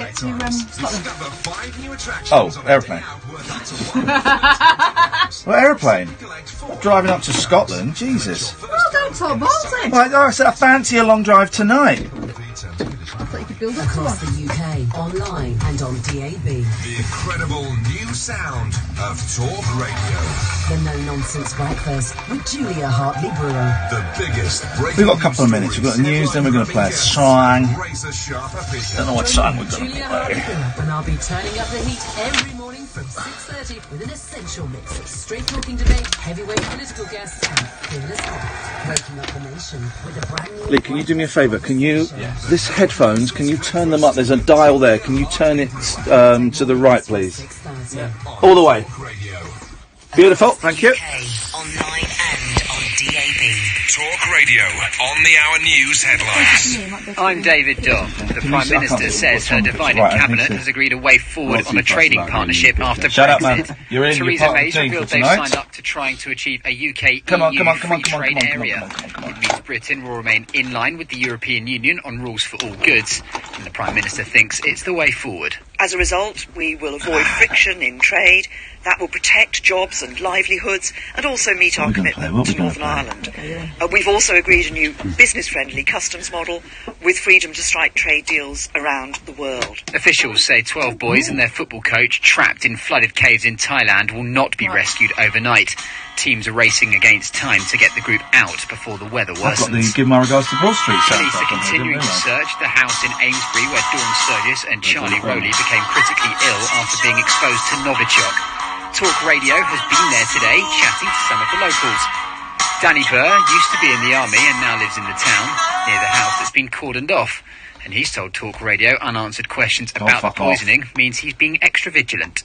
get to Scotland? Oh, aeroplane. Well, aeroplane? Driving up to Scotland? Jesus. Oh, don't talk Baltic. Well, I said I fancy a long drive tonight. I thought you could build up to Across one. the UK, online and on DAB. The incredible new sound of Talk Radio. The No Nonsense Breakfast with Julia Hartley-Brewer. The biggest breaking We've got a couple of minutes. We've got the news, then we're going to play a song. Don't know what song we're going to Julia play. Hartley-Brewer, and I'll be turning up the heat every morning from 6:30 with an essential mix of straight-talking debate, heavyweight political guests, and fearless thought. Waking up the nation with a brand new... Lee, can you do me a favour? Can you, this headphones, can you turn them up? There's a dial there. Can you turn it to the right, please? 6:30. All the way. Beautiful, thank you. Online and on DAB. Talk Radio on the hour news headlines. I'm David Dobb. The Prime Minister says her divided cabinet has agreed a way forward on a trading partnership after Brexit. You're in, Theresa May's revealed they've signed up to trying to achieve a UK-EU free trade area. It means Britain will remain in line with the European Union on rules for all goods, and the Prime Minister thinks it's the way forward. As a result, we will avoid friction in trade. That will protect jobs and livelihoods and also meet our commitment to Northern Ireland. We've also agreed a new business-friendly customs model with freedom to strike trade deals around the world. Officials say 12 boys and their football coach trapped in flooded caves in Thailand will not be rescued overnight. Teams are racing against time to get the group out before the weather worsens. I've got the give my regards to Broad Street. Police are continuing to search the house in Amesbury where Dawn Sturgis and Charlie Rowley became critically ill after being exposed to Novichok. Talk Radio has been there today, chatting to some of the locals. Danny Burr used to be in the army and now lives in the town, near the house that's been cordoned off. And he's told Talk Radio unanswered questions about the poisoning means he's being extra vigilant.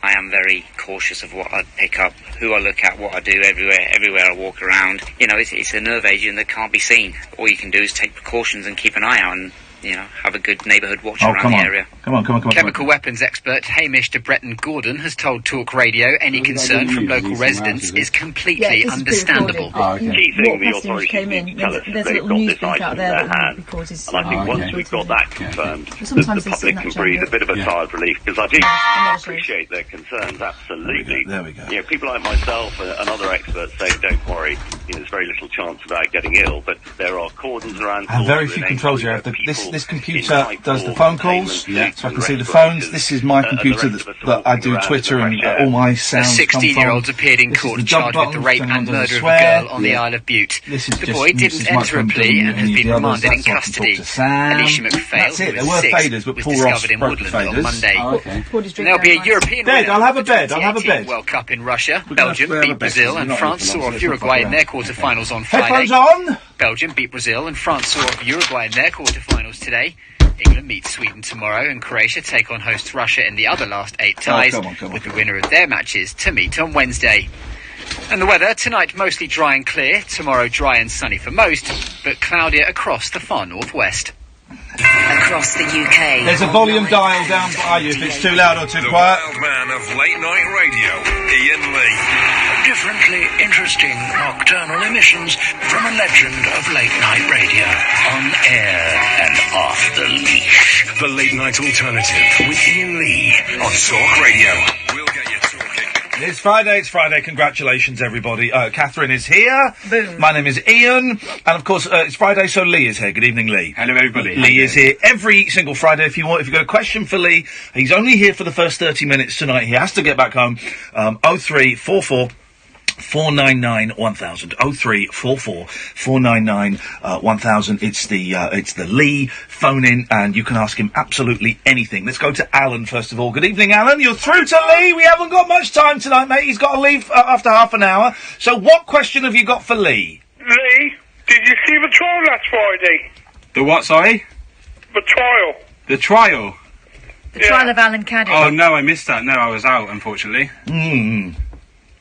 I am very cautious of what I pick up, who I look at, what I do everywhere I walk around. You know, it's a nerve agent that can't be seen. All you can do is take precautions and keep an eye out and, you know, have a good neighbourhood watch around the area. Come on. Chemical weapons expert Hamish de Breton Gordon has told Talk Radio any concern from local residents is completely understandable. Key thing the authorities need to tell us that they've got this item in their hand. And I think once we've got that confirmed, the public can breathe a bit of a sigh of relief, because I do appreciate their concerns, absolutely. There we go. You know, people like myself and other experts say, don't worry, you know, there's very little chance about getting ill, but there are cordons around... And very few controls here. This computer does the phone calls, so I can see the phones. This is my computer that I do Twitter and all my sounds The 16-year-old's appeared in court charged with the rape and murder of a girl on the Isle of Bute. The boy didn't enter a plea and has been remanded in custody. Alicia McPhail, who was 6, was discovered in Woodland on Monday. There'll be a European winner I'll have a for the bed. 2018 World Cup in Russia. Belgium beat Brazil and France saw off Uruguay in their quarter-finals on Friday. Headphones on! Belgium beat Brazil and France saw off Uruguay in their quarter-finals today. England meets Sweden tomorrow and Croatia take on hosts Russia in the other last 8 ties, with the winner of their matches to meet on Wednesday. And the weather, tonight mostly dry and clear, tomorrow dry and sunny for most, but cloudier across the far northwest. Across the UK. There's a volume dial down by you if it's too loud or too quiet. The wild man of late night radio, Iain Lee. Differently interesting nocturnal emissions from a legend of late night radio. On air and off the leash. The late night alternative with Iain Lee on Talk Radio. We'll get you talking. It's Friday, congratulations everybody. Catherine is here. Boom. My name is Ian, and of course it's Friday, so Lee is here. Good evening, Lee. Hello everybody. Lee is here every single Friday. If you've got a question for Lee, he's only here for the first 30 minutes tonight. He has to get back home. 0344 499 1000 0344 499 1000. It's the Lee phone in, and you can ask him absolutely anything. Let's go to Alan first of all. Good evening, Alan. You're through to Lee. We haven't got much time tonight, mate. He's got to leave after half an hour. So what question have you got for Lee? Lee, did you see the trial last Friday? The what, sorry? The trial. The trial? The trial of Alan Caddy. Oh, no, I missed that. No, I was out, unfortunately.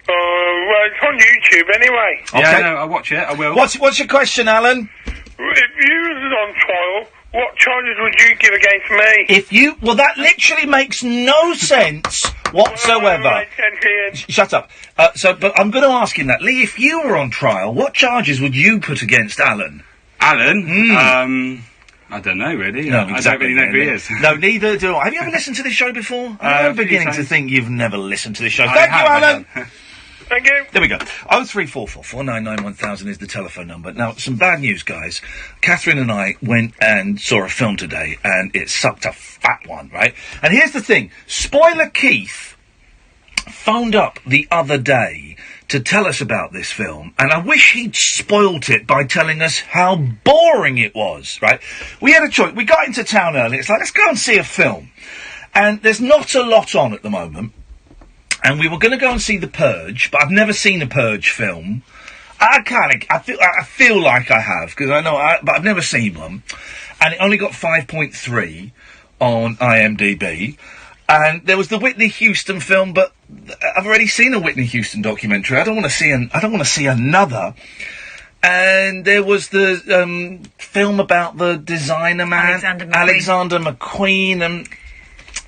Well, it's on YouTube anyway. Okay. Yeah, no, I'll watch it. I will. What's your question, Alan? If you was on trial, what charges would you give against me? Well, that literally makes no sense whatsoever. Right, Shut up. But I'm going to ask him that. Lee, if you were on trial, what charges would you put against Alan? Alan? I don't know, really. No, I exactly. don't really know who he is. No, neither do I. Have you ever listened to this show before? I'm beginning to think you've never listened to this show. Thank you, Alan. Thank you. There we go. 0344 499 1000 is the telephone number. Now, some bad news, guys. Catherine and I went and saw a film today, and it sucked a fat one, right? And here's the thing. Spoiler Keith phoned up the other day to tell us about this film, and I wish he'd spoilt it by telling us how boring it was, right? We had a choice. We got into town early. It's like, let's go and see a film. And there's not a lot on at the moment. And we were going to go and see The Purge, but I've never seen a Purge film. I feel like I have, because I know, but I've never seen one. And it only got 5.3 on IMDb. And there was the Whitney Houston film, but I've already seen a Whitney Houston documentary. I don't want to see another. And there was the film about the designer man, Alexander McQueen, and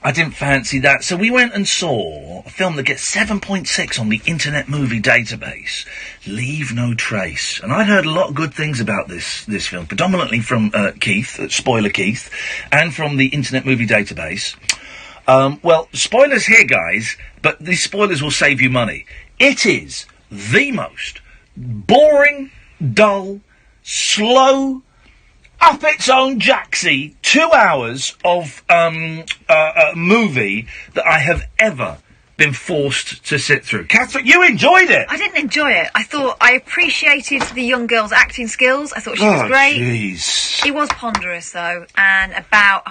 I didn't fancy that. So we went and saw a film that gets 7.6 on the Internet Movie Database, Leave No Trace. And I'd heard a lot of good things about this film, predominantly from Keith, Spoiler Keith, and from the Internet Movie Database. Well, spoilers here, guys, but these spoilers will save you money. It is the most boring, dull, slow, up its own jacksy 2 hours of movie that I have ever been forced to sit through. Catherine, you enjoyed it. I didn't enjoy it. I thought I appreciated the young girl's acting skills. I thought she was great. Jeez. It was ponderous though, and about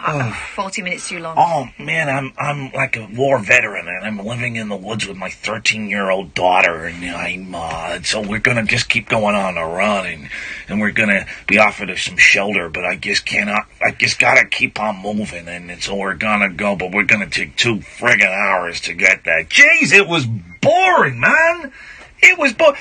40 minutes too long. Oh man, I'm like a war veteran, and I'm living in the woods with my 13-year-old daughter, and so we're gonna just keep going on a run, and we're gonna be offered us some shelter, but I just gotta keep on moving, and so we're gonna go, but we're gonna take 2 friggin' hours to get there. Jeez, it was boring, man. It was boring.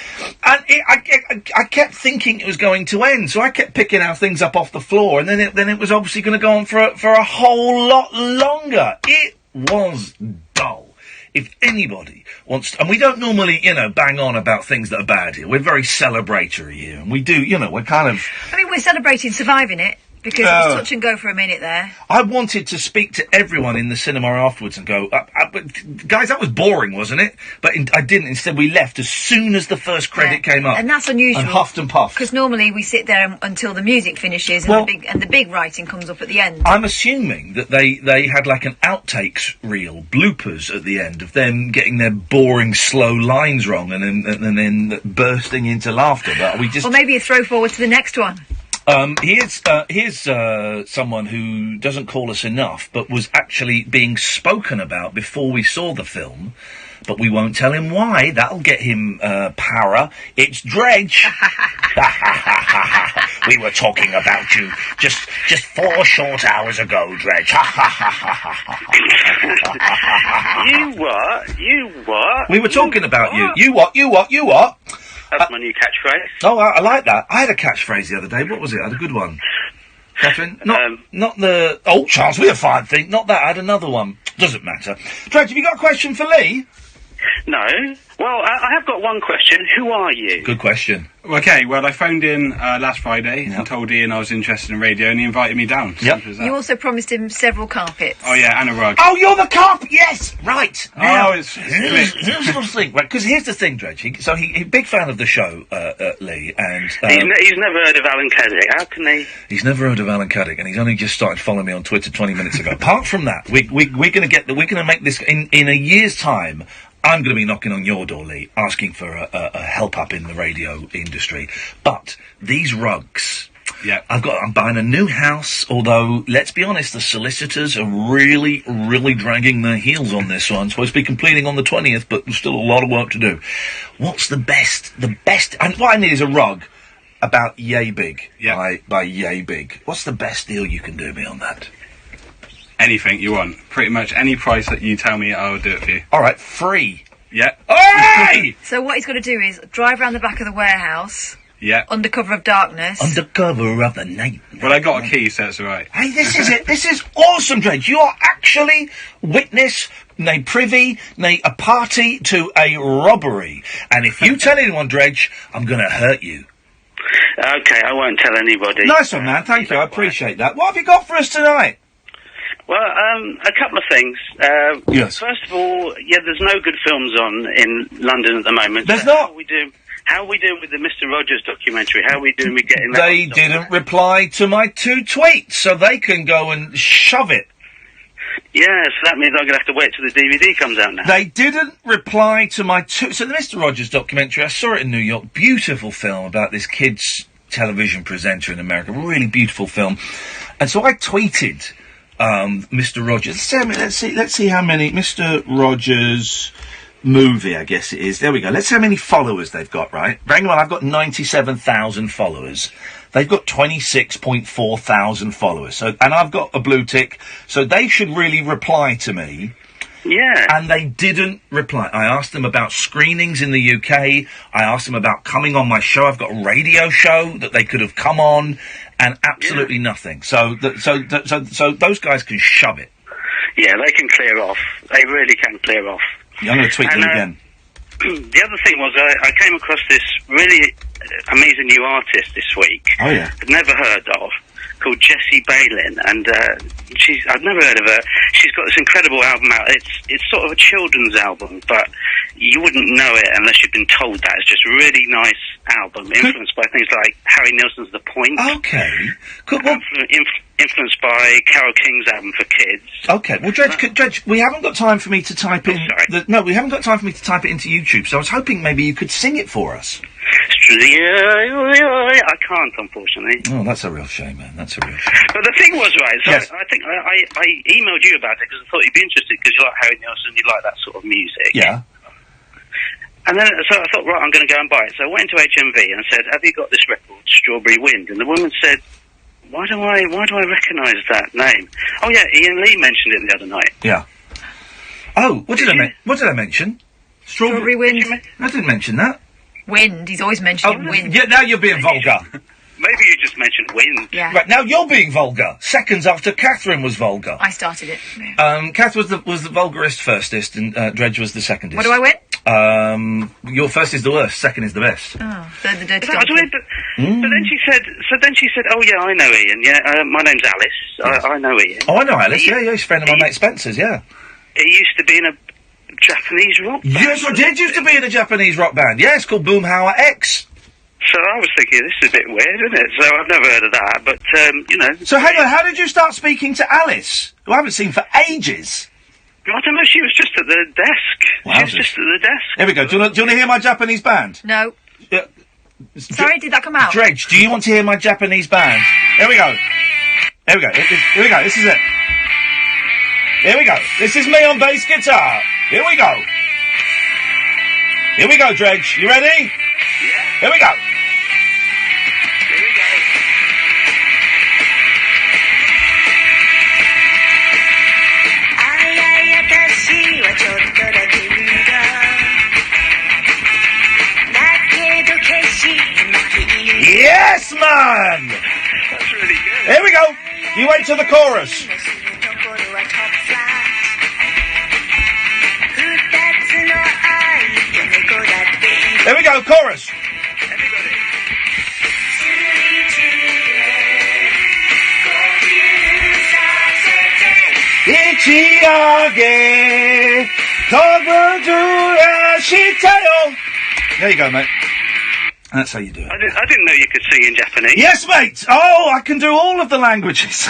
And I kept thinking it was going to end, so I kept picking our things up off the floor, and then it was obviously going to go on for a whole lot longer. It was dull. If anybody wants to, and we don't normally, bang on about things that are bad here. We're very celebratory here, and we do, we're kind of... I mean, we're celebrating surviving it. Because it was touch and go for a minute there. I wanted to speak to everyone in the cinema afterwards and go, guys, that was boring, wasn't it? But I didn't. Instead, we left as soon as the first credit came up. And that's unusual. And huffed and puffed. Because normally we sit there until the music finishes and the big writing comes up at the end. I'm assuming that they had like an outtakes reel, bloopers at the end of them getting their boring, slow lines wrong and then bursting into laughter. But we just... Or maybe a throw forward to the next one. Here's someone who doesn't call us enough, but was actually being spoken about before we saw the film, but we won't tell him why. That'll get him power. It's Dredge. We were talking about you just 4 short hours ago, Dredge. You what? We were talking about you. You what? That's my new catchphrase. Oh, I like that. I had a catchphrase the other day. What was it? I had a good one. Catherine? Not the... Oh, chance we a fine thing. Not that. I had another one. Doesn't matter. Dredge, have you got a question for Lee? No. Well, I have got one question. Who are you? Good question. Okay, well, I phoned in last Friday and told Ian I was interested in radio, and he invited me down. Yep. You also promised him several carpets. Oh, yeah, and a rug. Oh, you're the carpet! Yes! Right. Now, here's the thing, right, because here's the thing, Dredge. He's a big fan of the show, Lee, and... He's never heard of Alan Caddick. How can he... He's never heard of Alan Caddick, and he's only just started following me on Twitter 20 minutes ago. Apart from that, we're going to make this... In a year's time... I'm going to be knocking on your door, Lee, asking for a help up in the radio industry. But these rugs, I'm buying a new house, although, let's be honest, the solicitors are really, really dragging their heels on this one. Supposed to be completing on the 20th, but there's still a lot of work to do. What's the best, and what I need is a rug about yay big, by yay big. What's the best deal you can do me on that? Anything you want. Pretty much any price that you tell me, I'll do it for you. All right, free. Yeah. Hey! So what he's going to do is drive around the back of the warehouse. Yeah. Under cover of darkness. Under cover of the night. Well, I got a key, so it's all right. Hey, this is it. This is awesome, Dredge. You are actually witness, nay privy, nay a party to a robbery. And if you tell anyone, Dredge, I'm going to hurt you. Okay, I won't tell anybody. Nice one, man. Thank you. I appreciate that. What have you got for us tonight? Well, a couple of things. Yes. First of all, there's no good films on in London at the moment. There's not. How are we doing with the Mr. Rogers documentary? How are we doing with getting that? They didn't reply to my 2 tweets, so they can go and shove it. Yeah, so that means I'm going to have to wait till the DVD comes out now. They didn't reply to my So the Mr. Rogers documentary, I saw it in New York. Beautiful film about this kid's television presenter in America. Really beautiful film. And so I tweeted Mr. Rogers. Let's see how many Mr. Rogers movie, I guess it is. There we go. Let's see how many followers they've got, right? Bearing in mind, I've got 97,000 followers. They've got 26.4 thousand followers. So, and I've got a blue tick, so they should really reply to me. Yeah. And they didn't reply. I asked them about screenings in the UK. I asked them about coming on my show. I've got a radio show that they could have come on, and absolutely nothing. So those guys can shove it. Yeah, they can clear off. They really can clear off. Yeah, I'm going to tweet them again. The other thing was I came across this really amazing new artist this week. Oh, yeah. I'd never heard of, called Jessie Balin, and I've never heard of her. She's got this incredible album out. It's sort of a children's album, but you wouldn't know it unless you'd been told that. It's just a really nice album, influenced by things like Harry Nilsson's The Point. Okay. Influenced by Carole King's album for kids. Okay, well, Dredge, we haven't got time for me to type in... No, we haven't got time for me to type it into YouTube, so I was hoping maybe you could sing it for us. I can't, unfortunately. Oh, that's a real shame, man. That's a real shame. But the thing was, right, so yes. I think I emailed you about it because I thought you'd be interested because you like Harry Nilsson, you like that sort of music. Yeah. And then, so I thought, right, I'm going to go and buy it. So I went into HMV and said, have you got this record, Strawberry Wind? And the woman said, why do I recognise that name? Oh yeah, Iain Lee mentioned it the other night. Yeah. Oh, what did I mention? Strawberry Wind. I didn't mention that. Wind. He's always mentioning wind. Yeah, now you're being vulgar. Maybe you just mentioned wind. Yeah. Right, now you're being vulgar. Seconds after Catherine was vulgar. I started it. Yeah. Kath was the vulgarist firstest, and Dredge was the secondest. What do I win? Your first is the worst, second is the best. Oh, the dirty But then she said, oh yeah, I know Ian. Yeah, my name's Alice. I know Ian. Oh, I know Alice. Yeah, he's a friend of my mate Spencer's. Yeah. He used to be in a Japanese rock band. Yes, I did used to be in a Japanese rock band. Yeah, it's called Boomhauer X. So I was thinking, this is a bit weird, isn't it? So I've never heard of that, but, you know... So hang on, how did you start speaking to Alice, who I haven't seen for ages? I don't know, she was just at the desk. Wowzers. She was just at the desk. Here we go. Do you want to hear my Japanese band? No. Sorry, did that come out? Dredge, do you want to hear my Japanese band? Here we go. Here we go. Here we go. This is it. Here we go. This is me on bass guitar. Here we go. Here we go, Dredge. You ready? Yeah. Here we go. Here we go. Yes, man! That's really good. Here we go. You wait till the chorus. Here we go, chorus. Everybody. Ichiage, shitayo. There you go, mate. That's how you do it. I didn't know you could sing in Japanese. Yes, mate. Oh, I can do all of the languages.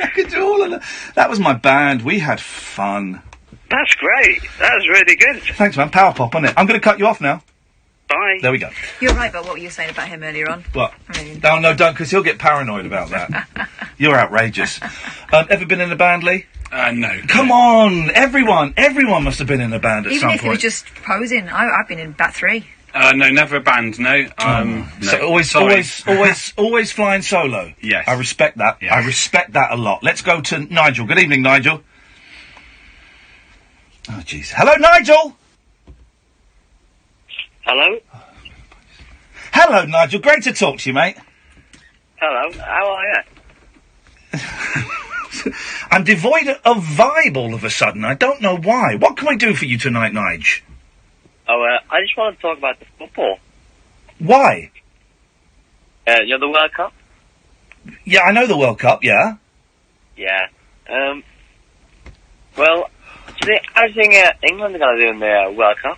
I can do all of them. That was my band. We had fun. That's great. That was really good. Thanks, man. Power pop, isn't it? I'm going to cut you off now. Bye. There we go. You're right about what you were saying about him earlier on. What? I mean... Oh, no, don't, because he'll get paranoid about that. You're outrageous. Ever been in a band, Lee? No. Come on, everyone must have been in a band at Even some if point. he was just posing. I've been in about 3. No, never a band, no. No. So always flying solo. Yes. I respect that. Yeah. I respect that a lot. Let's go to Nigel. Good evening, Nigel. Oh, jeez. Hello, Nigel! Hello? Hello, Nigel. Great to talk to you, mate. Hello. How are you? I'm devoid of vibe all of a sudden. I don't know why. What can I do for you tonight, Nige? Oh, I just want to talk about the football. Why? You know the World Cup? Yeah, I know the World Cup, yeah. Yeah. Well, how do you think England are going to do in the World Cup?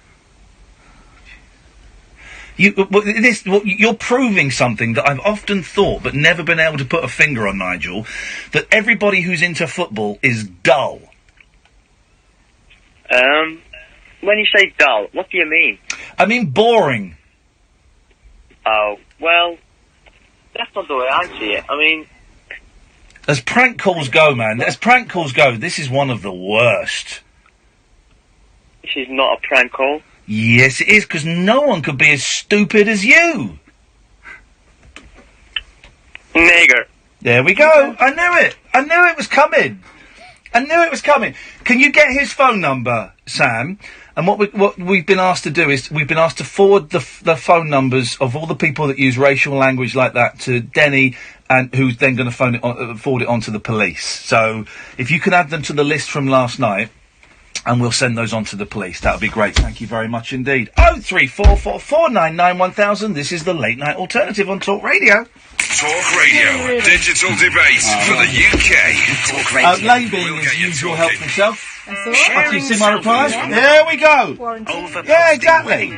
You're proving something that I've often thought but never been able to put a finger on, Nigel, that everybody who's into football is dull. When you say dull, what do you mean? I mean boring. Oh, well, that's not the way I see it. I mean... As prank calls go, man, this is one of the worst. This is not a prank call. Yes, it is, because no one could be as stupid as you. Nigger. There we go. I knew it. I knew it was coming. Can you get his phone number, Sam? And what we've been asked to do is we've been asked to forward the phone numbers of all the people that use racial language like that to Denny, and who's then going to forward it on to the police. So if you can add them to the list from last night, and we'll send those on to the police. That would be great. Thank you very much indeed. 0344 499 1000. This is the Late Night Alternative on Talk Radio. Talk Radio. Digital debate for the UK. Talk Radio. Lane being as usual helps himself. After you see my replies. There we go. Yeah, exactly.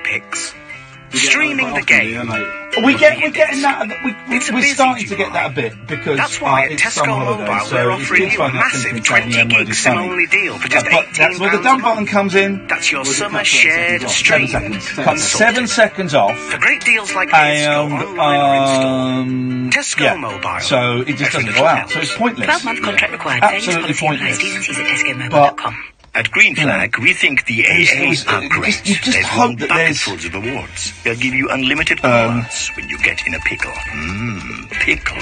Streaming the game. We're getting that. We're starting to get that a bit because that's why it's Tesco summer holiday, Mobile so we're offering you a massive 20 gig SIM-only deal for just £18. That's where the dump button comes in. That's your summer shared stream. 7 seconds off. For great deals like this, go online or install. Tesco Mobile. So it just doesn't go out. So it's pointless. 12-month contract required. Absolutely pointless. T's and C's at TescoMobile.com. At Green Flag, we think the AAs are great. You just hope that there's... bucketfuls of awards. They'll give you unlimited awards when you get in a pickle. Pickle.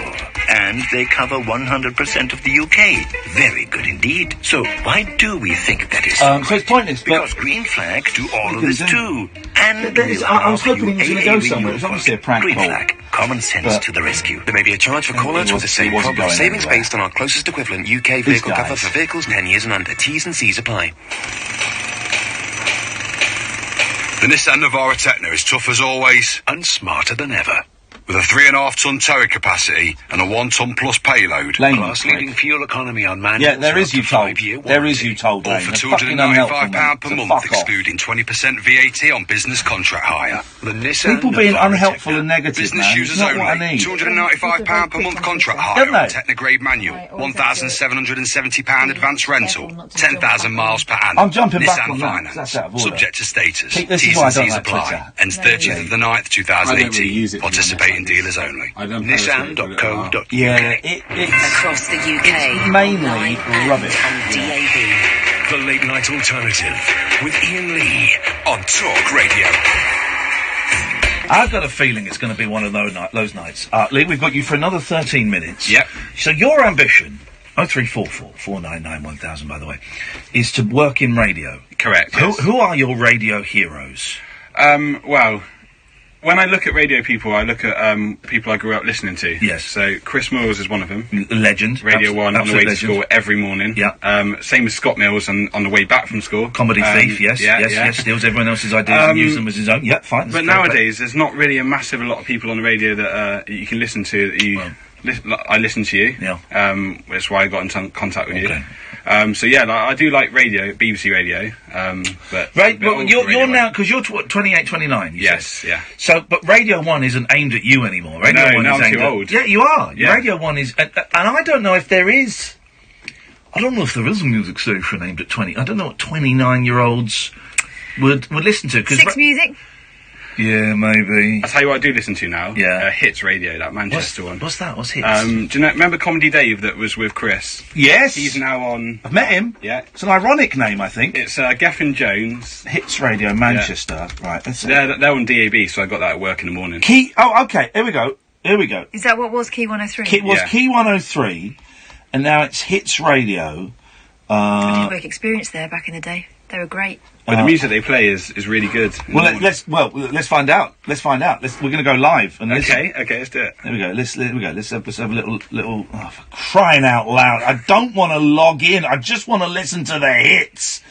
And they cover 100% of the UK. Very good indeed. So why do we think that is so it's pointless, because Green Flag do all of this too. And I was hoping he was going to go somewhere. It was obviously a prank Green call. Flag. Common sense to the rescue. There may be a charge for call-outs with the same problem. Savings based on our closest equivalent UK vehicle cover for vehicles 10 years and under. T's and C's apply. The Nissan Navara Techno is tough as always and smarter than ever. With a 3.5-ton towing capacity and a 1-ton plus payload. Plus leading fuel economy on manuals. Yeah, there is you told. There is you told. Or for £295 per month, excluding 20% VAT on business contract hire. The Nissan People being unhelpful and negative, business man. users Not only. what I need. £295 per month contract hire on Technograde manual. £1,770 advance rental. 10,000 miles per annum. I'm jumping Nissan back on Finance. That's out of order. Subject to status. This is T's why I and don't C's like apply. Twitter. Ends 30th of the 9th, 2018. Participate in dealers only. Nissan.co.uk. Yeah, it's across the UK. It's mainly rubbish. On DAB. The Late Night Alternative with Iain Lee on Talk Radio. I've got a feeling it's going to be one of those nights. Lee, we've got you for another 13 minutes. Yep. So your ambition, 0344 499 1000, by the way, is to work in radio. Correct. Yes. Who are your radio heroes? Well, when I look at radio people, I look at people I grew up listening to. Yes. So Chris Mills is one of them. Legend. Radio 1 on the way to legend. school every morning. Yeah. Same as Scott Mills on the way back from school. Comedy thief, yes. Steals everyone else's ideas and uses them as his own. Yeah, fine. But nowadays, there's not really a lot of people on the radio that you can listen to. I listen to you. Yeah. That's why I got in contact with you. So yeah, I do like radio, BBC radio. But you're now, because you're 28, 29. Yes, yeah. So, but Radio 1 isn't aimed at you anymore. Radio 1 now is I'm aimed too old. Yeah, you are. Yeah. Radio 1 is, and I don't know if there is. I don't know if there is a music station aimed at 20. I don't know what 29-year-olds would listen to. Six Music. Yeah, maybe. I'll tell you what I do listen to now. Yeah. Hits Radio, that Manchester one. What's that? What's Hits? Do you remember Comedy Dave that was with Chris? Yes. He's now on... I've met him. Yeah. It's an ironic name, I think. It's Geffen Jones. Hits Radio Manchester. Yeah. Right, let's see. They're on DAB, so I got that at work in the morning. Okay, here we go. Is that what was Key 103? It was Key 103, and now it's Hits Radio. I did work experience there back in the day. They were great. But the music they play is really good. Let's find out. We're going to go live. And okay, let's do it. There we go. Let's have a little. Oh, for crying out loud! I don't want to log in. I just want to listen to the hits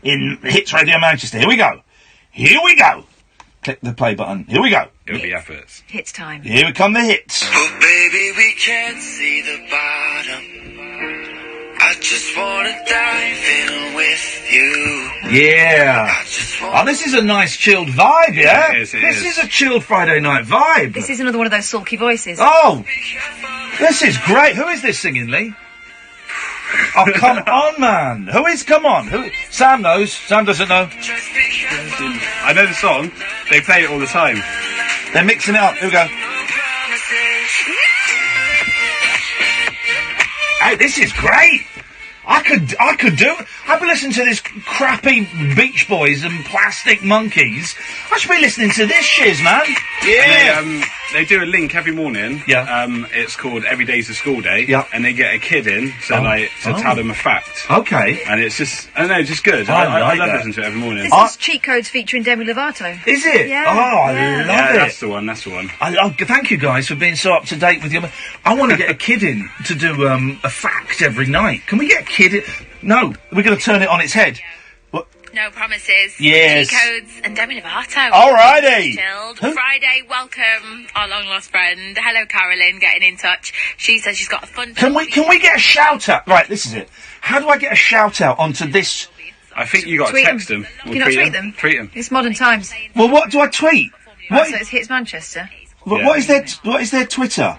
in Hits Radio Manchester. Here we go. click the play button. Here we go. It'll be efforts. Hits time. Here come the hits. Oh, baby, we can't see the bottom. I just wanna dive in with you. Yeah. Oh, this is a nice chilled vibe, yeah? It is. This is a chilled Friday night vibe. This is another one of those sulky voices. Oh, this is great. Who is this singing, Lee? Oh, come on, man. Come on. Sam knows. Sam doesn't know. I know the song. They play it all the time. They're mixing it up. Here we go. Hey, this is great. I could do it. I've been listening to this crappy Beach Boys and Plastic Monkeys. I should be listening to this shiz, man. Yeah. And they do a link every morning. Yeah. It's called Every Day's a School Day. Yeah. And they get a kid in to tell them a fact. Okay. And it's just, I don't know, just good. I I love listening to it every morning. This is Cheat Codes featuring Demi Lovato. Is it? Yeah. Oh, I love it. That's the one. Thank you guys for being so up to date with your... I want to get a kid in to do a fact every night. Can we get a kid in? No, we're going to turn it on its head. What? No promises. Yes. Cheat Codes and Demi Lovato. Alrighty. Chilled. Friday, welcome our long lost friend. Hello, Carolyn, getting in touch. She says she's got a fun... Can we get a shout out? Right, this is it. How do I get a shout out onto this? I think you got to text them. Can you not tweet them? Tweet them. It's modern times. Well, what do I tweet? Right, so it's Hits Manchester. What is their Twitter?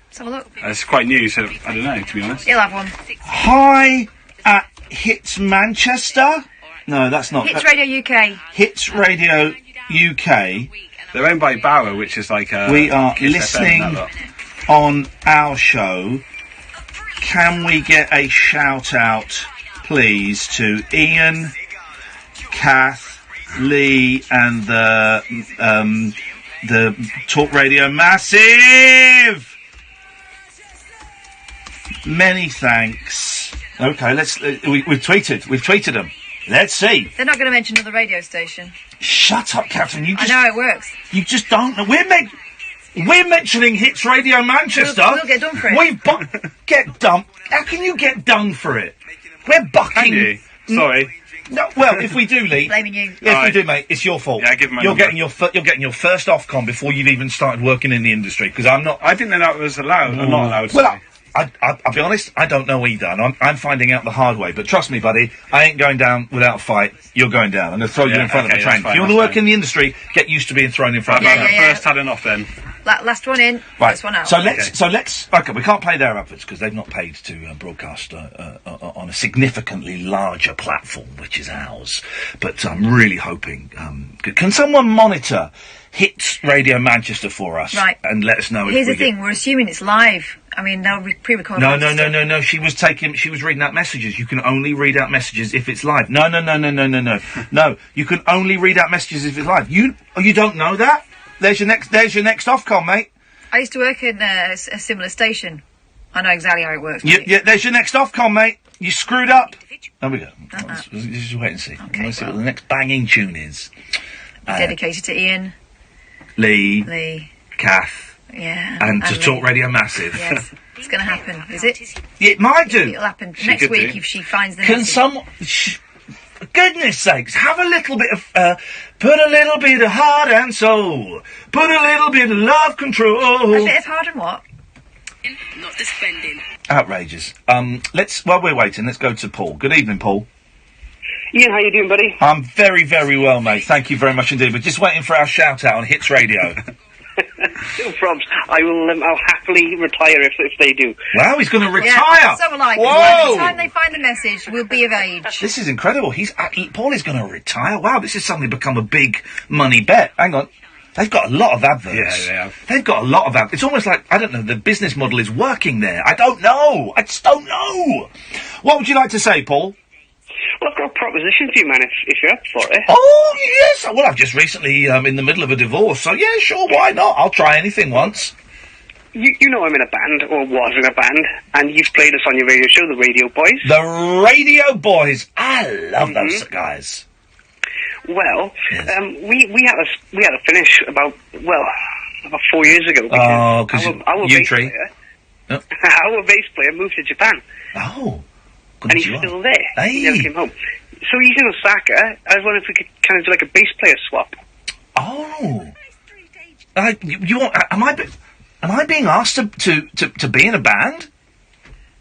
Let's have a look. It's quite new, so I don't know, to be honest. You'll have one. Hi at Hits Manchester. No, that's not. Hits Radio UK. Hits Radio UK. They're owned by Bauer, which is like a... We are Kiss listening FM, that lot. on our show. Can we get a shout out, please, to Ian, Kath, Lee, and the Talk Radio Massive? Many thanks. Okay, we've tweeted them. Let's see. They're not going to mention another radio station. Shut up, Catherine. I know how it works. You just don't know. We're mentioning Hits Radio Manchester. We'll get done for it. Get done. How can you get done for it? We're bucking. Can you? Sorry. No, well, if we do, Lee. Blaming you. If we do, mate, it's your fault. Yeah, give him my You're number. getting your first Ofcom before you've even started working in the industry, because I'm not... I didn't know that was allowed, or not allowed. Well, I'll be honest, I don't know either, and I'm finding out the hard way. But trust me, buddy, I ain't going down without a fight. You're going down. I'm going to throw you in front of the train. If you want to work in the industry, get used to being thrown in front of the train. First talent off then. Last one in, Right. first one out. So let's. Okay, we can't play their adverts because they've not paid to broadcast on a significantly larger platform, which is ours. But I'm really hoping. Can someone monitor Hits Radio Manchester for us? Right. And let us know. Here's the thing: we're assuming it's live. I mean, they'll pre-record. No. She was reading out messages. You can only read out messages if it's live. No. No, you can only read out messages if it's live. You don't know that? There's your next Ofcom, mate. I used to work in a similar station. I know exactly how it works. Yeah, there's your next Ofcom, mate. You screwed up. There we go. Let's just wait and see. Okay, Let's see what the next banging tune is. Dedicated to Ian, Lee, Kath, and to Talk Radio Massive. Yes, it's going to happen. Is it? It might do. It'll happen next week if she finds the Can message. someone... For goodness sakes, have a little bit of... put a little bit of heart and soul. Put a little bit of love control. A bit of hard and what? Not the spending. Outrageous. While we're waiting, let's go to Paul. Good evening, Paul. Ian, how you doing, buddy? I'm very, very well, mate. Thank you very much indeed. We're just waiting for our shout-out on Hits Radio. No probs. I'll happily retire if they do. Wow, he's going to retire! Yeah, so will I. Whoa! By the time they find the message, we'll be of age. This is incredible. Paul is going to retire. Wow, this has suddenly become a big money bet. Hang on. They've got a lot of adverts. Yeah, they have. They've got a lot of adverts. It's almost like, I don't know, the business model is working there. I don't know. I just don't know. What would you like to say, Paul? Well, I've got a proposition for you, man, if you're up for it. Oh, yes. Well, I've just recently in the middle of a divorce, so yeah, sure, why not? I'll try anything once. You know I'm in a band, or was in a band, and you've played us on your radio show, the Radio Boys. The Radio Boys. I love those guys. Well, yes. we had to finish about 4 years ago. Because our bass player, our bass player moved to Japan. Oh. And he's still there. Hey. He never came home. So he's in Osaka. I was wondering if we could kind of do like a bass player swap. Oh, Oh. Am I being asked to be in a band?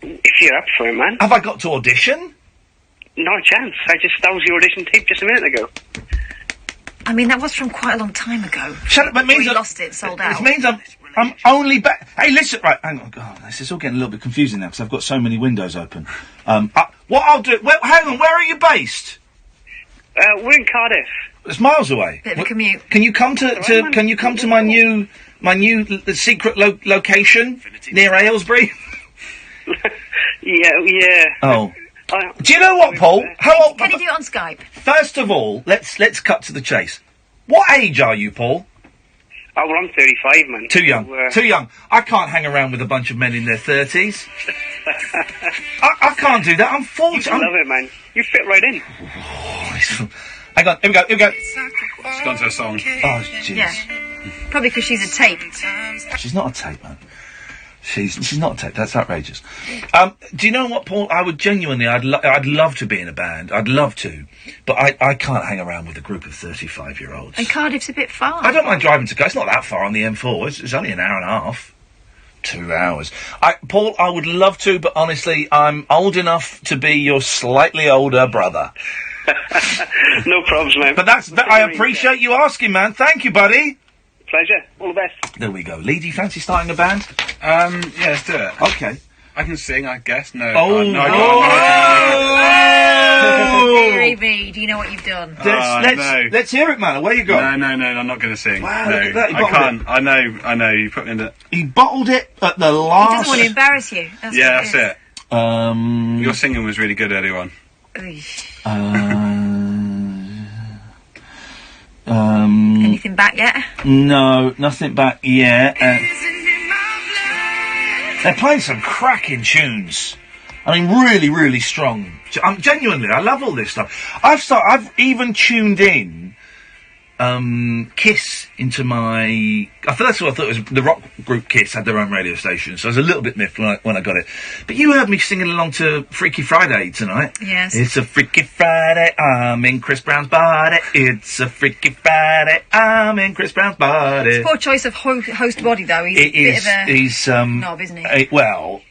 If you're up for it, man. Have I got to audition? Not a chance. That was your audition tape just a minute ago. I mean, that was from quite a long time ago. Shut up, that means we lost it, sold out. It means I'm only back. Hey, listen, right, hang on. God, this is all getting a little bit confusing now because I've got so many windows open. What I'll do, hang on, where are you based? We're in Cardiff. It's miles away. Bit of a commute. Can you come to my new secret location near Aylesbury? Yeah. Oh. Do you know what, Paul? How old? Can you do it on Skype? First of all, let's cut to the chase. What age are you, Paul? Oh, well, I'm 35, man. Too young. Too young. I can't hang around with a bunch of men in their 30s. I can't do that. I'm 40. You love it, man. You fit right in. Hang on. Here we go. She's gone to a song. Oh, jeez. Yeah. Probably because she's a tape. She's not a tape, man. She's not a tape. That's outrageous. Do you know what, Paul? I would genuinely, I'd love to be in a band. I'd love to, but I can't hang around with a group of 35-year-olds. And Cardiff's a bit far. I don't mind driving to. It's not that far on the M4. It's only an hour and a half. 2 hours. Paul, I would love to, but honestly, I'm old enough to be your slightly older brother. No problems, man. But I appreciate you asking, man. Thank you, buddy. Pleasure. All the best. There we go. Lee, do you fancy starting a band? Yeah, let's do it. Okay. I can sing, I guess. No. Oh, no, Deary me, do you know what you've done? Let's hear it, man. Away you go. No, I'm not going to sing. Wow, no, look at that. I can't. I know. You put me in the... He bottled it at the last... He doesn't want to embarrass you. That's it. Your singing was really good earlier on. Anything back yet? No, nothing back yet. They're playing some cracking tunes. I mean, really, really strong. Genuinely, I love all this stuff. I've even tuned in Kiss into my... That's what I thought it was. The rock group Kiss had their own radio station, so I was a little bit miffed when I got it. But you heard me singing along to Freaky Friday tonight. Yes. It's a Freaky Friday, I'm in Chris Brown's body. It's a Freaky Friday, I'm in Chris Brown's body. It's poor choice of host body, though. He's He's knob, isn't he? Well,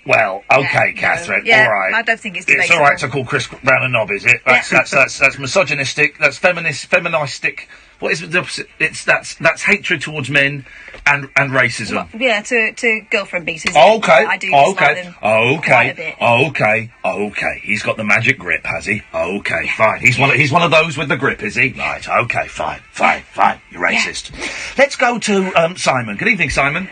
okay, Catherine. Yeah, all right. I don't think it's It's all right to call Chris Brown a knob, is it? That's misogynistic. That's feministic. What is the opposite? That's hatred towards men and racism. Well, yeah, to girlfriend beaters. Okay. I do dislike them quite a bit. Okay. He's got the magic grip, has he? Okay, fine. He's one of those with the grip, is he? Right. Okay, fine. You're racist. Yeah. Let's go to Simon. Good evening, Simon.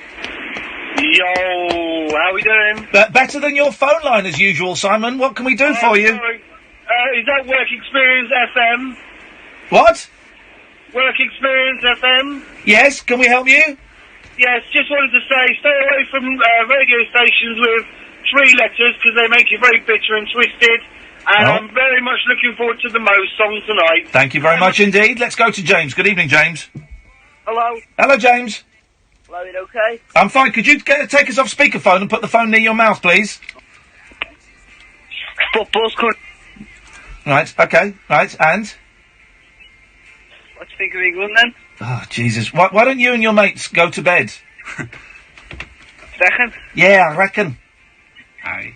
Yo, how we doing? Better than your phone line as usual, Simon. What can we do for you? Sorry. Is that Work Experience FM? What? Work Experience FM? Yes, can we help you? Yes, just wanted to say, stay away from radio stations with 3 letters, because they make you very bitter and twisted, and I'm very much looking forward to the Mo song tonight. Thank you very much indeed. Let's go to James. Good evening, James. Hello. Hello, James. Hello, you okay? I'm fine. Could you take us off speakerphone and put the phone near your mouth, please? Football's good. Right, okay, right, and? What do you think of England, then? Oh, Jesus. Why don't you and your mates go to bed? Second? Yeah, I reckon. Aye.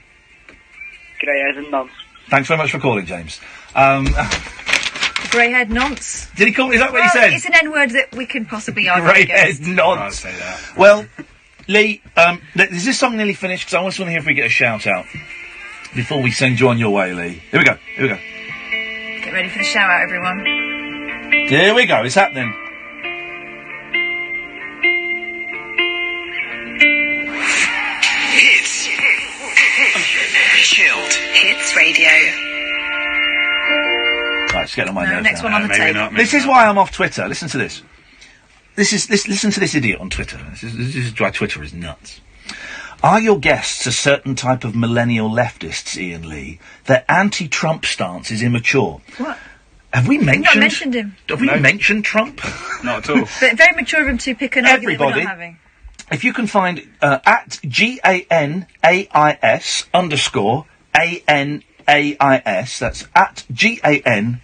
Grey-hairs and nonce. Thanks very much for calling, James. Grey-haired nonce. Did he call? Is that what he said? It's an N-word that we can possibly argue Grey-haired against. nonce. I'd say that. Well, Lee, is this song nearly finished? Because I just want to hear if we get a shout-out before we send you on your way, Lee. Here we go. Get ready for the shout-out, everyone. Here we go. It's happening. Hits. Chilled. Hits Radio. Right, it's getting on my nerves next now. one on the tape. This is why I'm off Twitter. Listen to this. Listen to this idiot on Twitter. This is why Twitter is nuts. Are your guests a certain type of millennial leftists, Iain Lee? Their anti-Trump stance is immature. What? Have we mentioned... You've not mentioned him. Have we mentioned Trump? Not at all. But very mature of him to pick an argument we're not having. If you can find at GANAIS _ ANAIS, that's at GANAIS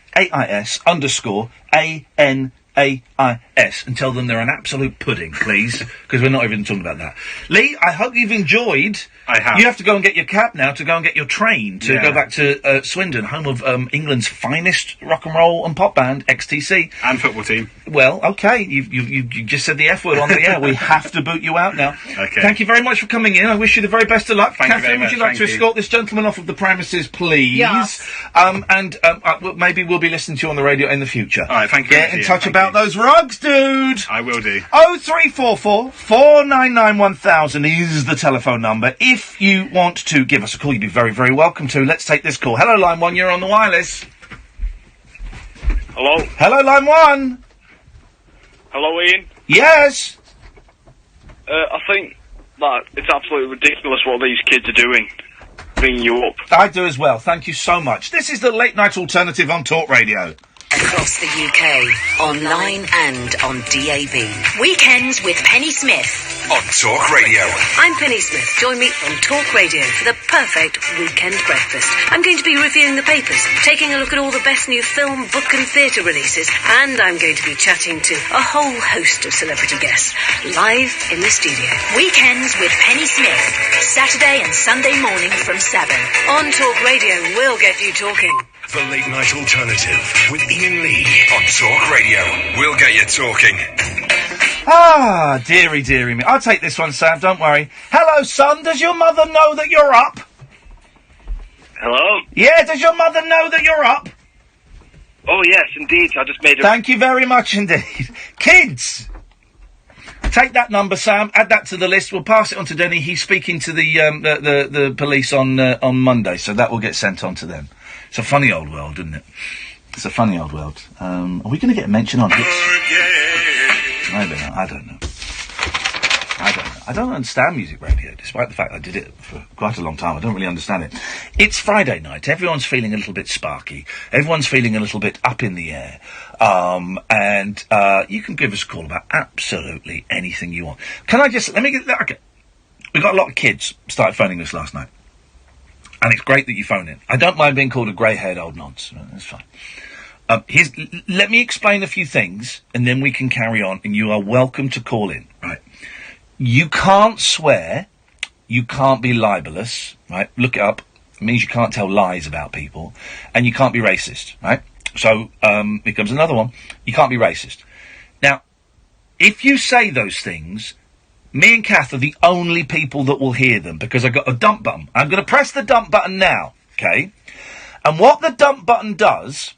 _ P-A-I-S, and tell them they're an absolute pudding, please, because we're not even talking about that. Lee, I hope you've enjoyed. I have. You have to go and get your cab now to go and get your train to go back to Swindon, home of England's finest rock and roll and pop band, XTC. And football team. Well, okay, you just said the F word on the air. We have to boot you out now. Okay. Thank you very much for coming in. I wish you the very best of luck. Thank you Catherine, very would much. you like Thank to you. escort this gentleman off of the premises, please? Yes. Maybe we'll be listening to you on the radio in the future. All right, thank you. Get in touch about those rugs, dude. I will do. 0344 499 1000 is the telephone number. If you want to give us a call, you'd be very, very welcome to. Let's take this call. Hello, line 1, you're on the wireless. Hello? Hello, line 1. Hello, Ian? Yes. I think that it's absolutely ridiculous what these kids are doing. Bringing you up. I do as well. Thank you so much. This is the Late Night Alternative on Talk Radio. Across the UK, online and on DAB. Weekends with Penny Smith. On Talk Radio. I'm Penny Smith. Join me on Talk Radio for the perfect weekend breakfast. I'm going to be reviewing the papers, taking a look at all the best new film, book and theatre releases, and I'm going to be chatting to a whole host of celebrity guests, live in the studio. Weekends with Penny Smith. Saturday and Sunday morning from 7. On Talk Radio, we'll get you talking. The Late Night Alternative with Iain Lee on Talk Radio. We'll get you talking. Ah, dearie, dearie me. I'll take this one, Sam, don't worry. Hello, son, does your mother know that you're up? Hello? Yeah, does your mother know that you're up? Oh, yes, indeed. I just made a... Thank you very much indeed. Kids! Take that number, Sam, add that to the list. We'll pass it on to Denny. He's speaking to the police on Monday, so that will get sent on to them. It's a funny old world, isn't it? It's a funny old world. Are we going to get a mention on hits? Maybe not. I don't know. I don't understand music radio, despite the fact I did it for quite a long time. I don't really understand it. It's Friday night. Everyone's feeling a little bit sparky. Everyone's feeling a little bit up in the air. And you can give us a call about absolutely anything you want. Can I just... Let me get... Okay. We got a lot of kids started phoning us last night. And it's great that you phone in. I don't mind being called a grey-haired old nonce. That's fine. Let me explain a few things, and then we can carry on, and you are welcome to call in, right? You can't swear. You can't be libelous, right? Look it up. It means you can't tell lies about people. And you can't be racist, right? So, here comes another one. You can't be racist. Now, if you say those things... Me and Kath are the only people that will hear them because I got a dump button. I'm going to press the dump button now, okay? And what the dump button does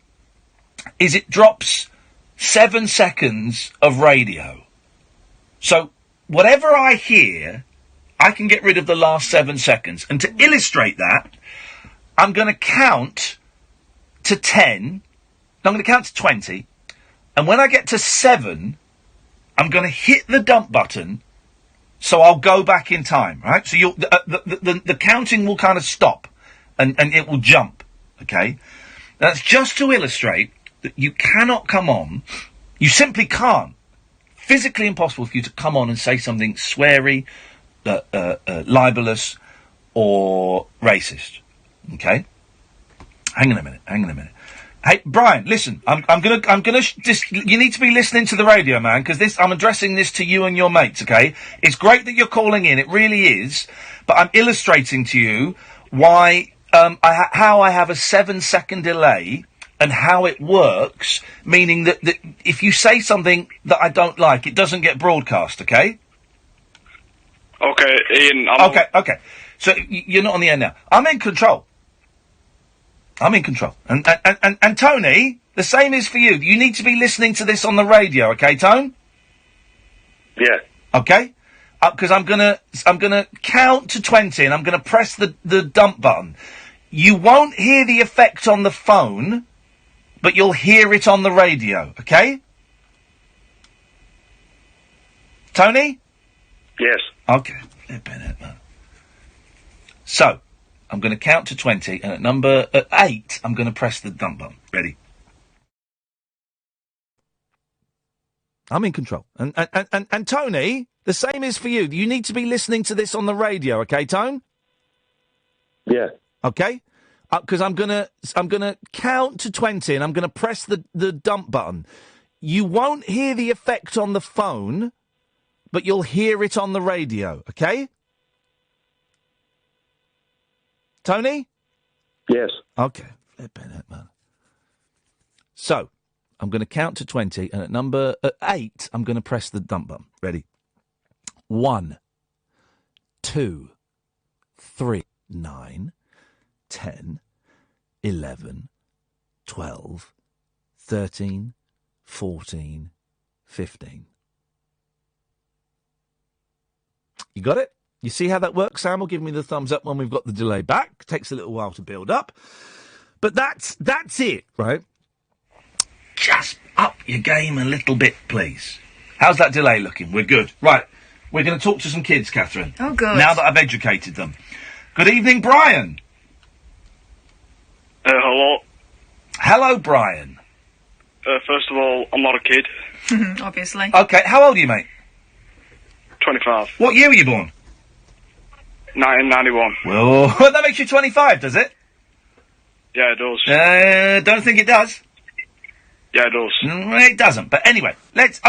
is it drops 7 seconds of radio. So whatever I hear, I can get rid of the last 7 seconds. And to illustrate that, I'm going to count to 10. I'm going to count to 20. And when I get to 7, I'm going to hit the dump button. So I'll go back in time, right? So the counting will kind of stop, and it will jump, okay? That's just to illustrate that you cannot come on, you simply can't. Physically impossible for you to come on and say something sweary, libelous, or racist, okay? Hang on a minute. Hey, Brian, listen, you need to be listening to the radio, man, because I'm addressing this to you and your mates, okay? It's great that you're calling in, it really is, but I'm illustrating to you why, how I have a 7-second delay and how it works, meaning that if you say something that I don't like, it doesn't get broadcast, okay? Okay, Ian, Okay. So, you're not on the air now. I'm in control. And Tony, the same is for you. You need to be listening to this on the radio, okay, Tone? Yeah. Okay? Because I'm gonna count to 20 and I'm gonna press the dump button. You won't hear the effect on the phone, but you'll hear it on the radio, okay? Tony? Yes. Okay. So, I'm going to count to 20, and at 8, I'm going to press the dump button. Ready? I'm in control. And Tony, the same is for you. You need to be listening to this on the radio, okay, Tone? Yeah. Okay? Because I'm gonna count to 20, and I'm going to press the dump button. you won't hear the effect on the phone, but you'll hear it on the radio, okay? Tony? Yes. Okay. Flipping it, man. So, I'm going to count to 20, and at number 8, I'm going to press the dump button. Ready? 1, 2, 3, 9, 10, 11, 12, 13, 14, 15. You got it? You see how that works? Sam will give me the thumbs up when we've got the delay back. Takes a little while to build up. But that's it, right? Just up your game a little bit, please. How's that delay looking? We're good. Right. We're going to talk to some kids, Catherine. Oh, good. Now that I've educated them. Good evening, Brian. Hello. Hello, Brian. First of all, I'm not a kid. Obviously. Okay, how old are you, mate? 25. What year were you born? 1991. Well, that makes you 25, does it? Yeah, it does. Don't think it does. Yeah, it does. It doesn't. But anyway, let's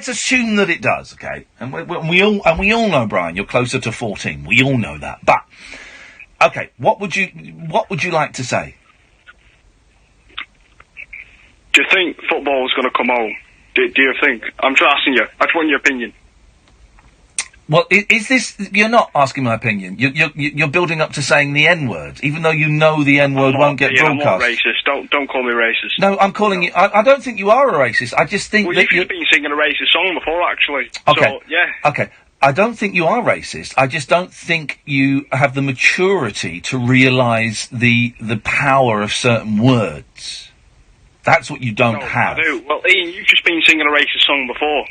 assume that it does. Okay, and we all know, Brian, you're closer to 14. We all know that. But okay, what would you like to say? Do you think football is going to come home? Do you think? I'm just asking you. I just want your opinion. Well, is this? You're not asking my opinion. You're building up to saying the N-word, even though you know the N-word won't get broadcast. I'm not racist. Don't call me racist. No, I'm calling you. I don't think you are a racist. I just think that you've been singing a racist song before, actually. Okay. So, yeah. Okay. I don't think you are racist. I just don't think you have the maturity to realise the power of certain words. That's what you don't have. I do. Well, Ian, you've just been singing a racist song before.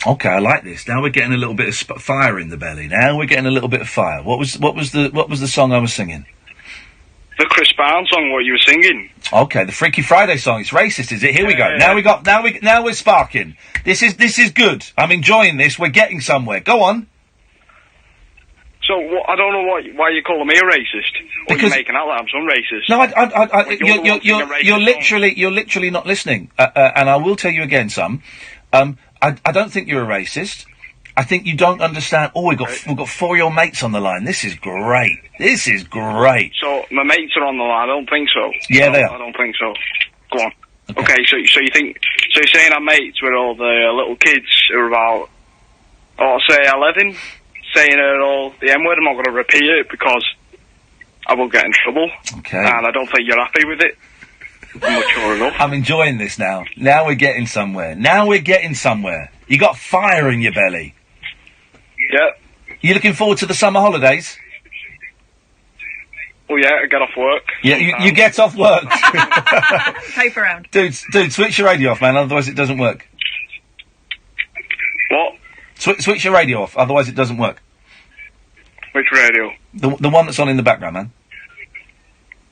Okay, I like this. Now we're getting a little bit of fire in the belly. Now we're getting a little bit of fire. What was the song I was singing? The Chris Brown song, what you were singing. Okay, the Freaky Friday song. It's racist, is it? Here we go. Now we're sparking. This is good. I'm enjoying this. We're getting somewhere. Go on. So I don't know why you're calling me a racist. Or you're making out like I'm some racist. No, you're literally not listening. And I will tell you again, son. I don't think you're a racist. I think you don't understand. Oh, we've got 4 of your mates on the line. This is great. So my mates are on the line. I don't think so. Yeah, they are. I don't think so. Go on. Okay, so you think? So you're saying I'm mates with all the little kids who are about, say 11, saying all the N-word? I'm not going to repeat it because I will get in trouble. Okay. And I don't think you're happy with it. I'm mature enough. I'm enjoying this now. Now we're getting somewhere. You got fire in your belly. Yeah. You looking forward to the summer holidays? Oh yeah, I get off work. Yeah, you get off work. Paper round. Dude, switch your radio off, man, otherwise it doesn't work. What? Switch your radio off, otherwise it doesn't work. Which radio? The one that's on in the background, man.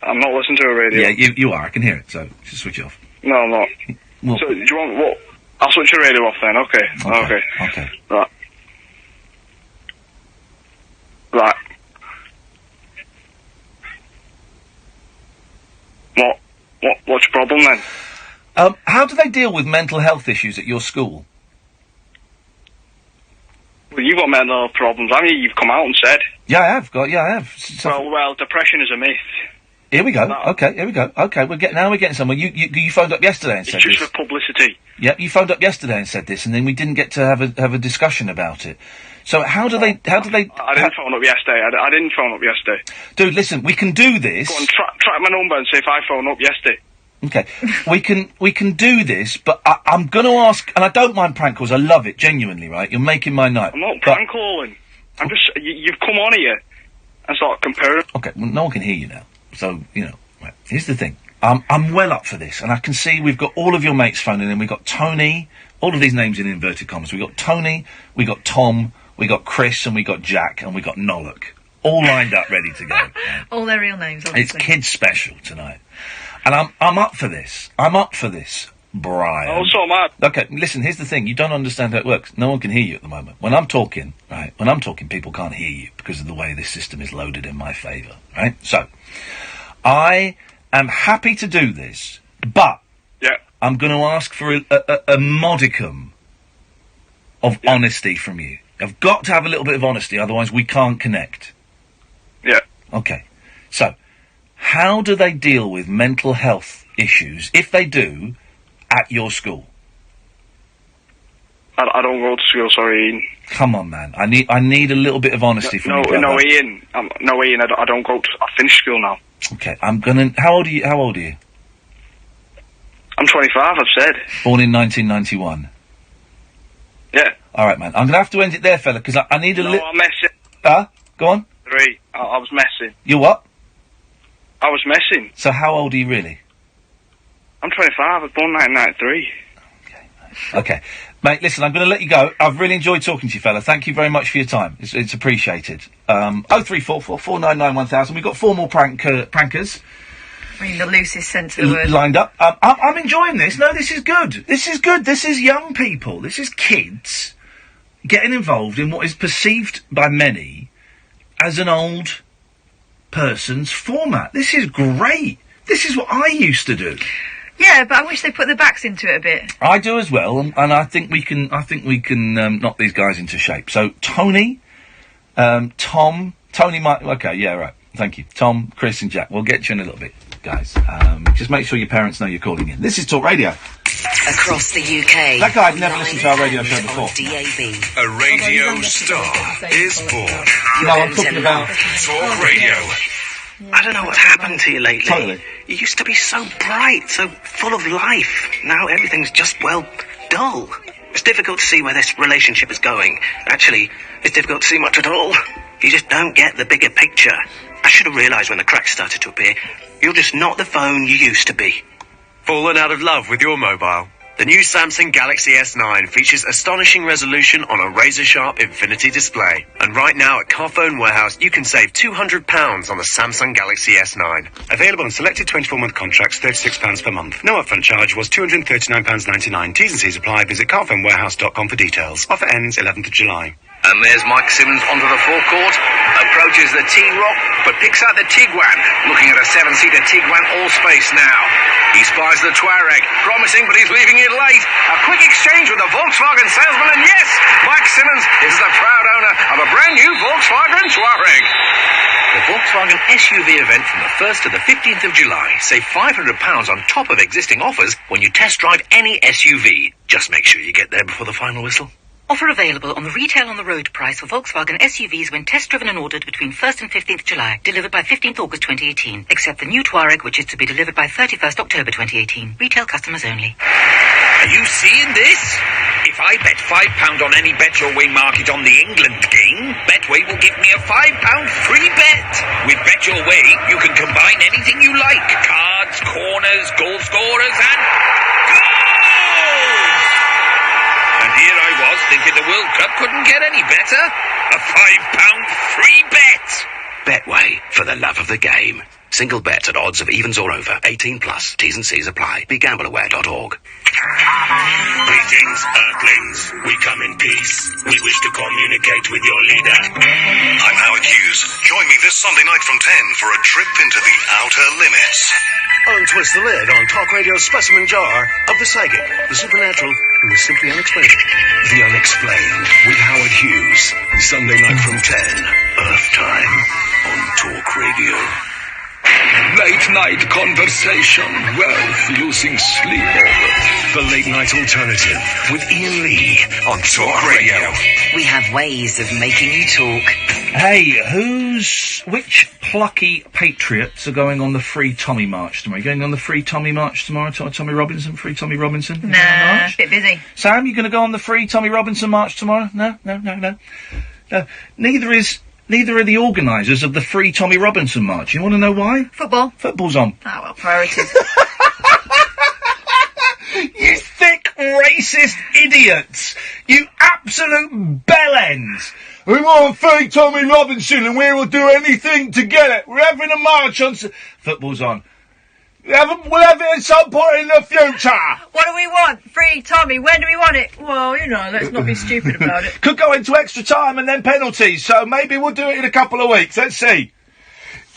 I'm not listening to a radio. Yeah, you are. I can hear it, so just switch it off. No, I'm not. Well, so, do you want what? I'll switch the radio off then, okay. Okay. Right. What's your problem then? How do they deal with mental health issues at your school? Well, you've got mental health problems. I mean, you've come out and said. Yeah, I have. Well, depression is a myth. Here we go. Okay, here we go. Okay, we're getting somewhere. You phoned up yesterday and said this. It's just for publicity. Yeah, you phoned up yesterday and said this, and then we didn't get to have a discussion about it. So how do they? I didn't phone up yesterday. I didn't phone up yesterday. Dude, listen, we can do this. Go on, track my number and see if I phone up yesterday. Okay, we can do this, but I'm going to ask, and I don't mind prank calls. I love it, genuinely. Right, you're making my night. I'm not prank calling. I'm just you've come on here and start comparing. Okay, well, no one can hear you now. So, right, here's the thing. I'm well up for this, and I can see we've got all of your mates phoning in. We've got Tony, all of these names in inverted commas. We've got Tony, we got Tom, we got Chris, and we got Jack, and we got Nollock. All lined up, ready to go. Right? All their real names, obviously. It's kids special tonight. And I'm up for this. Brian. Oh, so am I. Okay, listen, here's the thing. You don't understand how it works. No one can hear you at the moment. When I'm talking, people can't hear you because of the way this system is loaded in my favour, right? So, I am happy to do this, but I'm going to ask for a modicum of honesty from you. I've got to have a little bit of honesty, otherwise we can't connect. Yeah. Okay. So, how do they deal with mental health issues, if they do, at your school? I don't go to school, sorry, Ian. Come on, man. I need a little bit of honesty from you, brother. No, Ian. I don't go to... I finished school now. Okay, I'm gonna... How old are you? I'm 25, I've said. Born in 1991. Yeah. Alright, man. I'm gonna have to end it there, fella, because I need a little... No, I'm messing. Go on. 3. I was messing. You what? I was messing. So how old are you really? I'm 25. I was born 1993. Okay. Mate, listen, I'm going to let you go. I've really enjoyed talking to you, fella. Thank you very much for your time. It's appreciated. 0344 499 1000. We've got 4 more prankers. I mean, the loosest sense of the word. Lined up. I'm enjoying this. No, this is good. This is good. This is young people. This is kids getting involved in what is perceived by many as an old person's format. This is great. This is what I used to do. Yeah, but I wish they put their backs into it a bit. I do as well, and I think we can knock these guys into shape. So Tony might. Okay, yeah, right. Thank you, Tom, Chris, and Jack. We'll get you in a little bit, guys. Just make sure your parents know you're calling in. This is Talk Radio. Across the UK. That guy had never listened to our radio show before. DAB. A radio star is born. No, I'm talking about Talk Radio. I don't know what's happened to you lately. Totally. You used to be so bright, so full of life. Now everything's just, well, dull. It's difficult to see where this relationship is going. Actually, it's difficult to see much at all. You just don't get the bigger picture. I should have realised when the cracks started to appear. You're just not the phone you used to be. Fallen out of love with your mobile? The new Samsung Galaxy S9 features astonishing resolution on a razor-sharp infinity display. And right now at Carphone Warehouse, you can save £200 on the Samsung Galaxy S9. Available on selected 24-month contracts, £36 per month. No upfront charge was £239.99. T's and C's apply. Visit carphonewarehouse.com for details. Offer ends 11th of July. And there's Mike Simmons onto the forecourt, approaches the T-Rock, but picks out the Tiguan, looking at a 7-seater Tiguan all-space now. He spies the Touareg, promising, but he's leaving it late. A quick exchange with the Volkswagen salesman, and yes, Mike Simmons is the proud owner of a brand new Volkswagen Touareg. The Volkswagen SUV event from the 1st to the 15th of July. Save £500 on top of existing offers when you test drive any SUV. Just make sure you get there before the final whistle. Offer available on the retail on the road price for Volkswagen SUVs when test driven and ordered between 1st and 15th July. Delivered by 15th August 2018. Except the new Touareg, which is to be delivered by 31st October 2018. Retail customers only. Are you seeing this? If I bet £5 on any Bet Your Way market on the England game, Betway will give me a £5 free bet. With Bet Your Way, you can combine anything you like. Cards, corners, goal scorers, and goals! And here I was thinking the World Cup couldn't get any better. A £5 free bet. Betway, for the love of the game. Single bets at odds of evens or over. 18 plus. T's and C's apply. BeGambleAware.org. Greetings, Earthlings. We come in peace. We wish to communicate with your leader. I'm Howard Hughes. Join me this Sunday night from 10 for a trip into the outer limits. Untwist the lid on Talk Radio's specimen jar of the psychic, the supernatural, and the simply unexplainable. The Unexplained with Howard Hughes. Sunday night from 10, Earth time, on Talk Radio. Late night conversation, wealth, losing sleep over. The late night alternative with Iain Lee on Talk Radio. We have ways of making you talk. Hey, which plucky patriots are going on the Free Tommy March tomorrow? Are you going on the Free Tommy March tomorrow? Tommy Robinson? Free Tommy Robinson? Nah, a bit busy. Sam, you going to go on the Free Tommy Robinson March tomorrow? No. Neither are the organisers of the Free Tommy Robinson March. You want to know why? Football. Football's on. Oh, well, priorities. You thick, racist idiots! You absolute bellends! We want Free Tommy Robinson and we will do anything to get it. We're having a march on... Football's on. We'll have it at some point in the future. What do we want? Free Tommy. When do we want it? Well, let's not be stupid about it. Could go into extra time and then penalties, so maybe we'll do it in a couple of weeks. Let's see.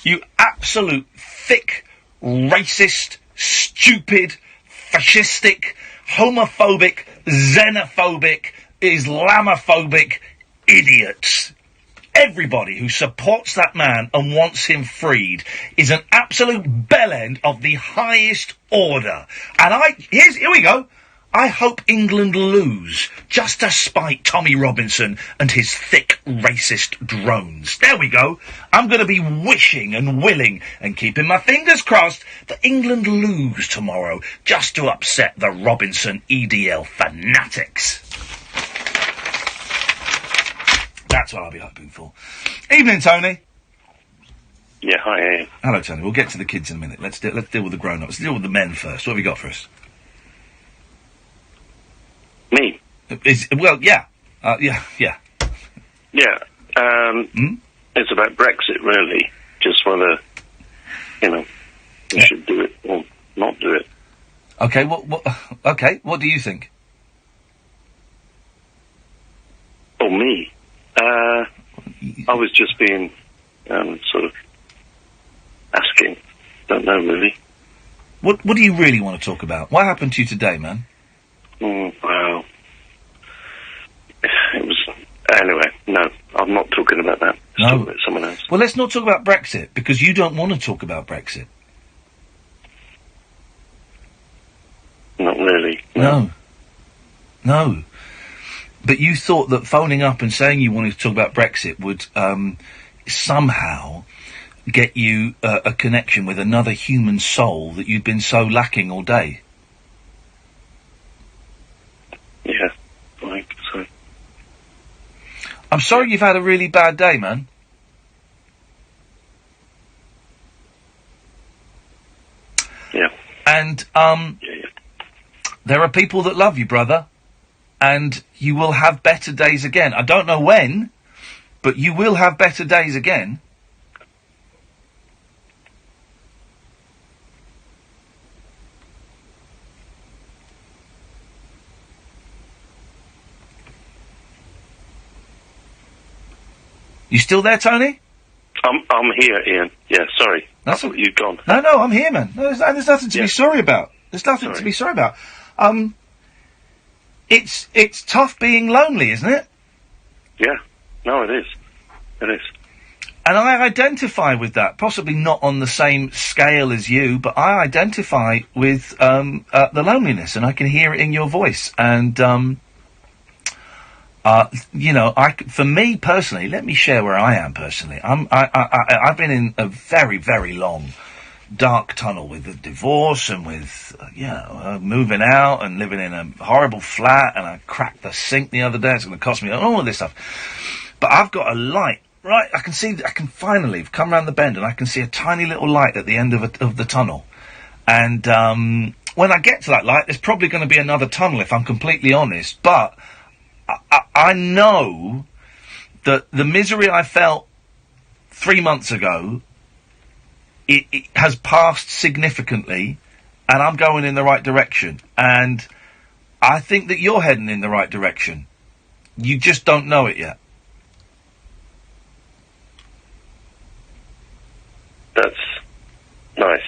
You absolute thick, racist, stupid, fascistic, homophobic, xenophobic, Islamophobic idiots. Everybody who supports that man and wants him freed is an absolute bellend of the highest order. And here we go. I hope England lose, just to spite Tommy Robinson and his thick racist drones. There we go. I'm going to be wishing and willing and keeping my fingers crossed that England lose tomorrow, just to upset the Robinson EDL fanatics. That's what I'll be hoping for. Evening, Tony. Yeah, hi, Ian. Hello, Tony. We'll get to the kids in a minute. Let's deal with the grown-ups. Let's deal with the men first. What have you got for us? Me? Yeah. Yeah. Yeah. It's about Brexit, really. Just whether, we should do it or not do it. Okay, okay, what do you think? Oh, me? I was just being, sort of asking. Don't know, really. What do you really want to talk about? What happened to you today, man? Well, it was... Anyway, no, I'm not talking about that. Let's talk about someone else. Well, let's not talk about Brexit, because you don't want to talk about Brexit. Not really. No. But you thought that phoning up and saying you wanted to talk about Brexit would somehow get you a connection with another human soul that you'd been so lacking all day. Yeah, I think so. I'm sorry you've had a really bad day, man. Yeah. And, there are people that love you, brother. And you will have better days again. I don't know when, but you will have better days again. You still there, Tony? I'm here, Ian. Yeah, sorry. I thought you'd gone. No, I'm here, man. No, there's nothing to be sorry about. There's nothing to be sorry about. It's tough being lonely, isn't it? Yeah. No, it is. It is. And I identify with that. Possibly not on the same scale as you, but I identify with the loneliness, and I can hear it in your voice. And for me personally, let me share where I am personally. I've been in a very, very long, dark tunnel with the divorce and with, moving out and living in a horrible flat, and I cracked the sink the other day. It's going to cost me all of this stuff. But I've got a light, right? I can finally come round the bend, and I can see a tiny little light at the end of the tunnel. And when I get to that light, there's probably going to be another tunnel, if I'm completely honest. But I know that the misery I felt 3 months ago, it has passed significantly, and I'm going in the right direction. And I think that you're heading in the right direction. You just don't know it yet. That's nice.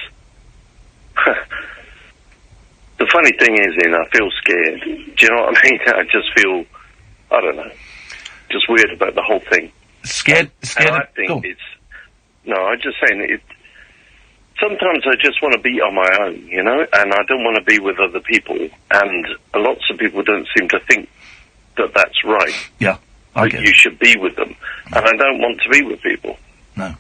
The funny thing is, Ian, I feel scared. Do you know what I mean? I just feel, I don't know, just weird about the whole thing. Scared? And I think I'm just saying, sometimes I just want to be on my own, and I don't want to be with other people, and lots of people don't seem to think that that's right. Yeah, you should be with them, and I don't want to be with people. No.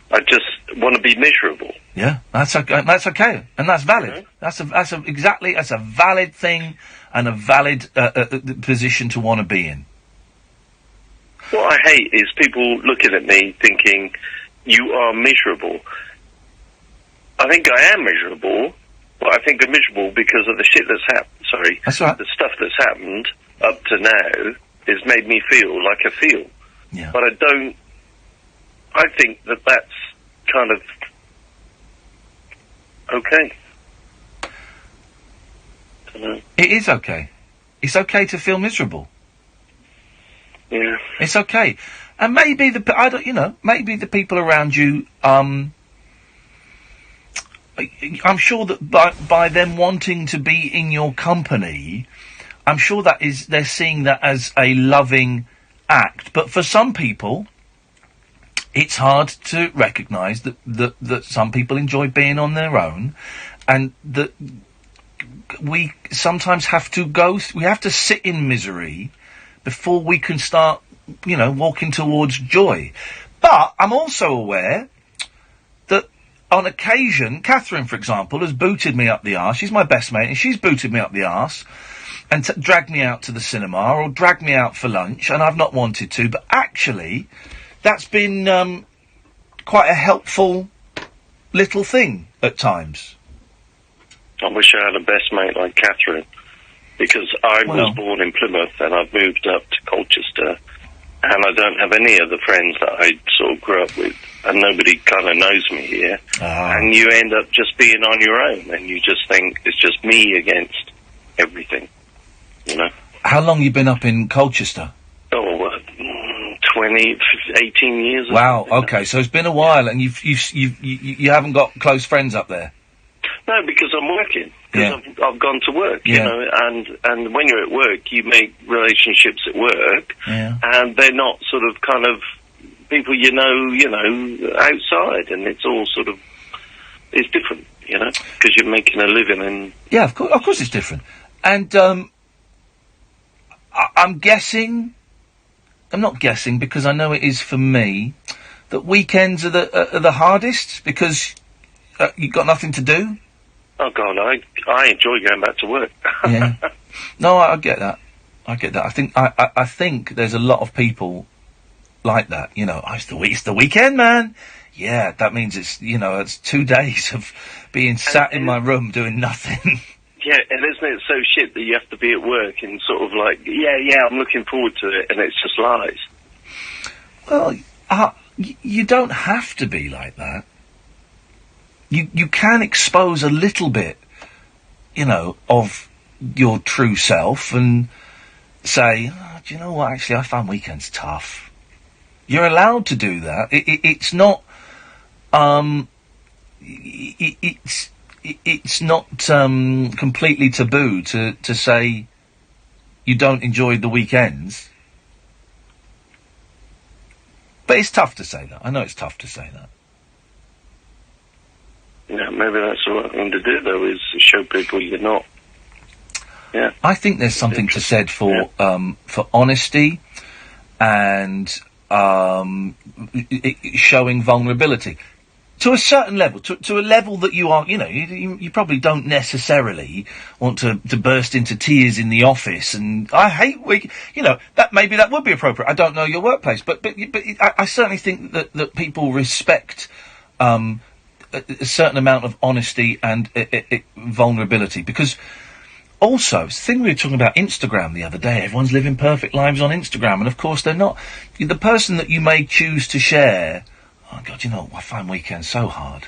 I just want to be miserable. Yeah, that's okay, and that's valid. That's a valid thing, and a valid position to want to be in. What I hate is people looking at me thinking, you are miserable. I think I am miserable, but I think I'm miserable because of the shit that's happened. Sorry. That's right. The stuff that's happened up to now has made me feel like I feel. Yeah. But I think that that's kind of okay. It is okay. It's okay to feel miserable. Yeah. It's okay. And maybe maybe the people around you, I'm sure that by them wanting to be in your company, I'm sure they're seeing that as a loving act. But for some people, it's hard to recognise that some people enjoy being on their own, and that we sometimes have to sit in misery before we can start, walking towards joy. But I'm also aware that on occasion, Catherine, for example, has booted me up the arse. She's my best mate, and she's booted me up the arse and dragged me out to the cinema or dragged me out for lunch, and I've not wanted to. But actually, that's been quite a helpful little thing at times. I wish I had a best mate like Catherine, because I was born in Plymouth and I've moved up to Colchester, and I don't have any other friends that I sort of grew up with, and nobody kind of knows me here. And you end up just being on your own, and you just think it's just me against everything, How long you been up in Colchester? 18 years. Wow, okay, so it's been a while, and you haven't got close friends up there? No, because I'm working. Because I've gone to work, and when you're at work, you make relationships at work, and they're not sort of kind of people outside, and it's all sort of, it's different, because you're making a living and... Yeah, of course it's different. And, I'm not guessing, because I know it is for me, that weekends are the hardest, because you've got nothing to do. Oh God, I enjoy going back to work. Yeah. No, I get that. I think there's a lot of people like that. It's the weekend, man. Yeah, that means it's 2 days of being sat in my room doing nothing. Yeah, and isn't it so shit that you have to be at work and sort of like, I'm looking forward to it, and it's just lies. Well, you don't have to be like that. You can expose a little bit, of your true self and say, do you know what, actually, I find weekends tough. You're allowed to do that. It's not, it's not, completely taboo to say you don't enjoy the weekends. But it's tough to say that. I know it's tough to say that. Yeah, maybe that's the right thing to do, though, is show people you're not. Yeah. I think there's something to said for honesty and showing vulnerability to a certain level, to a level that you are, you probably don't necessarily want to burst into tears in the office. And I hate that maybe that would be appropriate. I don't know your workplace, but I certainly think that people respect a certain amount of honesty and vulnerability, because also, the thing we were talking about Instagram the other day, everyone's living perfect lives on Instagram, and of course they're not. The person that you may choose to share, oh God, I find weekends so hard.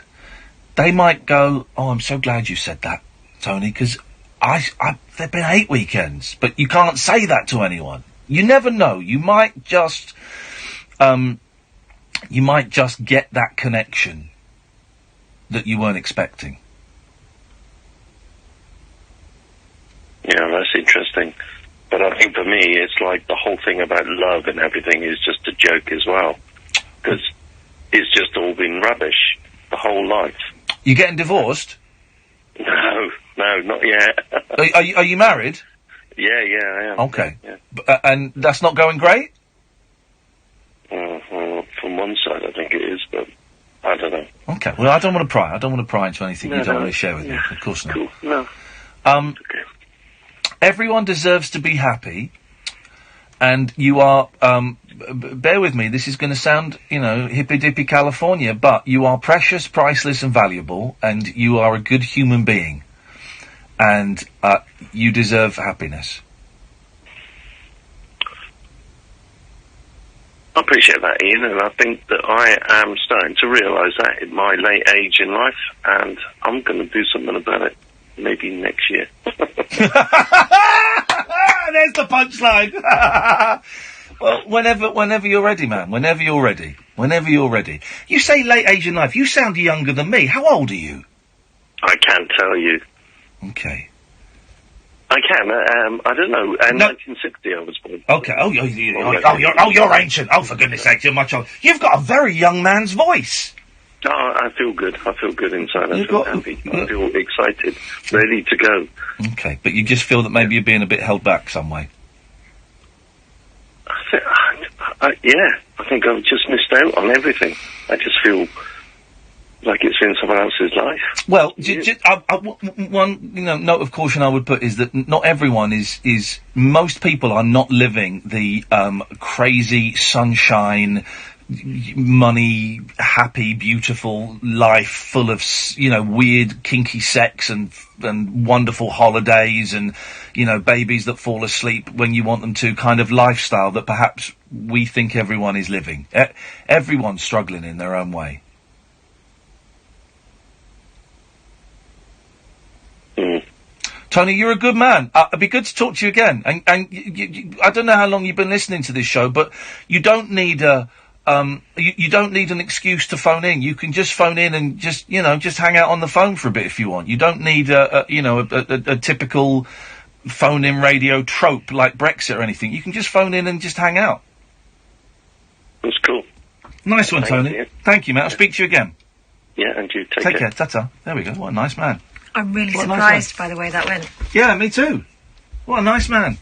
They might go, oh, I'm so glad you said that, Tony, because there've been 8 weekends, but you can't say that to anyone. You never know. You might just get that connection that you weren't expecting. Yeah, that's interesting. But I think for me, it's like the whole thing about love and everything is just a joke as well. Because it's just all been rubbish, the whole life. You getting divorced? No, not yet. Are you married? Yeah, I am. Okay. Yeah. And that's not going great? From one side, I think it is, but I don't know. Okay, well, I don't want to pry. I don't want to pry into anything you don't want to share with me. Of course not. Cool. No. Okay. Everyone deserves to be happy, and you are, bear with me, this is going to sound, hippy-dippy California, but you are precious, priceless and valuable, and you are a good human being. And, you deserve happiness. I appreciate that, Ian, and I think that I am starting to realise that in my late age in life, and I'm going to do something about it. Maybe next year. There's the punchline. Well, whenever you're ready, man. Whenever you're ready. You say late age in life. You sound younger than me. How old are you? I can't tell you. Okay. I can. I don't know. 1960, I was born. Okay. You're ancient. Oh, for goodness sake, you're much older. You've got a very young man's voice. Oh, I feel good. I feel good inside. I feel happy. I feel excited, ready to go. Okay, but you just feel that maybe you're being a bit held back some way. Yeah, I think I've just missed out on everything. I just feel like it's in someone else's life. Well, one note of caution I would put is that not everyone is. Most people are not living the crazy sunshine, money, happy, beautiful life full of weird, kinky sex and wonderful holidays and babies that fall asleep when you want them to kind of lifestyle that perhaps we think everyone is living. Everyone's struggling in their own way. Tony, you're a good man. It'd be good to talk to you again. And I don't know how long you've been listening to this show, but you don't need you don't need an excuse to phone in. You can just phone in and just hang out on the phone for a bit if you want. You don't need a typical phone-in radio trope like Brexit or anything. You can just phone in and just hang out. That's cool. Nice one, Tony. Thank you, mate. I'll speak to you again. Yeah, and you take care. Ta-ta. There we go. What a nice man. I'm really surprised by the way that went. Yeah, me too. What a nice man.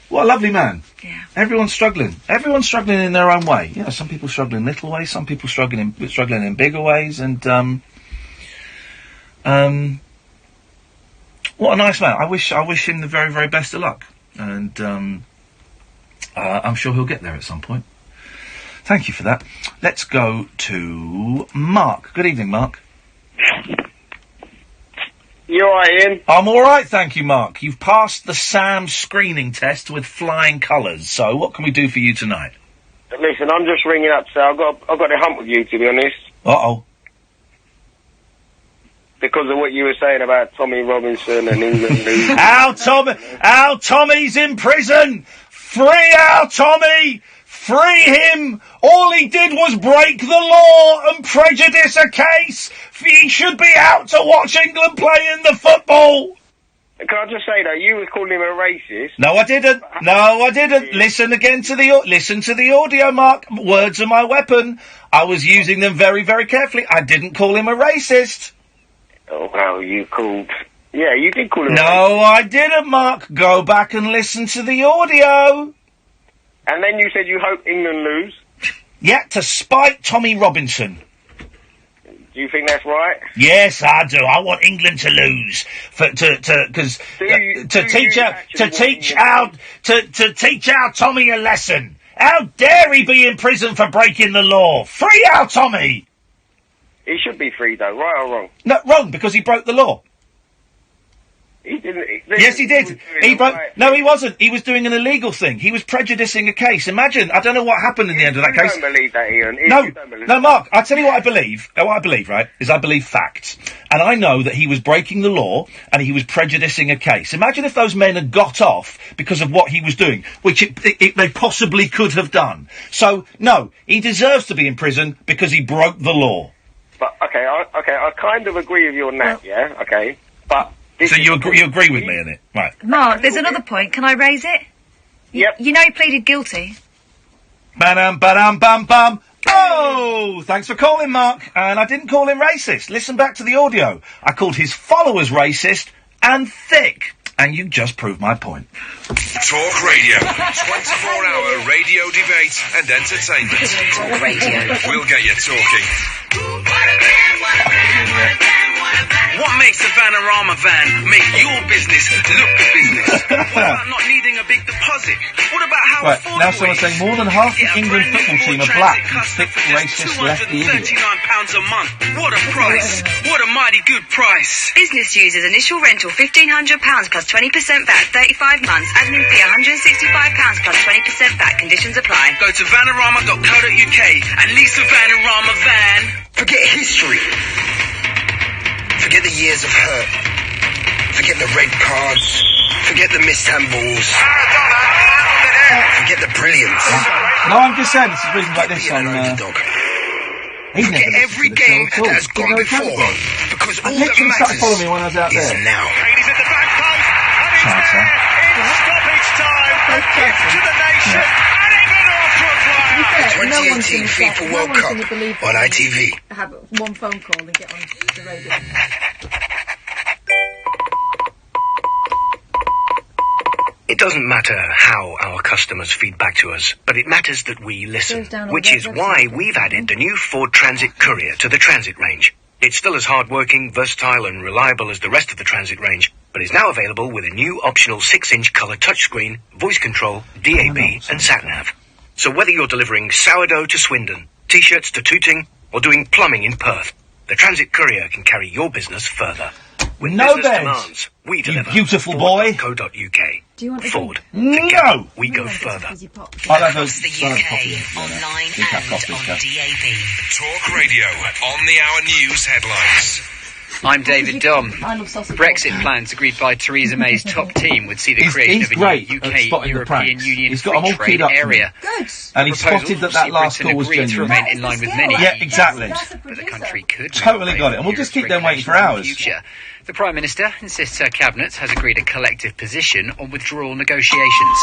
What a lovely man. Yeah. Everyone's struggling. Everyone's struggling in their own way. Some people struggle in little ways, some people struggling in bigger ways, and what a nice man. I wish him the very, very best of luck. And I'm sure he'll get there at some point. Thank you for that. Let's go to Mark. Good evening, Mark. You alright, Ian? I'm alright, thank you, Mark. You've passed the SAM screening test with flying colours, so what can we do for you tonight? Listen, I'm just ringing up to say I've got a hump with you, to be honest. Uh-oh. Because of what you were saying about Tommy Robinson and England losing. Our Tommy's in prison! Free our Tommy! Free him! All he did was break the law and prejudice a case. He should be out to watch England play in the football. Can I just say that you were calling him a racist? No, I didn't. Listen again to the audio, Mark. Words are my weapon. I was using them very, very carefully. I didn't call him a racist. Oh, well, you did call him a racist. No, I didn't, Mark. Go back and listen to the audio. And then you said you hope England lose? Yeah, to spite Tommy Robinson. Do you think that's right? Yes, I do. I want England to lose to teach our Tommy a lesson. How dare he be in prison for breaking the law? Free our Tommy. He should be free, though, right or wrong? No, wrong, because he broke the law. He didn't. Yes, he did. No, he wasn't. He was doing an illegal thing. He was prejudicing a case. Imagine. I don't know what happened in the end of that case. I don't believe that, Ian. No, Mark. I'll tell you what I believe. What I believe, right, is I believe facts, and I know that he was breaking the law and he was prejudicing a case. Imagine if those men had got off because of what he was doing, which they possibly could have done. So no, he deserves to be in prison because he broke the law. But I kind of agree with you on that. Yeah. Okay. But. So you agree with me on it, right? Mark, there's another point. Can I raise it? Yep. You know he pleaded guilty. Ba-dum-ba-dum-bum-bum. Oh, thanks for calling, Mark. And I didn't call him racist. Listen back to the audio. I called his followers racist and thick. And you just proved my point. Talk Radio. 24-hour radio debate and entertainment. Talk Radio. We'll get you talking. What makes a Vanarama van make your business look a business? What about not needing a big deposit? What about how right, now someone's saying more than half the England football team are black and thick racist lefty idiots. £239 a month. What a price. What a mighty good price. Business users initial rental £1,500 plus 20% VAT, 35 months. Admin fee £165 plus 20% VAT. Conditions apply. Go to vanarama.co.uk and lease a Vanarama van. Forget history. Forget the years of hurt. Forget the red cards. Forget the missed handballs. Forget the brilliance. No, I'm just saying, this is reasons like this on... Forget every game that has gone before. Because covers I all that literally started matters. following me when I was out is there. now. He's at the back post, and he's Chance, there. It's stoppage time. A gift to the nation. And England are off to a flyer. The 2018 FIFA World Cup on ITV. Have one phone call and get on the radio. It doesn't matter how our customers feed back to us, but it matters that we listen, which is why we've added the new Ford Transit Courier to the Transit range. It's still as hard-working, versatile and reliable as the rest of the Transit range, but is now available with a new optional 6-inch colour touchscreen, voice control, DAB and sat-nav. So whether you're delivering sourdough to Swindon, T-shirts to Tooting, or doing plumbing in Perth, the Transit Courier can carry your business further. With No business beds. demands, we deliver. You beautiful boy. Ford.co.uk. Do you want to Ford. No! Together, we go further. I'll have Across the UK, online and on DAB. Talk Radio on the hour news headlines. I'm David Dom. I love sausage. Brexit plans agreed by Theresa May's top team would see the creation he's of a great new at UK spotting the European pranks. Union He's got 'em all free keyed trade up for me. area. Good. And he The proposals spotted that see last Britain call was agreed to genuine. remain in line with many. Yeah, exactly. But the country could Totally got it. And we'll just keep them waiting for hours. Future. The Prime Minister insists her cabinet has agreed a collective position on withdrawal negotiations.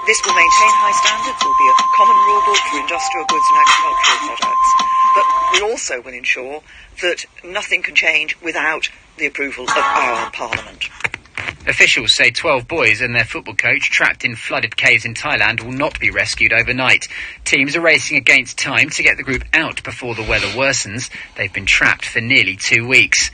This will maintain high standards, will be a common rule book for industrial goods and agricultural products. But we also will ensure that nothing can change without the approval of our Parliament. Officials say 12 boys and their football coach trapped in flooded caves in Thailand will not be rescued overnight. Teams are racing against time to get the group out before the weather worsens. They've been trapped for nearly 2 weeks.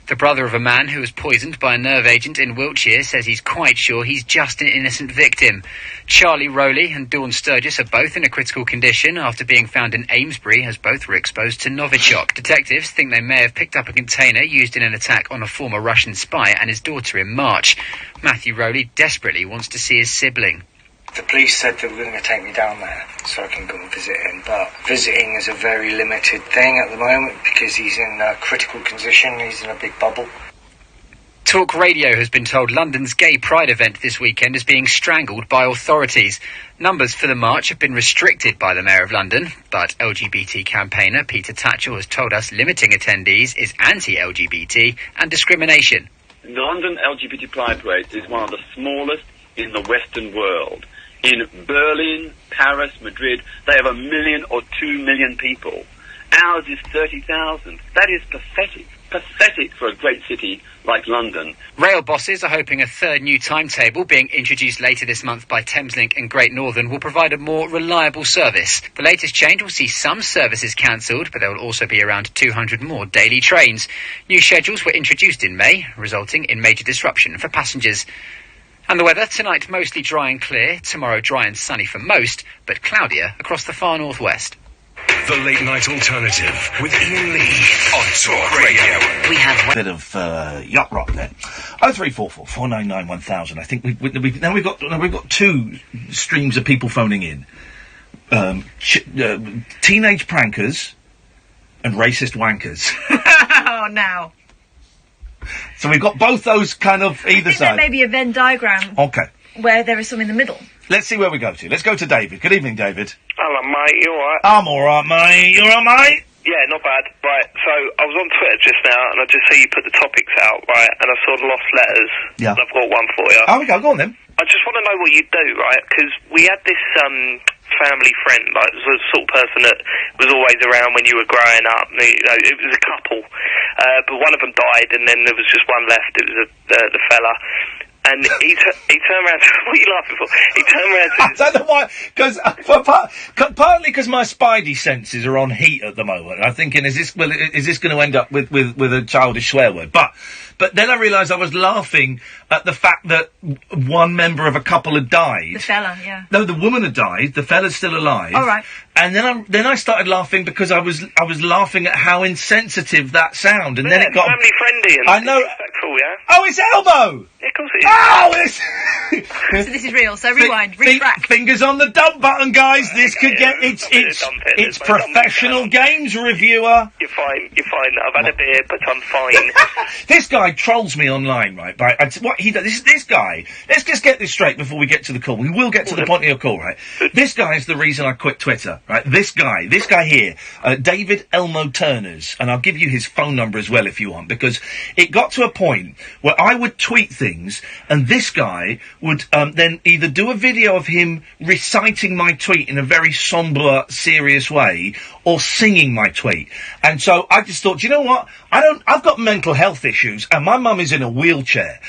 The brother of a man who was poisoned by a nerve agent in Wiltshire says he's quite sure he's just an innocent victim. Charlie Rowley and Dawn Sturgis are both in a critical condition after being found in Amesbury, as both were exposed to Novichok. Detectives think they may have picked up a container used in an attack on a former Russian spy and his daughter in March. Matthew Rowley desperately wants to see his sibling. The police said they were going to take me down there so I can go and visit him, but visiting is a very limited thing at the moment because he's in a critical condition, he's in a big bubble. Talk Radio has been told London's gay pride event this weekend is being strangled by authorities. Numbers for the march have been restricted by the Mayor of London, but LGBT campaigner Peter Tatchell has told us limiting attendees is anti-LGBT and discrimination. The London LGBT Pride Parade is one of the smallest in the Western world. In Berlin, Paris, Madrid, they have 1 million or 2 million people. Ours is 30,000. That is pathetic. Pathetic for a great city like London. Rail bosses are hoping a third new timetable being introduced later this month by Thameslink and Great Northern will provide a more reliable service. The latest change will see some services cancelled, but there will also be around 200 more daily trains. New schedules were introduced in May, resulting in major disruption for passengers. And the weather, tonight mostly dry and clear, tomorrow dry and sunny for most, but cloudier across the far northwest. The Late Night Alternative with Iain Lee on Talk Radio. We have a bit of yacht rock there. 0344 499 1000. I think we've got two streams of people phoning in. Teenage prankers and racist wankers. Oh, now. So we've got both those kind of either side. There may be a Venn diagram Okay. where there is some in the middle. Let's see where we go to. Let's go to David. Good evening, David. Hello, mate. You alright? I'm alright, mate. You alright, mate? Yeah, not bad. Right, so I was on Twitter just now, and I just see you put the topics out, right? And I saw the lost letters. Yeah. And I've got one for you. Oh, we go. Go on then. I just want to know what you do, right? Because we had this family friend, like the sort of person that was always around when you were growing up. And, you know, it was a couple, but one of them died, and then there was just one left. It was the fella. And he turned around to... What are you laughing for? He turned around to... I don't know why, because partly because my spidey senses are on heat at the moment. I'm thinking, is this going to end up with a childish swear word? But then I realised I was laughing at the fact that one member of a couple had died. The fella, yeah. No, the woman had died. The fella's still alive. All right. And then I started laughing because I was laughing at how insensitive that sounded. And then it got family friendly and I know. respectful, yeah? Oh, it's Elmo. Yeah, of course it is. Oh, it's. So this is real. So rewind, retract. Fingers on the dump button, guys. This could get it's professional games reviewer. You're fine. I've had a beer, but I'm fine. This guy trolls me online, right? This guy. Let's just get this straight before we get to the call. We will get to the point of your call, right? This guy is the reason I quit Twitter, right? This guy here, David Elmo Turners, and I'll give you his phone number as well if you want, because it got to a point where I would tweet things, and this guy would then either do a video of him reciting my tweet in a very sombre, serious way, or singing my tweet. And so I just thought, you know what? I've got mental health issues, and my mum is in a wheelchair.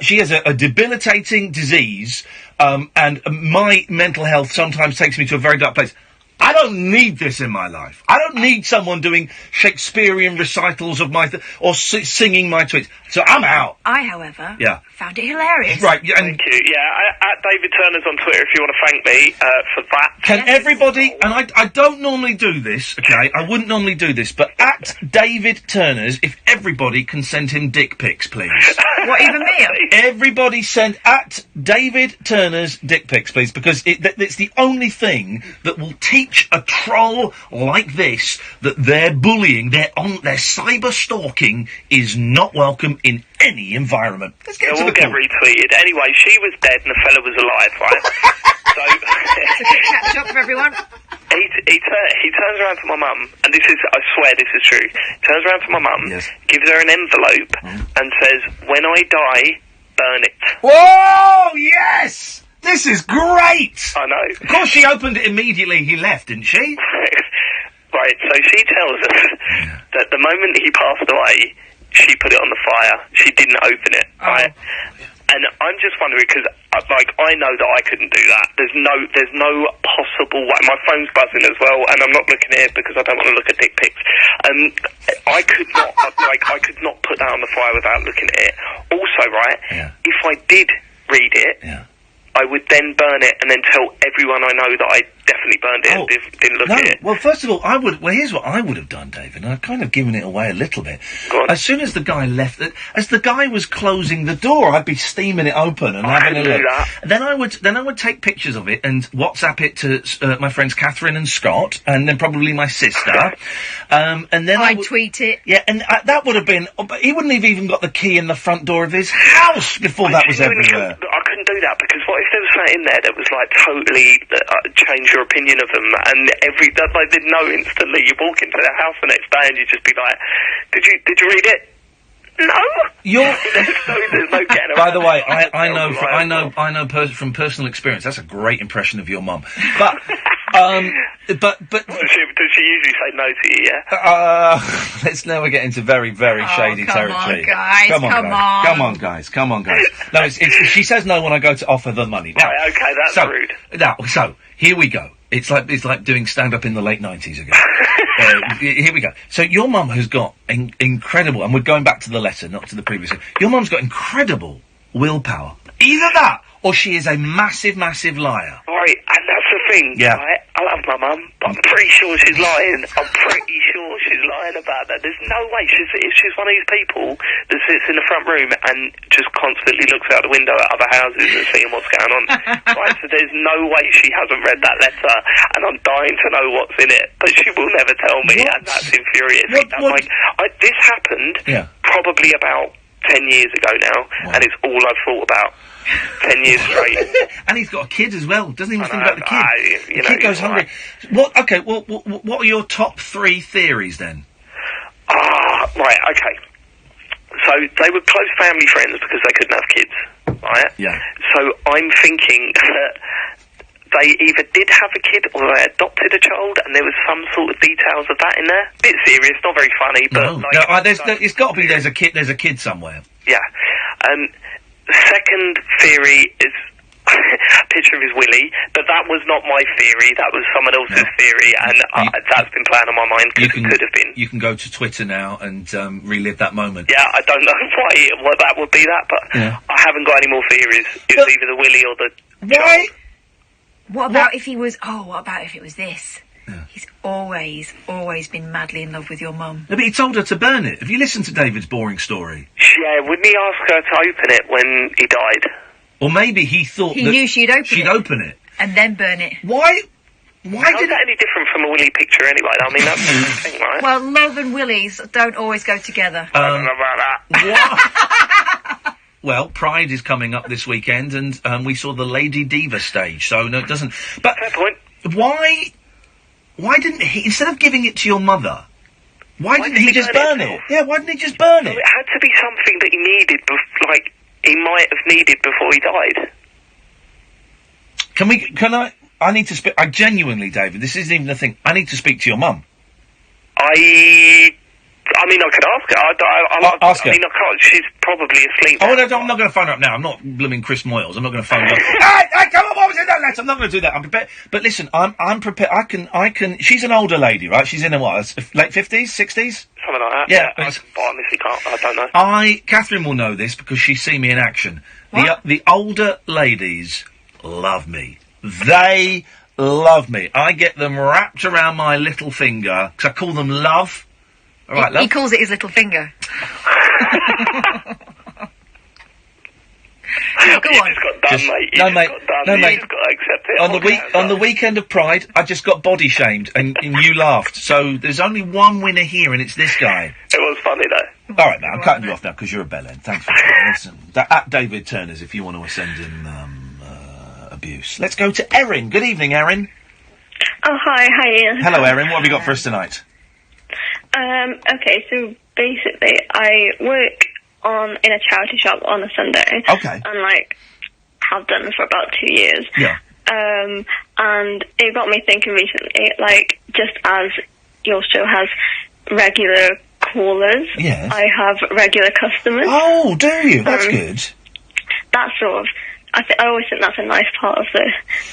She has a debilitating disease, and my mental health sometimes takes me to a very dark place. I don't need this in my life. I don't need someone doing Shakespearean recitals of my singing my tweets. So I'm out. I, however, found it hilarious. Right. Thank you. Yeah, at David Turner's on Twitter if you want to thank me for that. Can everybody, and I don't normally do this, okay, I wouldn't normally do this, but at David Turner's, if everybody can send him dick pics, please. What, even me? Everybody send at David Turner's dick pics, please, because it's the only thing that will teach a troll like this that their bullying, their cyber stalking is not welcome in any environment. Let's get to the we'll get retweeted. Anyway, she was dead and the fella was alive, right? So it's a quick catch up for everyone. He turns around to my mum, and this is, I swear this is true. Turns around to my mum, gives her an envelope, and says, "When I die, burn it." Whoa! Yes. This is great! I know. Of course, she opened it immediately he left, didn't she? Right, so she tells us that the moment he passed away, she put it on the fire. She didn't open it, right? And I'm just wondering, because, I know that I couldn't do that. There's no possible way. My phone's buzzing as well, and I'm not looking at it because I don't want to look at dick pics. I could not, I could not put that on the fire without looking at it. Also, right, if I did read it, I would then burn it and then tell everyone I know that I definitely burned it and didn't look at it. Well, first of all, here's what I would have done, David, and I've kind of given it away a little bit. As soon as the guy left, as the guy was closing the door, I'd be steaming it open and having a look. Then I would take pictures of it and WhatsApp it to my friends Catherine and Scott, and then probably my sister. And then I'd tweet it. Yeah, and that would have been. But he wouldn't have even got the key in the front door of his house before that was everywhere. I couldn't do that because what if there was something in there that was totally change your opinion of them, and they'd know instantly. You walk into their house the next day and you just be like, "Did you read it?" No. There's no getting around. By the way, I know from personal experience. That's a great impression of your mum. But does she usually say no to you? Yeah. Let's never get into very, very shady territory. Come on, guys. No, she says no when I go to offer the money. Now, right, okay, that's rude. So here we go. It's like doing stand-up in the late 90s again. Here we go. So your mum has got incredible, and we're going back to the letter, not to the previous one. Your mum's got incredible willpower. Either that, or she is a massive, massive liar. Right, and that's the thing, right? I love my mum, but I'm pretty sure she's lying. I'm pretty sure she's lying about that. There's no way. She's one of these people that sits in the front room and just constantly looks out the window at other houses and seeing what's going on. Right, so there's no way she hasn't read that letter, and I'm dying to know what's in it, but she will never tell me, and that's infuriating. This happened probably about 10 years ago now, and it's all I've thought about. 10 years straight. And he's got a kid as well. Doesn't even think about the kid. The kid goes hungry. Right. What are your top 3 theories then? Right, okay. So they were close family friends because they couldn't have kids, right? Yeah. So I'm thinking that they either did have a kid or they adopted a child, and there was some sort of details of that in there. Bit serious, not very funny, but it's got to be there's a kid somewhere. Yeah. Second theory is a picture of his willy, but that was not my theory. That was someone else's theory, and that's been playing on my mind because it could have been. You can go to Twitter now and relive that moment. Yeah, I don't know why that would be that, but I haven't got any more theories. It was either the willy or the child. What about if it was this? Yeah. He's always been madly in love with your mum. No, but he told her to burn it. Have you listened to David's boring story? Yeah, wouldn't he ask her to open it when he died? Or maybe he thought he knew she'd open it. And then burn it. Why is that any different from a willy picture anyway? I mean, that's the thing, right? Well, love and willies don't always go together. I don't know about that. well, Pride is coming up this weekend, and we saw the Lady Diva stage, so no, it doesn't... But fair point. Why didn't he, instead of giving it to your mother, why didn't he just burn it? Yeah, why didn't he just burn it? It had to be something that he needed, he might have needed before he died. I need to speak... I genuinely, David, this isn't even a thing. I need to speak to your mum. I mean, I could ask her. Ask her. I mean, I can't. She's probably asleep. Oh, no, I'm not going to phone her up now. I'm not blooming Chris Moyles. I'm not going to phone her up. Hey, come on, what was it? No, lads, I'm not going to do that. I'm prepared. But listen, I'm prepared. I can. She's an older lady, right? She's in her what? Late 50s, 60s? Something like that. Yeah. I honestly can't. I don't know. Catherine will know this because she's seen me in action. The older ladies love me. They love me. I get them wrapped around my little finger because I call them love. All right, love. He calls it his little finger. Go on. You just got done, mate. You just got done. You just got to accept it. On the weekend of Pride, I just got body shamed, and you laughed. So there's only one winner here, and it's this guy. It was funny though. All right, man, I'm cutting you off now because you're a bellend. Thanks for that. Listen, at David Turner's if you want to send him abuse. Let's go to Erin. Good evening, Erin. Oh, hi, Ian. Hello, Erin. What have you got for us tonight? Okay, so basically I work in a charity shop on a Sunday. Okay. And, have done for about 2 years. Yeah. And it got me thinking recently, just as your show has regular callers, yes. I have regular customers. Oh, do you? That's good. That's sort of... I always think that's a nice part of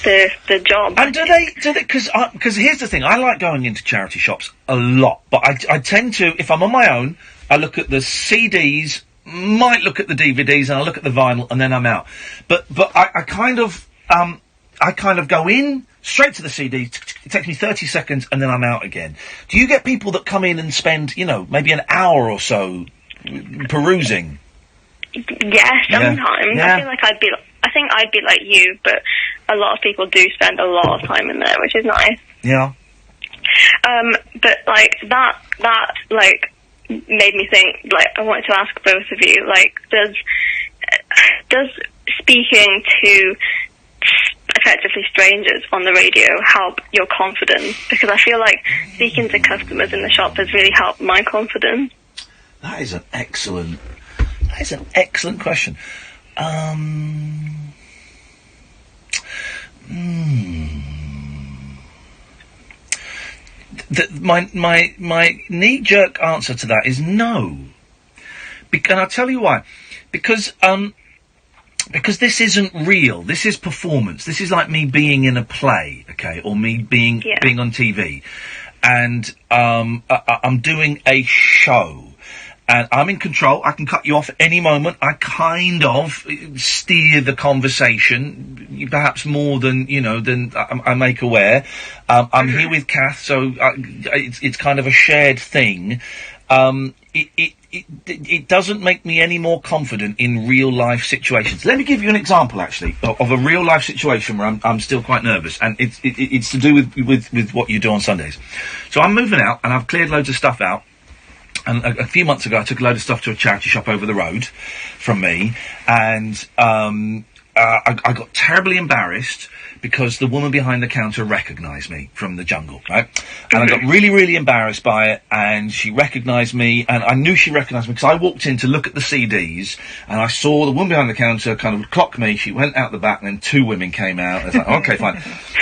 the job. And do they, because here's the thing, I like going into charity shops a lot, but I tend to, if I'm on my own, I look at the CDs, might look at the DVDs, and I look at the vinyl, and then I'm out. But I kind of go in, straight to the CDs, it takes me 30 seconds, and then I'm out again. Do you get people that come in and spend, maybe an hour or so perusing? Yeah, sometimes. Yeah. I feel like I think I'd be like you, but a lot of people do spend a lot of time in there, which is nice. Yeah. But that made me think. I wanted to ask both of you. Does speaking to effectively strangers on the radio help your confidence? Because I feel like speaking to customers in the shop has really helped my confidence. That is an excellent question. My knee-jerk answer to that is no. And I'll tell you why. Because this isn't real. This is performance. This is like me being in a play, okay, or me being on TV, and I'm doing a show. And I'm in control. I can cut you off at any moment. I kind of steer the conversation, perhaps more than I make aware. I'm here with Kath, so it's kind of a shared thing. It doesn't make me any more confident in real life situations. Let me give you an example, actually, of a real life situation where I'm still quite nervous, and it's to do with what you do on Sundays. So I'm moving out, and I've cleared loads of stuff out. And a few months ago, I took a load of stuff to a charity shop over the road from me, and I got terribly embarrassed because the woman behind the counter recognised me from the jungle, right? And I got really, really embarrassed by it, and she recognised me, and I knew she recognised me because I walked in to look at the CDs, and I saw the woman behind the counter kind of clock me. She went out the back, and then two women came out. I was like, okay, fine.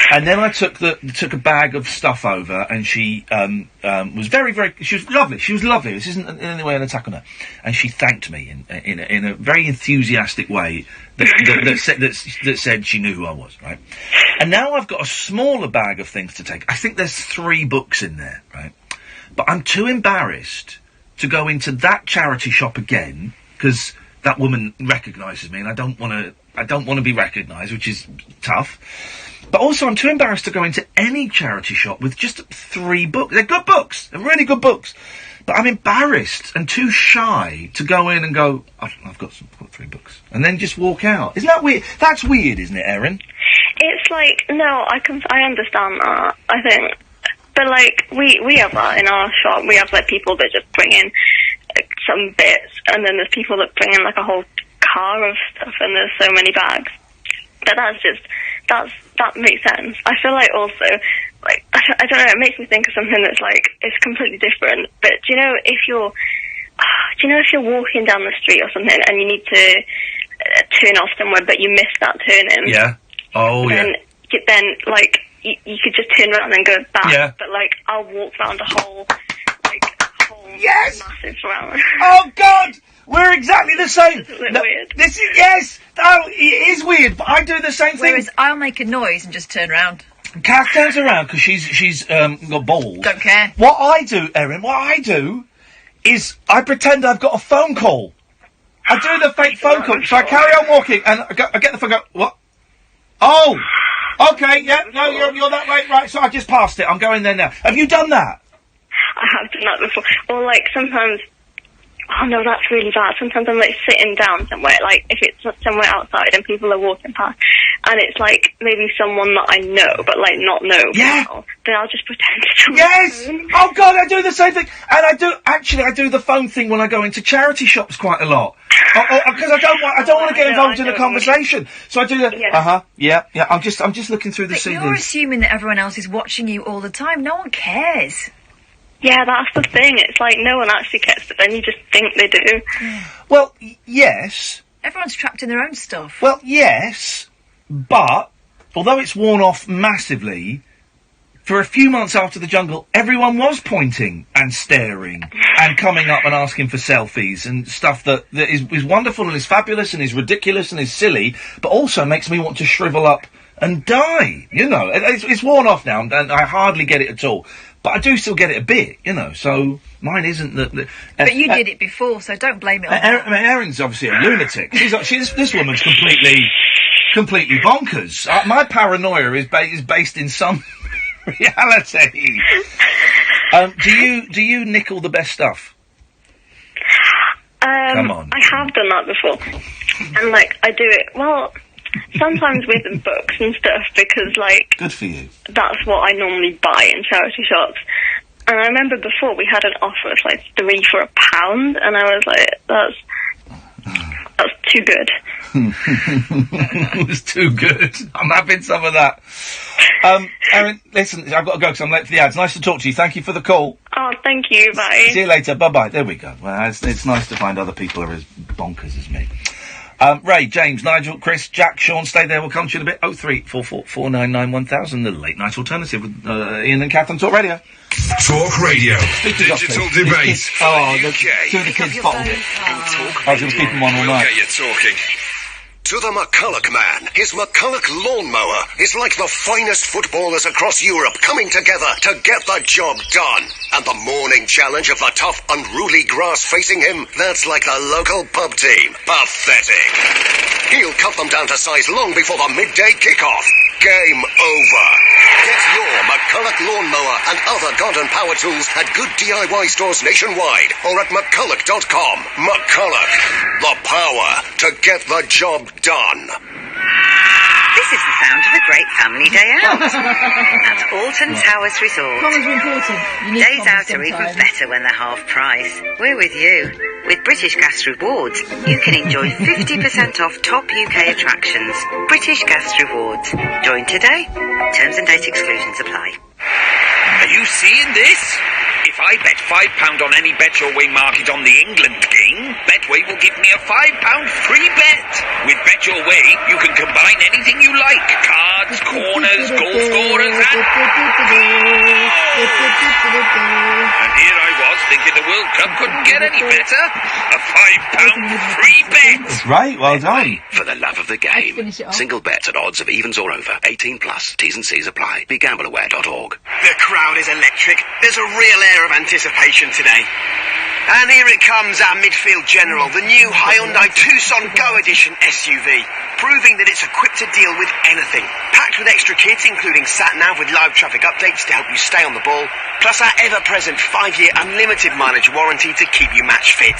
And then I took a bag of stuff over, and she was very, very. She was lovely. She was lovely. This isn't in any way an attack on her. And she thanked me in a very enthusiastic way that said she knew who I was, right? And now I've got a smaller bag of things to take. I think there's 3 books in there, right? But I'm too embarrassed to go into that charity shop again because that woman recognises me, and I don't want to be recognised, which is tough. But also, I'm too embarrassed to go into any charity shop with just 3 books. They're good books. They're really good books. But I'm embarrassed and too shy to go in and go, I've got 3 books. And then just walk out. Isn't that weird? That's weird, isn't it, Erin? It's no, I understand that, I think. But, we have that in our shop. We have, people that just bring in some bits, and then there's people that bring in, a whole car of stuff and there's so many bags. But that makes sense. I feel like also, like, I don't know, it makes me think of something that's like, it's completely different. But do you know if you're walking down the street or something and you need to turn off somewhere but you miss that turning? Yeah. Oh, then, yeah. Then, like, you could just turn around and go back. Yeah. But, like, I'll walk around a whole yes! massive round. Oh, God! We're exactly the same. It's a little weird. This is, yes! Oh, it is weird, but I do the same thing. Whereas I'll make a noise and just turn around. Kath turns around because she's got balls. Don't care. What I do, Erin, is I pretend I've got a phone call. I do the fake phone call. So I carry on walking and I get the phone, go, what? Oh! Okay, yeah, no, you're that way, right, so I just passed it. I'm going there now. Have you done that? I have done that before. Or, like, sometimes... Oh, no, that's really bad. Sometimes I'm, like, sitting down somewhere, like, if it's somewhere outside and people are walking past, and it's, like, maybe someone that I know, but, like, not know people, then I'll just pretend it's on my phone. Oh, God, I do the same thing. And I do the phone thing when I go into charity shops quite a lot. Because I don't want to get involved in a conversation. So I do the, yeah. I'm just looking through the But CDs. you're assuming that everyone else is watching you all the time. No one cares. Yeah, that's the thing. It's like no one actually cares, but then you just think they do. Well, yes. Everyone's trapped in their own stuff. Well, yes, but although it's worn off massively, for a few months after the jungle, everyone was pointing and staring and coming up and asking for selfies and stuff that is wonderful and is fabulous and is ridiculous and is silly, but also makes me want to shrivel up and die. You know, it's worn off now, and I hardly get it at all. But I do still get it a bit, you know, so mine isn't the But you did it before, so don't blame it on that. Erin's obviously a lunatic. This woman's completely bonkers. My paranoia is based in some reality. Do you nickel the best stuff? Come on. I have done that before. And, like, I do it, well, sometimes with books and stuff, because, like... Good for you. That's what I normally buy in charity shops. And I remember before we had an offer of, like, 3 for £1, and I was like, that's too good. It was too good. I'm having some of that. Erin, listen, I've got to go because I'm late for the ads. Nice to talk to you. Thank you for the call. Oh, thank you. Bye. See you later. Bye-bye. There we go. Well, it's nice to find other people who are as bonkers as me. Ray, James, Nigel, Chris, Jack, Sean, stay there. We'll come to you in a bit. 0344 499 1000, the late night alternative with Iain and Kath on Talk Radio. Talk Radio. Digital debate. Two of the kids bottled it. I was going to keep them on all night. Get you talking. To the McCulloch man, his McCulloch lawnmower is like the finest footballers across Europe coming together to get the job done. And the morning challenge of the tough, unruly grass facing him, that's like the local pub team. Pathetic. He'll cut them down to size long before the midday kickoff. Game over. Get your McCulloch lawnmower and other garden power tools at good DIY stores nationwide or at McCulloch.com. McCulloch. The power to get the job done. This is the sound of a great family day out at Alton Towers Resort. Comments are important. You need Days out comments are even sometimes. better when they're half price. We're with you. With British Gas Rewards, you can enjoy 50% off top UK attractions. British Gas Rewards. Join today. Terms and date exclusions apply. Are you seeing this? If I bet £5 on any Bet Your Way market on the England game, Betway will give me a £5 free bet. With Bet Your Way, you can combine anything you like. Cards, corners, goal scorers, and here I was thinking the World Cup couldn't get any better. A £5 free bet. That's right, well done. For the love of the game. Single bets at odds of evens or over. 18 plus. T's and C's apply. BeGambleAware.org. The crowd is electric. There's a real air of anticipation today. And here it comes, our midfield general, the new Hyundai Tucson Go Edition SUV, proving that it's equipped to deal with anything. Packed with extra kits, including sat-nav with live traffic updates to help you stay on the ball, plus our ever-present 5-year unlimited mileage warranty to keep you match fit.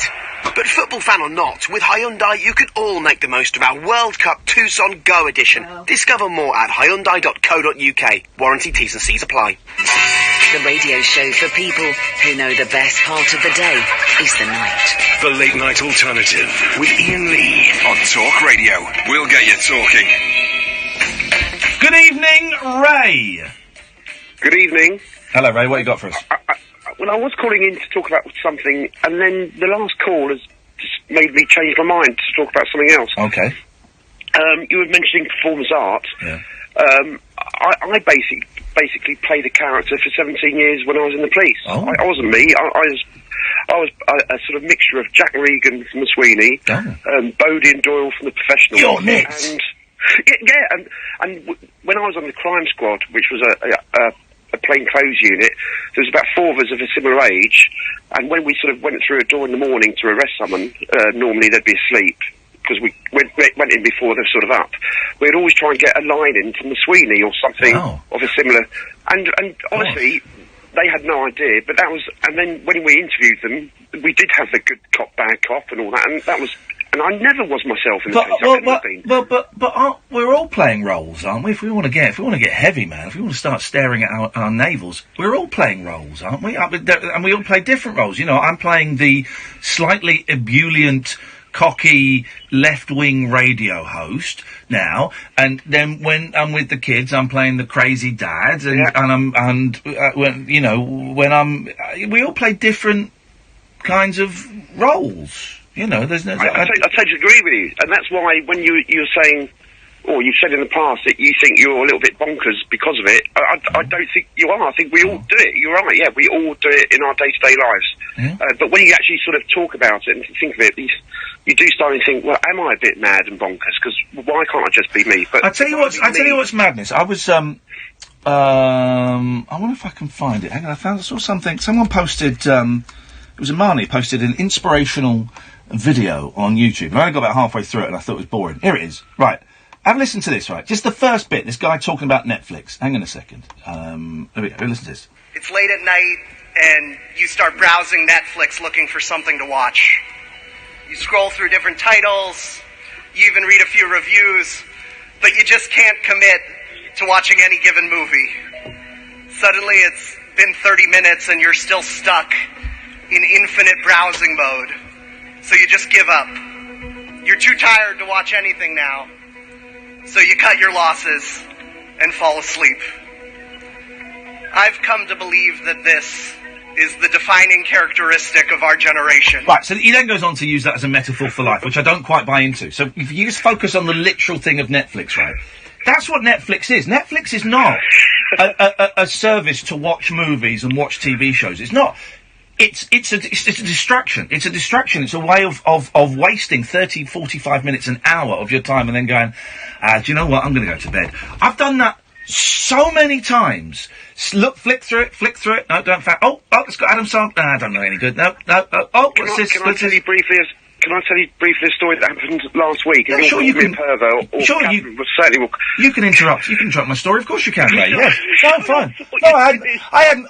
But football fan or not, with Hyundai you can all make the most of our World Cup Tucson Go Edition. Discover more at Hyundai.co.uk. Warranty T's and C's apply. The radio show for people who know the best part of the day is the night. The Late Night Alternative with Iain Lee on Talk Radio. We'll get you talking. Good evening, Ray. Good evening. Hello, Ray. What you got for us? Well, I was calling in to talk about something, and then the last call has just made me change my mind to talk about something else. Okay. You were mentioning performance art. Yeah. I basically played a character for 17 years when I was in the police. Oh. I wasn't me. I was a sort of mixture of Jack Regan from the Sweeney, Bodie and Doyle from the Professional. You're mixed. And when I was on the crime squad, which was a plainclothes unit, there was about 4 of us of a similar age, and when we sort of went through a door in the morning to arrest someone, normally they'd be asleep, because we went in before they're sort of up. We'd always try and get a line in from the Sweeney or something of a similar, and honestly, they had no idea, but that was, and then when we interviewed them, we did have the good cop, bad cop and all that, and that was, and I never was myself in the case. I couldn't have been. But we're all playing roles, aren't we? If we want to get heavy, man, if we want to start staring at our navels, we're all playing roles, aren't we? And we all play different roles. You know, I'm playing the slightly ebullient, cocky left-wing radio host now, and then when I'm with the kids, I'm playing the crazy dad, we all play different kinds of roles. You know, there's no. I totally agree with you, and that's why when you're saying, or you've said in the past that you think you're a little bit bonkers because of it, I don't think you are. I think we all do it. You're right. Yeah, we all do it in our day-to-day lives. But when you actually sort of talk about it and think of it, you do start to think, well, am I a bit mad and bonkers? Because why can't I just be me? But I tell you what's madness. I was I wonder if I can find it. Hang on, I saw something. Someone posted. It was Imani posted an inspirational video on YouTube. I only got about halfway through it and I thought it was boring. Here it is. Right. Have a listen to this, right? Just the first bit. This guy talking about Netflix. Hang on a second. There we go. Listen to this. It's late at night and you start browsing Netflix looking for something to watch. You scroll through different titles. You even read a few reviews. But you just can't commit to watching any given movie. Suddenly it's been 30 minutes and you're still stuck in infinite browsing mode. So you just give up. You're too tired to watch anything now. So you cut your losses and fall asleep. I've come to believe that this is the defining characteristic of our generation. Right, so he then goes on to use that as a metaphor for life, which I don't quite buy into. So if you just focus on the literal thing of Netflix, right? That's what Netflix is. Netflix is not a service to watch movies and watch TV shows. It's not. It's a distraction. It's a distraction. It's a way of wasting 30, 45 minutes, an hour of your time and then going, do you know what? I'm going to go to bed. I've done that so many times. Flick through it. No, don't. It's got Adam Sandler. I don't know any good. No. What's this? Can I tell you briefly a story that happened last week? Yeah, sure, you can. You can interrupt. You can interrupt my story. Of course you can, Ray. Yes. No, fine. No, I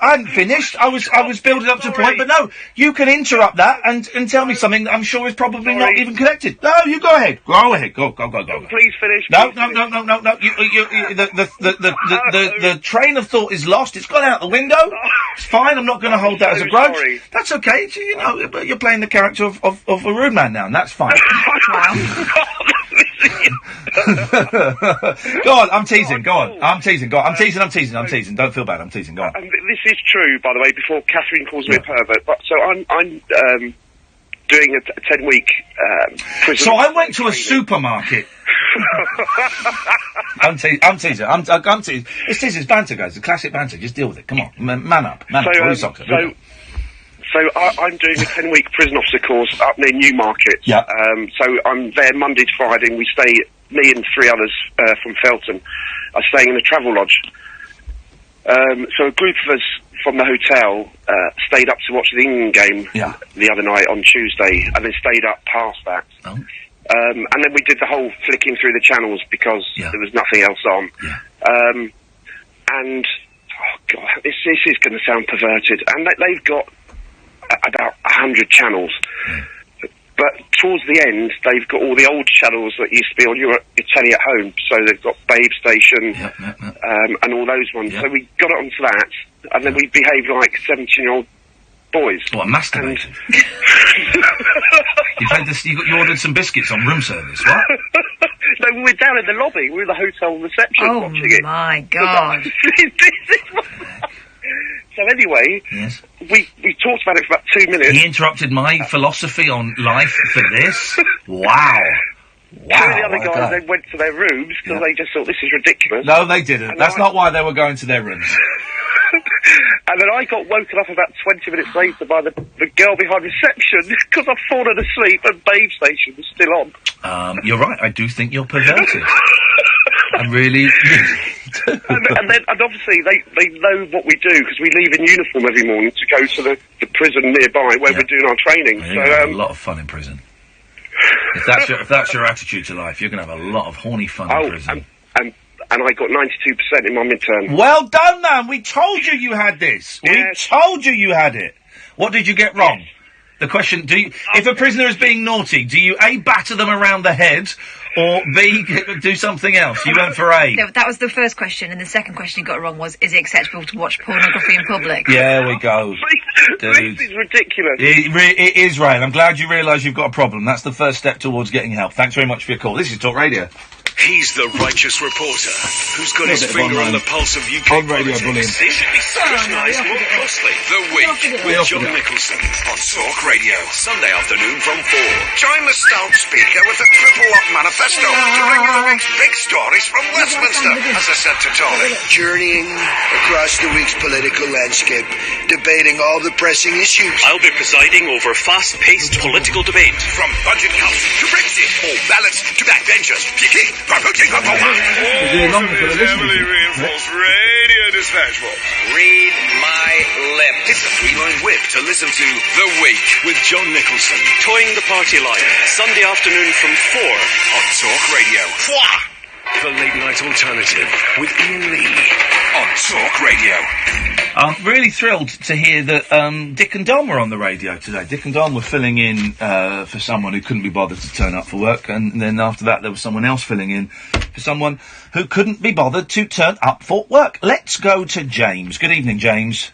hadn't finished. I was building up to a point, but no, you can interrupt that and tell me something that I'm sure is probably not even connected. No, you go ahead. Go ahead. Go. Please finish. No. The train of thought is lost. It's gone out the window. It's fine. I'm not going to hold that as a grudge. Sorry. That's okay. You know, but you're playing the character of a rude man now, and that's fine. Go on, I'm teasing. Go on, I'm teasing. I'm teasing. Don't feel bad. I'm teasing. Go on. This is true, by the way. Before Catherine calls me a pervert, but so I'm doing a 10-week prison. So I went to a supermarket. I'm teasing. I'm teasing. It's banter, guys. The classic banter. Just deal with it. Come on, man up. So I'm doing a 10-week prison officer course up near Newmarket. Yeah. So I'm there Monday to Friday, and we stay, me and 3 others from Felton, are staying in a travel lodge. So a group of us from the hotel stayed up to watch the England game the other night on Tuesday, and then stayed up past that. Oh. And then we did the whole flicking through the channels because there was nothing else on. Yeah. And, oh God, this is going to sound perverted. And they've got about 100 channels. But towards the end, they've got all the old channels that used to be on your telly at home. So they've got Babe Station and all those ones. So we got it onto that, and then we behaved like 17-year-old boys. What, masturbated? You ordered some biscuits on room service, what? No, we were down in the lobby. We were in the hotel reception watching it. Oh, my God. So anyway, we talked about it for about 2 minutes. He interrupted my philosophy on life for this? Wow. Two of the other guys then went to their rooms because they just thought, this is ridiculous. No, they didn't. And That's not why they were going to their rooms. And then I got woken up about 20 minutes later by the girl behind reception because I'd fallen asleep and Babe Station was still on. You're right, I do think you're perverted. I really and obviously they know what we do because we leave in uniform every morning to go to the prison nearby where we're doing our training. You're gonna have a lot of fun in prison. If that's your attitude to life, you're going to have a lot of horny fun in prison. And I got 92% in my midterm. Well done, man. We told you had this. We told you had it. What did you get wrong? The question, if a prisoner is being naughty, do you A, batter them around the head, or B, do something else? You went for A. That was the first question, and the second question you got wrong was, is it acceptable to watch pornography in public? There we go. Dude. This is ridiculous. It is, Ray, and I'm glad you realise you've got a problem. That's the first step towards getting help. Thanks very much for your call. This is Talk Radio. He's the righteous reporter who's got his finger on the pulse of UK politics. They should be scrutinised more closely. The Week with John Nicholson on Talk Radio, Sunday afternoon from 4. Join the stout speaker with the Triple Up Manifesto to bring you the week's big stories from Westminster, as I said to Tony. Journeying across the week's political landscape, debating all the pressing issues. I'll be presiding over fast-paced political debate. From budget cuts to Brexit, or ballots to backbenchers. Heavily reinforced radio dispatchable. Read my lips. Hit the 3-line whip to listen to The Week with John Nicholson. Toying the party line, Sunday afternoon from 4 on Talk Radio. The Late Night Alternative with Iain Lee on Talk Radio. I'm really thrilled to hear that Dick and Don were on the radio today. Dick and Don were filling in for someone who couldn't be bothered to turn up for work, and then after that there was someone else filling in for someone who couldn't be bothered to turn up for work. Let's go to James. Good evening, James.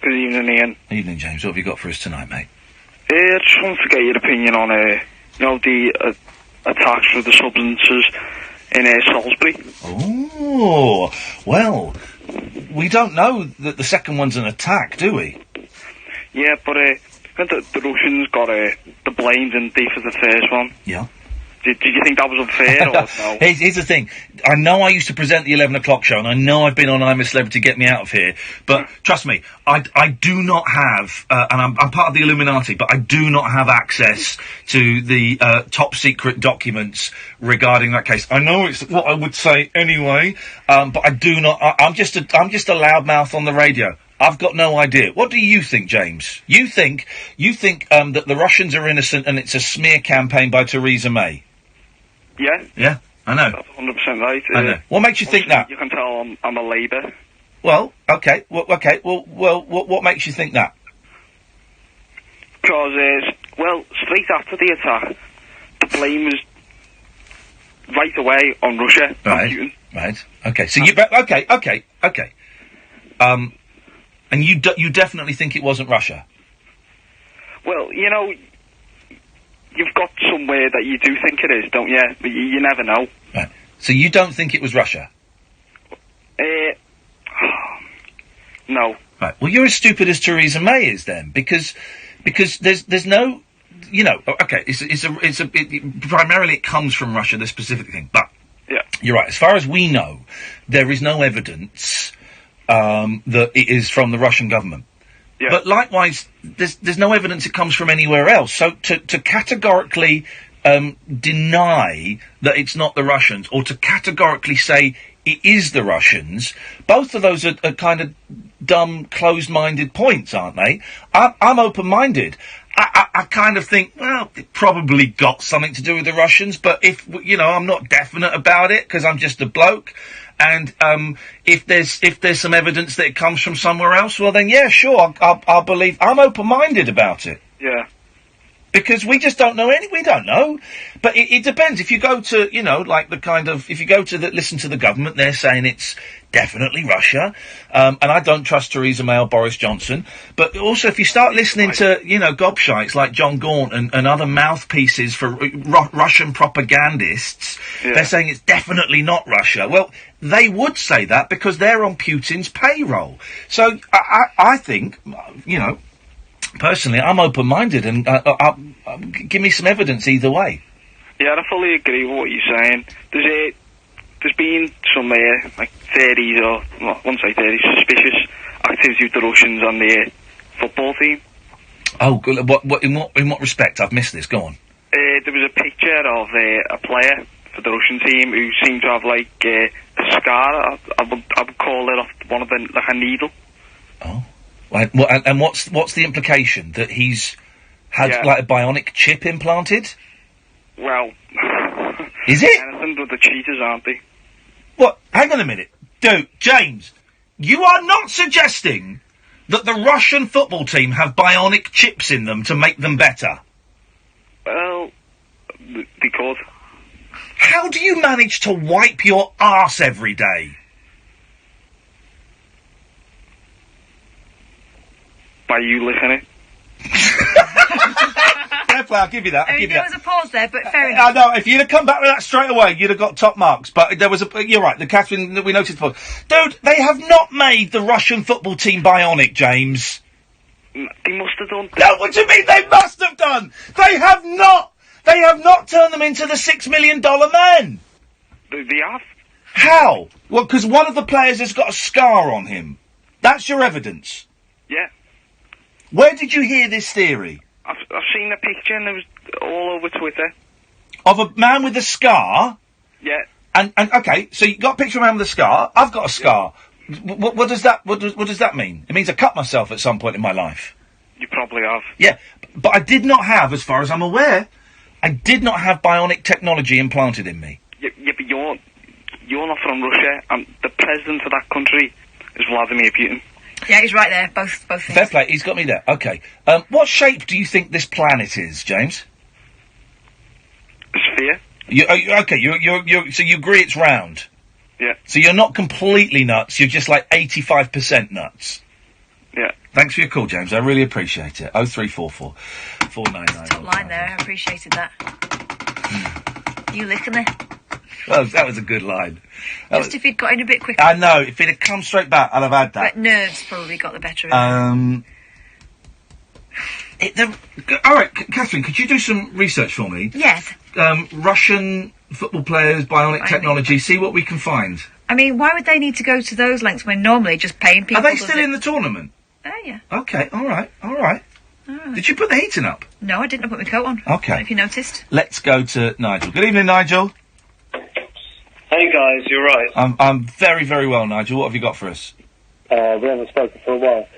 Good evening, Ian. Evening, James. What have you got for us tonight, mate? I just want to get your opinion on, the attacks with the substances in Salisbury. Oh, well, we don't know that the second one's an attack, do we? Yeah, but the Russians got the blame, didn't they, for the first one? Yeah. Did you think that was unfair, or no? Here's the thing. I know I used to present the 11 o'clock show, and I know I've been on I'm a Celebrity, Get Me Out of Here, but trust me, I do not have, and I'm part of the Illuminati, but I do not have access to the top secret documents regarding that case. I know it's what I would say anyway, but I do not. I'm just a loudmouth on the radio. I've got no idea. What do you think, James? You think that the Russians are innocent and it's a smear campaign by Theresa May? Yeah. Yeah, I know. That's 100% right. I know. What makes you think that? You can tell I'm a Labour. Well, okay. Well, what makes you think that? Because, straight after the attack, the blame was right away on Russia. Right. Right. Okay. So you okay. And you definitely think it wasn't Russia? Well, you've got somewhere that you do think it is, don't you? But you never know. Right. So you don't think it was Russia? No. Right. Well, you're as stupid as Theresa May is then, because there's no, okay, primarily it comes from Russia, this specific thing, but yeah, you're right. As far as we know, there is no evidence that it is from the Russian government. Yeah. But likewise, there's no evidence it comes from anywhere else. So to categorically deny that it's not the Russians, or to categorically say it is the Russians, both of those are kind of dumb, closed-minded points, aren't they? I'm open-minded. I kind of think, well, it probably got something to do with the Russians, but if, I'm not definite about it, because I'm just a bloke, and if there's some evidence that it comes from somewhere else, well then, yeah, sure, I'll believe. I'm open-minded about it. Yeah. Because we just don't know we don't know. But it depends. If you go to, you know, like if you go to listen to the government, they're saying it's definitely Russia. And I don't trust Theresa May or Boris Johnson. But also, if you start listening to, you know, gobshites like John Gaunt and other mouthpieces for Russian propagandists, they're saying it's definitely not Russia. Well, they would say that because they're on Putin's payroll. So I think, you know, personally, I'm open-minded, and give me some evidence either way. Yeah, I fully agree with what you're saying. There's been some, like, theories, or, well, I won't say theories, suspicious activity with the Russians on the football team. Oh, good. In what respect? I've missed this. Go on. There was a picture of a player for the Russian team who seemed to have, like, a scar. I would call it off one of them, like a needle. Oh. And what's the implication? That he's had, like, a bionic chip implanted? Well... Is it? Anything with the cheaters, aren't they? What? Hang on a minute. Dude, James, you are not suggesting that the Russian football team have bionic chips in them to make them better? Well, they could. How do you manage to wipe your arse every day? By you listening. Fair play, I'll give you that. I mean, there was a pause there, but fair enough. I know, if you'd have come back with that straight away, you'd have got top marks. But there was you're right, the Catherine, we noticed the pause. Dude, they have not made the Russian football team bionic, James. They must have done. No, what do you mean they must have done? They have not! They have not turned them into the $6 million man! They have. How? Well, because one of the players has got a scar on him. That's your evidence? Yeah. Where did you hear this theory? I've seen the picture and it was all over Twitter. Of a man with a scar? Yeah. And okay, so you got a picture of a man with a scar. I've got a scar. What does that mean? It means I cut myself at some point in my life. You probably have. Yeah, but I did not have, as far as I'm aware, I did not have bionic technology implanted in me. Yeah, but you're not from Russia, and the president of that country is Vladimir Putin. Yeah, he's right there, both things. Fair play, he's got me there. Okay. What shape do you think this planet is, James? A sphere. So you agree it's round? Yeah. So you're not completely nuts, you're just like 85% nuts? Yeah. Thanks for your call, James, I really appreciate it. 0344 499. Top line there, I appreciated that. You licking me? Well, that was a good line. If he'd got in a bit quicker. I know, if it had come straight back, I'd have had that. But nerves probably got the better of it. Alright, Catherine, could you do some research for me? Yes. Russian football players, bionic technology, see what we can find. I mean, why would they need to go to those lengths when normally just paying people... Are they still in the tournament? Oh, yeah. Okay, alright. Did you put the heating up? No, I didn't put my coat on. Okay. I don't know if you noticed. Let's go to Nigel. Good evening, Nigel. Hey guys, you're right. I'm very, very well, Nigel. What have you got for us? We haven't spoken for a while.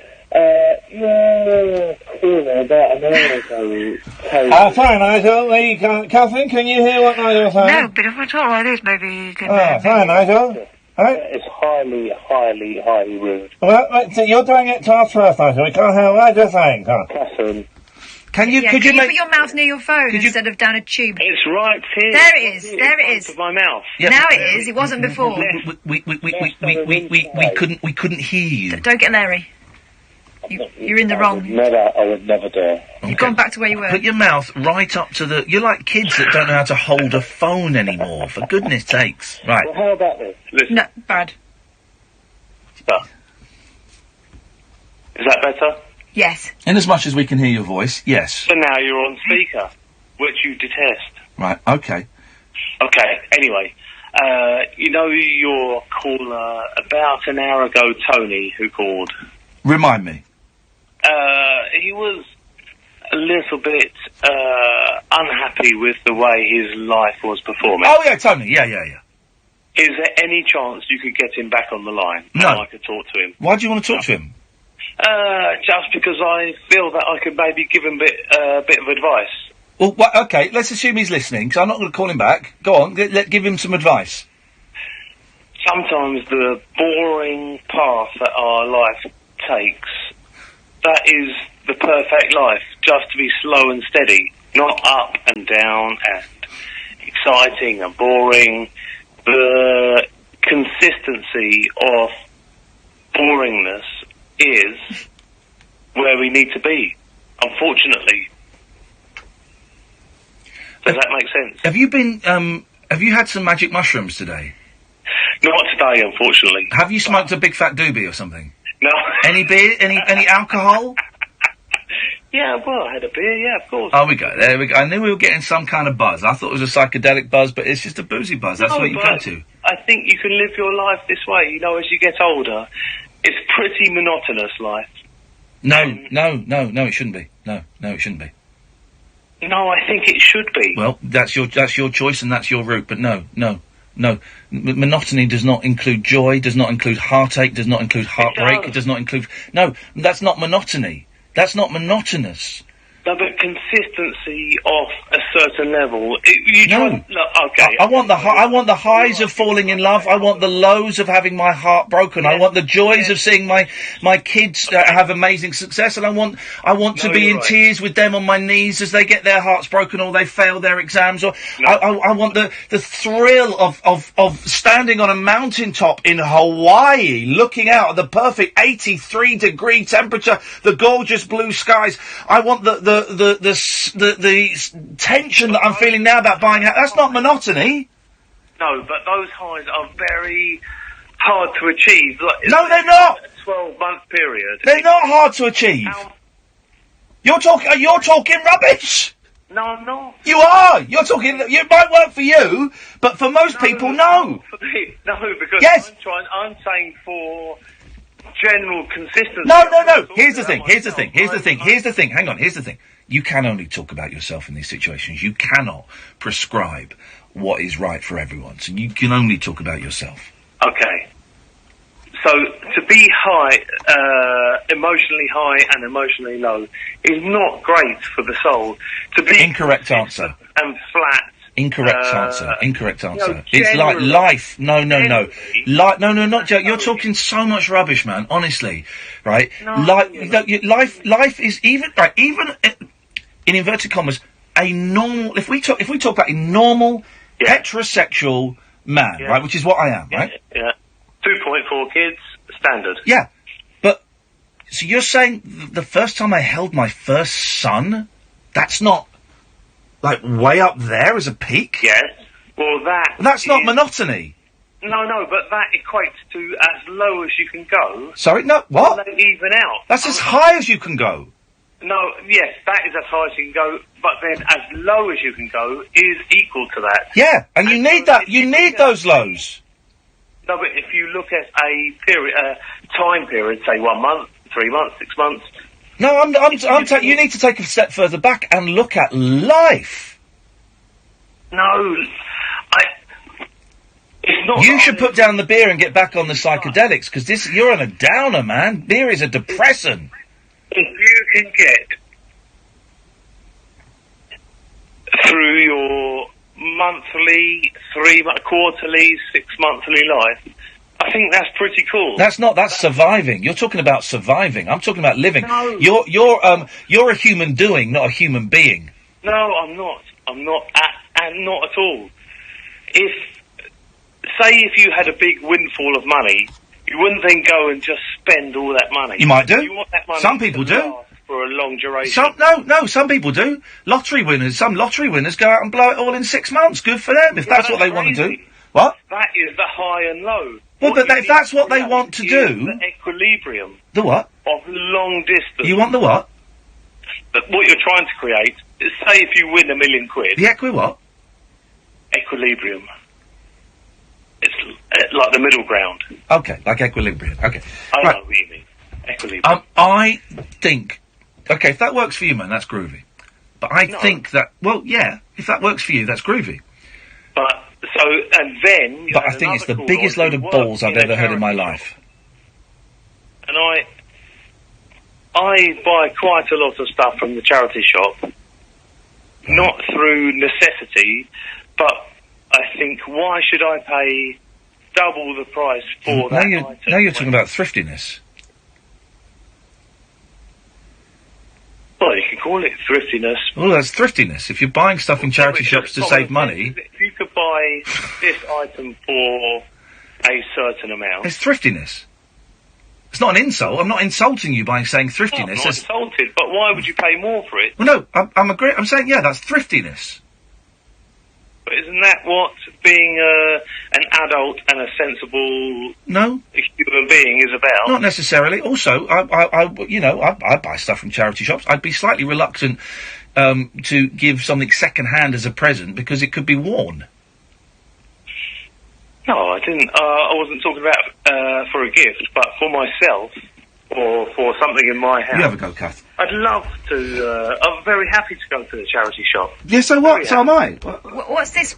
You're calling about an hour ago. Sorry, Nigel. Catherine, can you hear what Nigel's saying? No, but if I talk like this, maybe you can... sorry, Nigel. It's highly rude. Well, so you're doing it to us first, Nigel. We can't hear what you're saying, Catherine. Could you put your mouth near your phone instead of down a tube? It's right here. There it is. There it is. Of my mouth. Yep. Now it is. It wasn't before. We couldn't hear you. Don't get Larry. You're in the wrong. I would never do. You've gone back to where you were. Put your mouth right up to the... You're like kids that don't know how to hold a phone anymore, for goodness sakes. Right. Well, how about this? Listen. No, bad. Is that better? Yes. In as much as we can hear your voice, yes. So now you're on speaker, which you detest. Right, okay. Okay, anyway. You know your caller about an hour ago, Tony, who called? Remind me. He was a little bit unhappy with the way his life was performing. Oh, yeah, Tony, yeah. Is there any chance you could get him back on the line? No. And I could talk to him? Why do you want to talk to him? Just because I feel that I could maybe give him a bit of advice. Well, okay, let's assume he's listening, because I'm not going to call him back. Go on, give him some advice. Sometimes the boring path that our life takes, that is the perfect life, just to be slow and steady. not up and down and exciting and boring. The consistency of boringness is where we need to be, unfortunately. Does that make sense? Have you been, have you had some magic mushrooms today? Not today, unfortunately. Have you smoked a big fat doobie or something? No. Any beer? Any alcohol? Yeah, well, I had a beer, yeah, of course. Oh, we go. There we go. I knew we were getting some kind of buzz. I thought it was a psychedelic buzz, but it's just a boozy buzz. That's No, what you but go to. I think you can live your life this way, you know, as you get older. It's pretty monotonous life. No, it shouldn't be. No, it shouldn't be. No, I think it should be. Well, that's your choice and that's your route, but no. Monotony does not include joy, does not include heartache, does not include heartbreak, it does not include... No, that's not monotony. That's not monotonous. No, but consistency of a certain level. Okay. I want the highs of falling in love. I want the lows of having my heart broken. I want the joys of seeing my kids have amazing success, and I want to be in tears with them on my knees as they get their hearts broken or they fail their exams. Or I want the thrill of standing on a mountaintop in Hawaii, looking out at the perfect 83-degree temperature, the gorgeous blue skies. I want the tension that I'm feeling now about buying a house. That's not monotony. No, but those highs are very hard to achieve. No, they're not. A 12-month period. They're not hard to achieve. You're talking rubbish. No, I'm not. You are. You're talking. It might work for you, but for most people, no. No, because Yes. I'm saying for general consistency. No. Here's the thing. Hang on. Here's the thing. You can only talk about yourself in these situations. You cannot prescribe what is right for everyone. So you can only talk about yourself. Okay. So to be emotionally high and emotionally low is not great for the soul. To be Incorrect answer. And flat. Incorrect answer. Incorrect answer. No, It's like generally- life. No. Not Joe. You're talking so much rubbish, man. Honestly, right? Life is even in inverted commas a normal. If we talk about a normal heterosexual man, right, which is what I am, right? Yeah. 2.4 kids, standard. Yeah, but so you're saying the first time I held my first son, that's not like way up there as a peak? Yes. Well, that's not monotony. No, but that equates to as low as you can go. Sorry, no, what? They even out. That's as high as you can go. No, yes, that is as high as you can go, but then as low as you can go is equal to that. Yeah, and you need that. You need those lows. No, but if you look at a time period, say 1 month, 3 months, 6 months. No, you need to take a step further back and look at life. No, it's not. You should put down the beer and get back on the psychedelics, because you're on a downer, man. Beer is a depressant. If you can get through your monthly, quarterly, 6 monthly life, I think that's pretty cool. That's surviving. You're talking about surviving. I'm talking about living. No. You're a human doing, not a human being. No, I'm not. I'm not at all. If you had a big windfall of money, you wouldn't then go and just spend all that money. You might do. You want that money Some people to do. last for a long duration. Some people do. Some lottery winners go out and blow it all in 6 months. Good for them, if that's what they want to do. What? That is the high and low. Well, but if that's what they want to do... The equilibrium. The what? Of long distance. You want the what? What you're trying to create is, say if you win £1 million. The what? Equilibrium. It's like the middle ground. Okay, like equilibrium. Okay. I know what you mean. Equilibrium. I think... Okay, if that works for you, man, that's groovy. But I think that... Well, yeah, if that works for you, that's groovy. But I think it's the biggest load of balls I've ever heard in my life. And I buy quite a lot of stuff from the charity shop, not through necessity, but I think, why should I pay double the price for that item? Now you're talking about thriftiness. Well, you can call it thriftiness. Well, that's thriftiness. If you're buying stuff in charity shops to save money, If you could buy this item for a certain amount... it's thriftiness. It's not an insult. I'm not insulting you by saying thriftiness. I'm not insulted, but why would you pay more for it? Well, no, I'm saying, yeah, that's thriftiness. But isn't that what being an adult and a sensible human being is about? Not necessarily. Also, I buy stuff from charity shops. I'd be slightly reluctant to give something second-hand as a present because it could be worn. No, I didn't. I wasn't talking about for a gift, but for myself or for something in my house. You have a go, Kath. I'd love to. I'm very happy to go to the charity shop. Yeah, so what? So am I. What's this?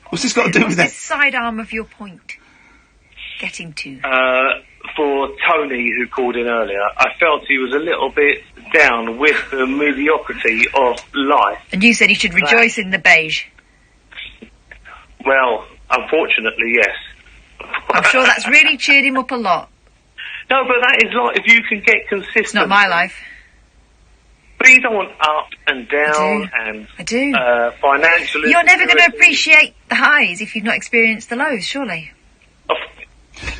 What's this got to do with This that? sidearm of your point. Getting to. For Tony, who called in earlier, I felt he was a little bit down with the mediocrity of life. And you said he should rejoice in the beige. Well, unfortunately, yes. I'm sure that's really cheered him up a lot. No, but that is like if you can get consistent. It's not my life. But you don't want up and down and I do. Financially. You're never going to appreciate the highs if you've not experienced the lows, surely.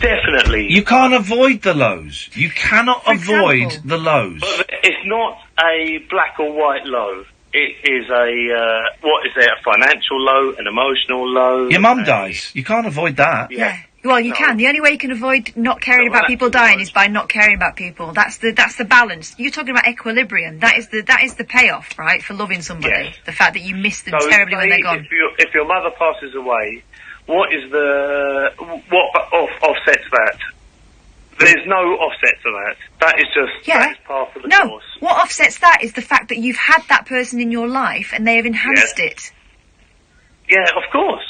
Definitely. You can't avoid the lows. You cannot avoid the lows. But it's not a black or white low. It is a, what is there, a financial low, an emotional low? Your mum dies. You can't avoid that. Yeah. Well, you can. The only way you can avoid not caring about people dying is by not caring about people. That's the balance. You're talking about equilibrium. That is the payoff, right, for loving somebody. Yes. The fact that you miss them So terribly when they're gone. If your mother passes away, what offsets that? There's no offset to that. That is just that is part of the course. What offsets that is the fact that you've had that person in your life and they have enhanced it. Yeah, of course.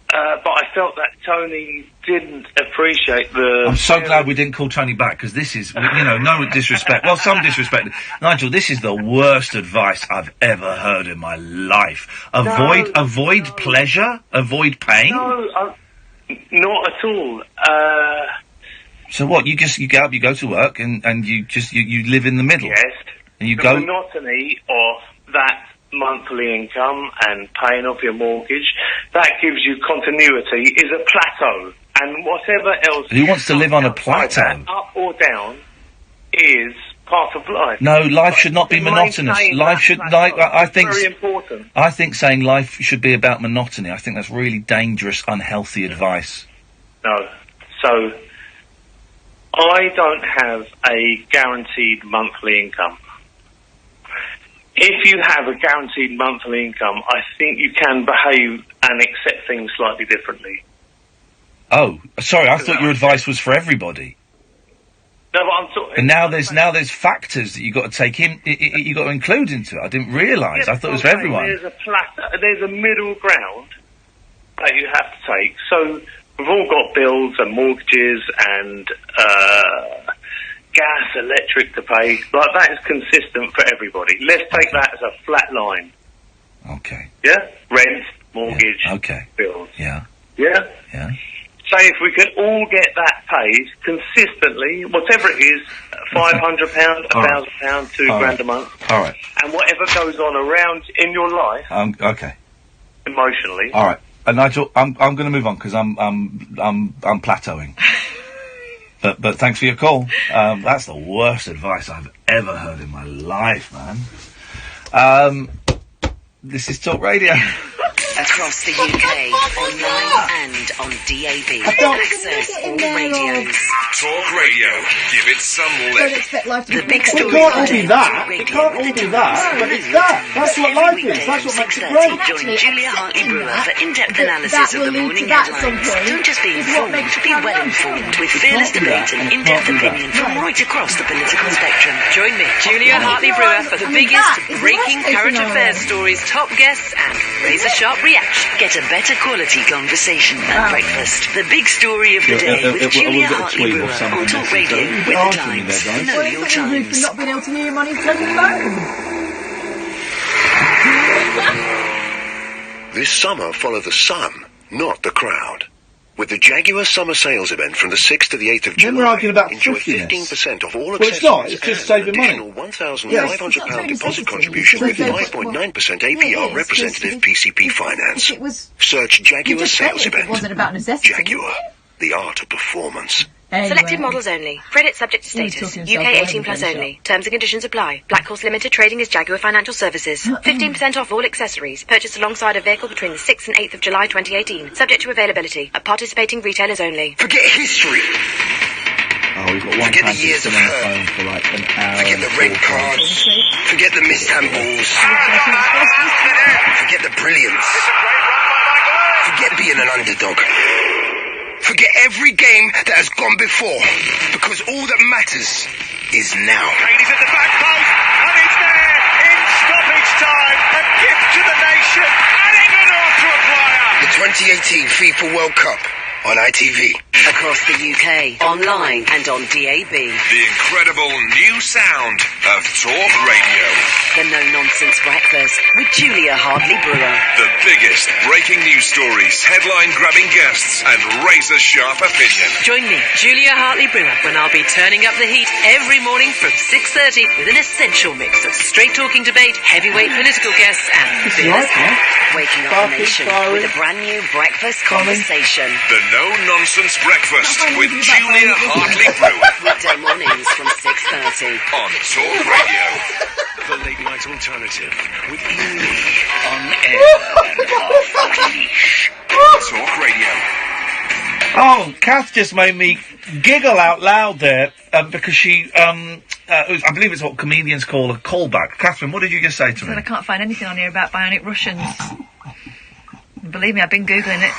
But I felt that Tony didn't appreciate the... I'm so glad we didn't call Tony back, because this is, no disrespect. Well, some disrespect. Nigel, this is the worst advice I've ever heard in my life. Avoid pleasure? Avoid pain? No, not at all. So what, you get up, you go to work, and you live in the middle? Yes. And you the go... monotony of that monthly income and paying off your mortgage, that gives you continuity, is a plateau. And whatever else... Who wants to live on a plateau? That, up or down, is part of life. No, life should not be monotonous. Life should... I think... Very important. I think saying life should be about monotony, I think that's really dangerous, unhealthy advice. No. So, I don't have a guaranteed monthly income. If you have a guaranteed monthly income, I think you can behave and accept things slightly differently. Oh, sorry, I thought your advice was for everybody. No, but I'm talking... And now there's factors that you've got to take in, you've got to include into it. I didn't realise. I thought it was for everyone. There's a middle ground that you have to take. So, we've all got bills and mortgages and, gas, electric to pay. Like, that is consistent for everybody. Let's take that as a flat line. Okay. Yeah? Rent, mortgage, bills. Yeah. Yeah? Yeah. Say if we could all get that paid consistently, whatever it is, £500, £1,000, £2,000 a month. All right. And whatever goes on around in your life, Okay. emotionally. All right. Nigel, I'm going to move on because I'm plateauing. But thanks for your call. That's the worst advice I've ever heard in my life, man. This is Talk Radio. Across the UK, online and on DAB. Access all radios. Talk Radio. Give it some lift. The big story. It can't all be that. It can't all be that. But it's that. That's what life is. That's what makes it great. Join Julia Hartley-Brewer for in-depth analysis of the morning headlines. Don't just be informed, be well informed with fearless debate and in-depth opinion from right across the political spectrum. Join me, Julia Hartley-Brewer, for the biggest breaking current affairs stories, top guests and razor-sharp reaction. Get a better quality conversation at breakfast. The big story of the day with Julia Hartley-Brewer on Talk Radio with the Times. Know your Times. Not being able to hear him on his bloody phone. This summer, follow the sun, not the crowd. With the Jaguar summer sales event from the 6th to the 8th of July, Then we're arguing about enjoy thriftiness. 15% off all Well, it's not. It's just saving money. £1,500 deposit contribution with 5.9% APR representative PCP finance. Search Jaguar sales event. wasn't about necessity. Jaguar, the art of performance. Selected models only. Credit subject to He was status. talking himself UK away 18 with plus the only. Terms and conditions apply. Black Horse Limited trading is Jaguar Financial Services. 15% off all accessories. Purchased alongside a vehicle between the 6th and 8th of July 2018. Subject to availability. At participating retailers only. Forget history. Oh, we've got one Forget time the years to of sit on the hurt. phone for like an hour. Forget the red cards. Forget the missed handballs. Forget the brilliance. Forget being an underdog. Forget every game that has gone before. Because all that matters is now. He's at the back post, and it's there in stoppage time. A gift to the nation, adding an to a player. The 2018 FIFA World Cup on ITV. Across the UK, online and on DAB. The incredible new sound of Talk Radio. The No Nonsense Breakfast with Julia Hartley-Brewer. The biggest breaking news stories, headline-grabbing guests, and razor-sharp opinion. Join me, Julia Hartley-Brewer, when I'll be turning up the heat every morning from 6:30 with an essential mix of straight-talking debate, heavyweight political guests, and business. Waking up the nation with a brand new breakfast conversation. The No Nonsense Breakfast with Julia Hartley-Brewer. Weekday mornings from 6:30 on Talk Radio. The Late Night Alternative with Iain Lee. On air and off leash. Talk Radio. Oh, Kath just made me giggle out loud there because she, I believe it's what comedians call a callback. Catherine, what did you just say to I me? can't find anything on here about bionic Russians. Believe me, I've been Googling it.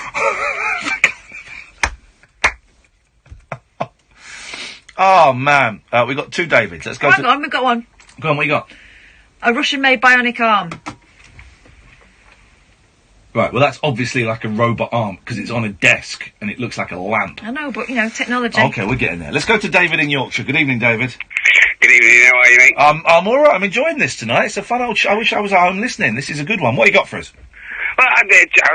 Oh, man. We got two Davids. Let's go Hang on, we've got one. Go on, what you got? A Russian-made bionic arm. Right, well, that's obviously like a robot arm because it's on a desk and it looks like a lamp. I know, but, you know, technology. Okay, we're getting there. Let's go to David in Yorkshire. Good evening, David. Good evening, how are you, mate? I'm all right. I'm enjoying this tonight. It's a fun old I wish I was at home listening. This is a good one. What do you got for us? Well, I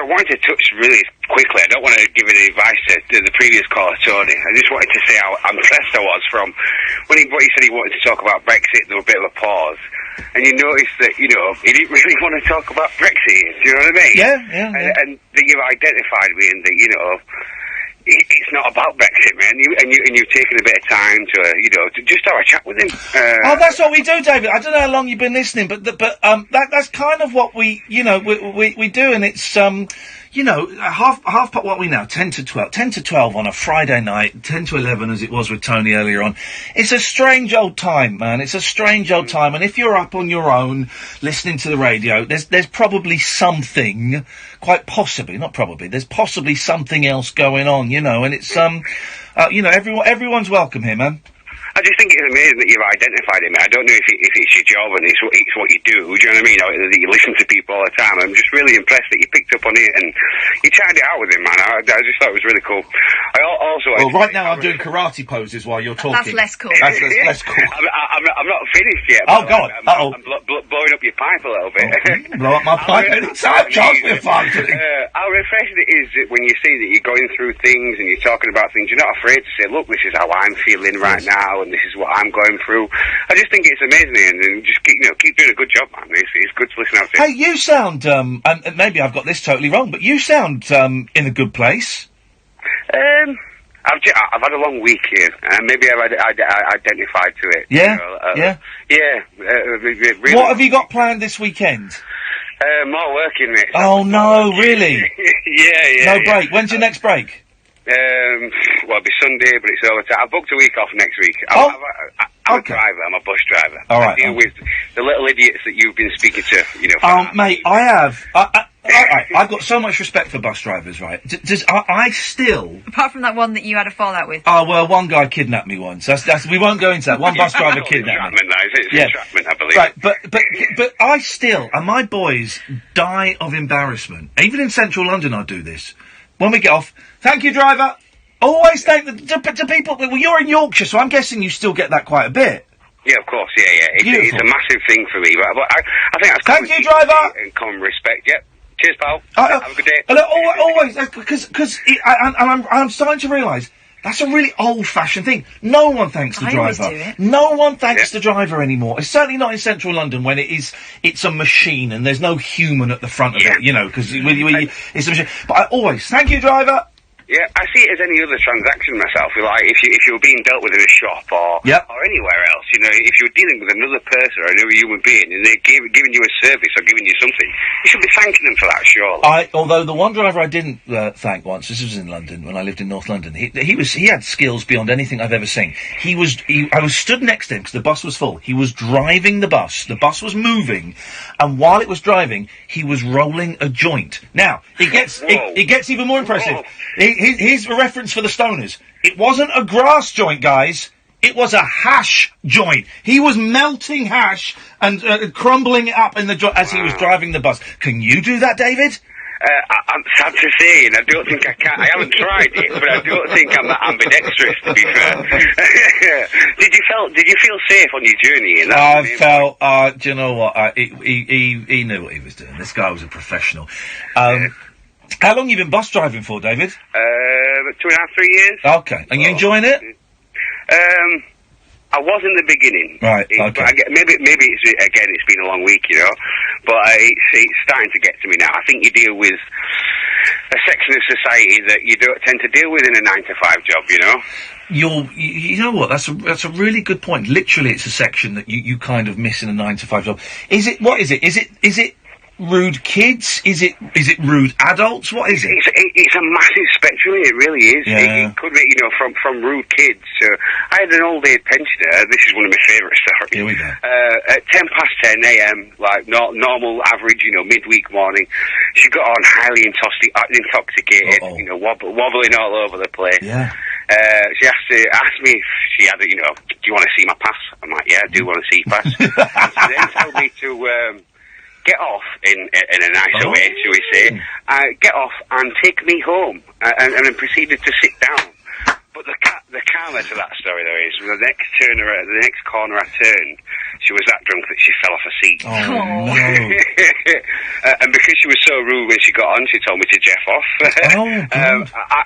wanted to touch really quickly. I don't want to give any advice to the previous caller, Tony. I just wanted to say how impressed I was from when he said he wanted to talk about Brexit. There was a bit of a pause. And you noticed that, you know, he didn't really want to talk about Brexit. Do you know what I mean? Yeah. And that you've identified with him that, you know, it's not about Brexit, man. You've taken a bit of time to, you know, to just have a chat with him. Oh, that's what we do, David. I don't know how long you've been listening, but that's kind of what we, you know, we do, and it's you know, half what are we now, 10 to 12 on a Friday night, 10 to 11 as it was with Tony earlier on. It's a strange old time, man. It's a strange old time, and if you're up on your own listening to the radio, there's probably something, quite possibly, not probably, there's possibly something else going on, you know, and it's you know, everyone's welcome here, man. I just think it's amazing that you've identified him. I don't know if it's your job and it's what you do. Do you know what I mean? Or that you listen to people all the time. I'm just really impressed that you picked up on it and you tried it out with him, man. I just thought it was really cool. Well, right now I'm doing karate poses while you're talking. That's less cool. That's less cool. I'm not finished yet. Oh, God. I'm blowing up your pipe a little bit. Blow up my pipe anytime. Charge me a fine. How refreshing it is that when you see that you're going through things and you're talking about things, you're not afraid to say, look, this is how I'm feeling right now and this is what I'm going through. I just think it's amazing and just keep doing a good job, man. It's good to listen out to. Hey, you sound, and maybe I've got this totally wrong, but you sound in a good place. I've had a long week here, and maybe I've identified to it. Yeah? Really. What have you got planned this weekend? More working, mate. Oh, no, really? Yeah. No break. When's your next break? Well, it'll be Sunday, but it's overtime. I booked a week off next week. I'm a driver. I'm a bus driver. All right. I deal with the little idiots that you've been speaking to, you know. Mate, I have. I've got so much respect for bus drivers, right? I still... Apart from that one that you had a fallout with. Oh, well, one guy kidnapped me once. That's we won't go into that. One bus driver kidnapped me. It's entrapment, I believe. Right, but I still, and my boys die of embarrassment. Even in central London I do this. When we get off, thank you, driver. Always thank to people. Well, you're in Yorkshire, so I'm guessing you still get that quite a bit. Yeah, of course. Yeah. It's a massive thing for me. But I think that's thank you, driver. And common respect. Yep. Cheers, pal. Have a good day. Always, because I'm starting to realise that's a really old-fashioned thing. No one thanks the I always driver. do it. No one thanks the driver anymore. It's certainly not in central London when it's a machine and there's no human at the front of it, you know, because it's a machine. But I always, thank you, driver. Yeah, I see it as any other transaction myself. Like, if you were being dealt with in a shop or anywhere else, you know, if you were dealing with another person or another human being and they're giving you a service or giving you something, you should be thanking them for that, surely. Although the one driver I didn't thank once, this was in London when I lived in North London. He had skills beyond anything I've ever seen. I was stood next to him because the bus was full. He was driving the bus. The bus was moving, and while it was driving, he was rolling a joint. Now it gets even more impressive. Here's a reference for the stoners. It wasn't a grass joint, guys. It was a hash joint. He was melting hash and crumbling it up in the joint as he was driving the bus. Can you do that, David? I'm sad to say, and I don't think I can. I haven't tried it, but I don't think I'm that ambidextrous, to be fair. Did you feel safe on your journey? I felt. Do you know what? He knew what he was doing. This guy was a professional. How long you been bus driving for, David? 2.5, 3 years. Okay, and you enjoying it? I was in the beginning. Right. Okay. But maybe it's been a long week, you know. But it's starting to get to me now. I think you deal with a section of society that you don't tend to deal with in a 9-to-5 job, you know. You know what? That's a really good point. Literally, it's a section that you kind of miss in a 9-to-5 job. What is it? Is it rude kids? Is it rude adults? What is it? It's a massive spectrum. It really is. Yeah. It could be, you know, from rude kids to. I had an old age pensioner. This is one of my favourite stories. Here we go. At 10 a.m., like normal, average, you know, midweek morning, she got on highly intoxicated, you know, wobbling all over the place. Yeah. She asked me if she had, you know, do you want to see my pass? I'm like, yeah, I do want to see your pass. And she then told me to. Get off in a nicer way, shall we say. Get off and take me home, and then proceeded to sit down. But the counter to that story, though, is the next corner I turned, she was that drunk that she fell off a seat. Oh, no. And because she was so rude when she got on, she told me to jeff off.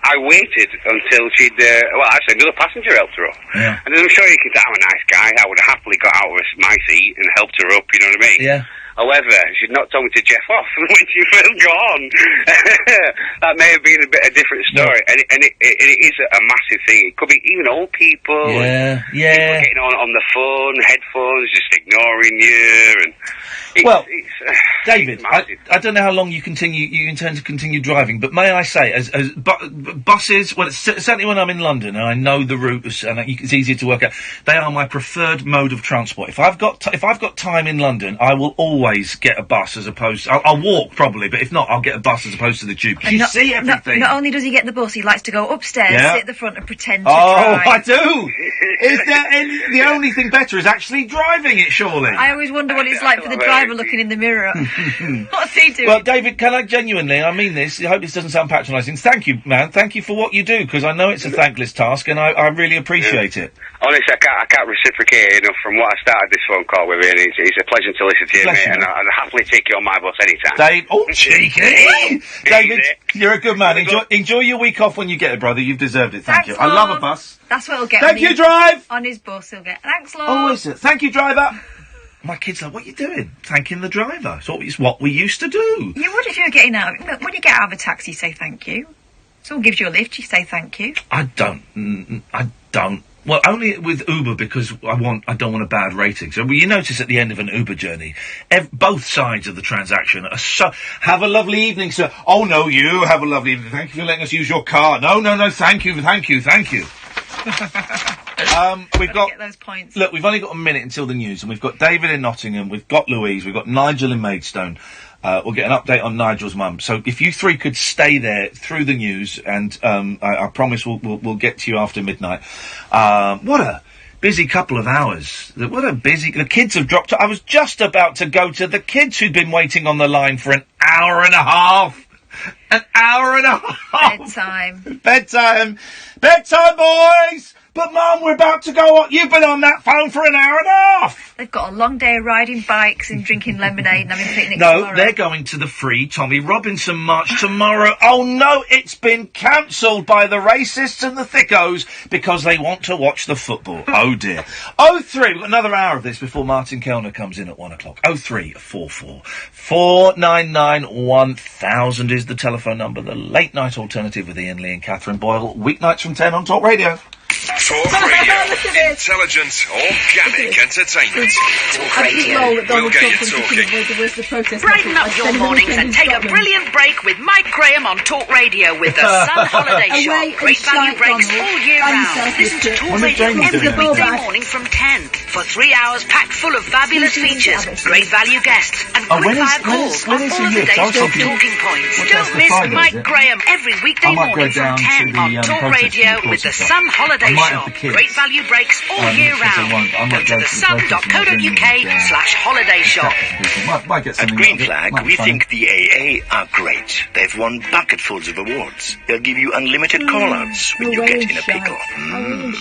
I waited until she'd, another passenger helped her up. Yeah. And I'm sure you can tell I'm a nice guy. I would have happily got out of my seat and helped her up, you know what I mean? Yeah. However, she'd not told me to jeff off when she first got on. That may have been a different story. And it is a massive thing. It could be even old people. Yeah, and people getting on the phone, headphones, just ignoring you. And David, I don't know how long you intend to continue driving, but may I say, as buses, well, certainly when I'm in London and I know the routes and it's easier to work out, they are my preferred mode of transport. If I've got time in London, I will always get a bus as opposed. I'll walk probably, but if not, I'll get a bus as opposed to the tube. You see everything. Not only does he get the bus, he likes to go upstairs, sit at the front, and pretend to drive. drive. I do. Is there the only thing better is actually driving it? Surely. I always wonder what it's like for the driver looking in the mirror. What's he doing? Well, David, can I genuinely, I mean this, I hope this doesn't sound patronising. Thank you, man. Thank you for what you do, because I know it's a thankless task, and I really appreciate it. Honestly, I can't reciprocate enough from what I started this phone call with, and it's a pleasure to listen to you, mate, and I'd happily take you on my bus anytime. Dave, cheeky! David, you're a good man. Enjoy your week off when you get it, brother. You've deserved it. Thank you. Lord. I love a bus. That's what he'll get. Thank you, Drive! On his bus, he'll get. Thanks, Lord. Oh, is it? Thank you, driver. My kid's like, what are you doing? Thanking the driver. It's what we used to do. You would if you were getting out. When you get out of a taxi, say thank you. Someone gives you a lift, you say thank you. I don't. Well, only with Uber because I don't want a bad rating. So you notice at the end of an Uber journey, both sides of the transaction are so. Have a lovely evening, sir. Oh no, you have a lovely evening. Thank you for letting us use your car. No. Thank you. We've got get those points. Look, we've only got a minute until the news, and we've got David in Nottingham, we've got Louise, we've got Nigel in Maidstone. We'll get an update on Nigel's mum. So if you three could stay there through the news, and I promise we'll get to you after midnight. What a busy couple of hours. The kids have dropped. I was just about to go to the kids who'd been waiting on the line for an hour and a half. An hour and a half. Bedtime. Bedtime, boys. But Mum, we're about to go on. You've been on that phone for an hour and a half. They've got a long day of riding bikes and drinking lemonade and having picnics No, tomorrow. they're going to the free Tommy Robinson March tomorrow. Oh no, it's been cancelled by the racists and the thickos because they want to watch the football. Oh dear. 03, we've got another hour of this before Martin Kellner comes in at 1 o'clock. 0344 499 1000 is the telephone number. The late night alternative with Iain Lee and Catherine Boyle. Weeknights from 10 on Talk Radio. Talk Radio. Intelligent, organic entertainment. Talk Radio. We'll get you talking. Brighten up your mornings and take a brilliant break with Mike Graham on Talk Radio with the Sun Holiday Shop. Great value breaks all year round. Listen to Talk Radio every weekday morning from 10 for 3 hours packed full of fabulous features, great value guests, and quick fire calls on all of the day's top talking points. Don't miss Mike Graham every weekday morning from 10 on Talk Radio with the Sun Holiday Shop. Great value breaks all year round. Go to thesun.co.uk/holiday shop. At Green Flag, we think the AA are great. They've won bucketfuls of awards. They'll give you unlimited call-outs when you get in a pickle.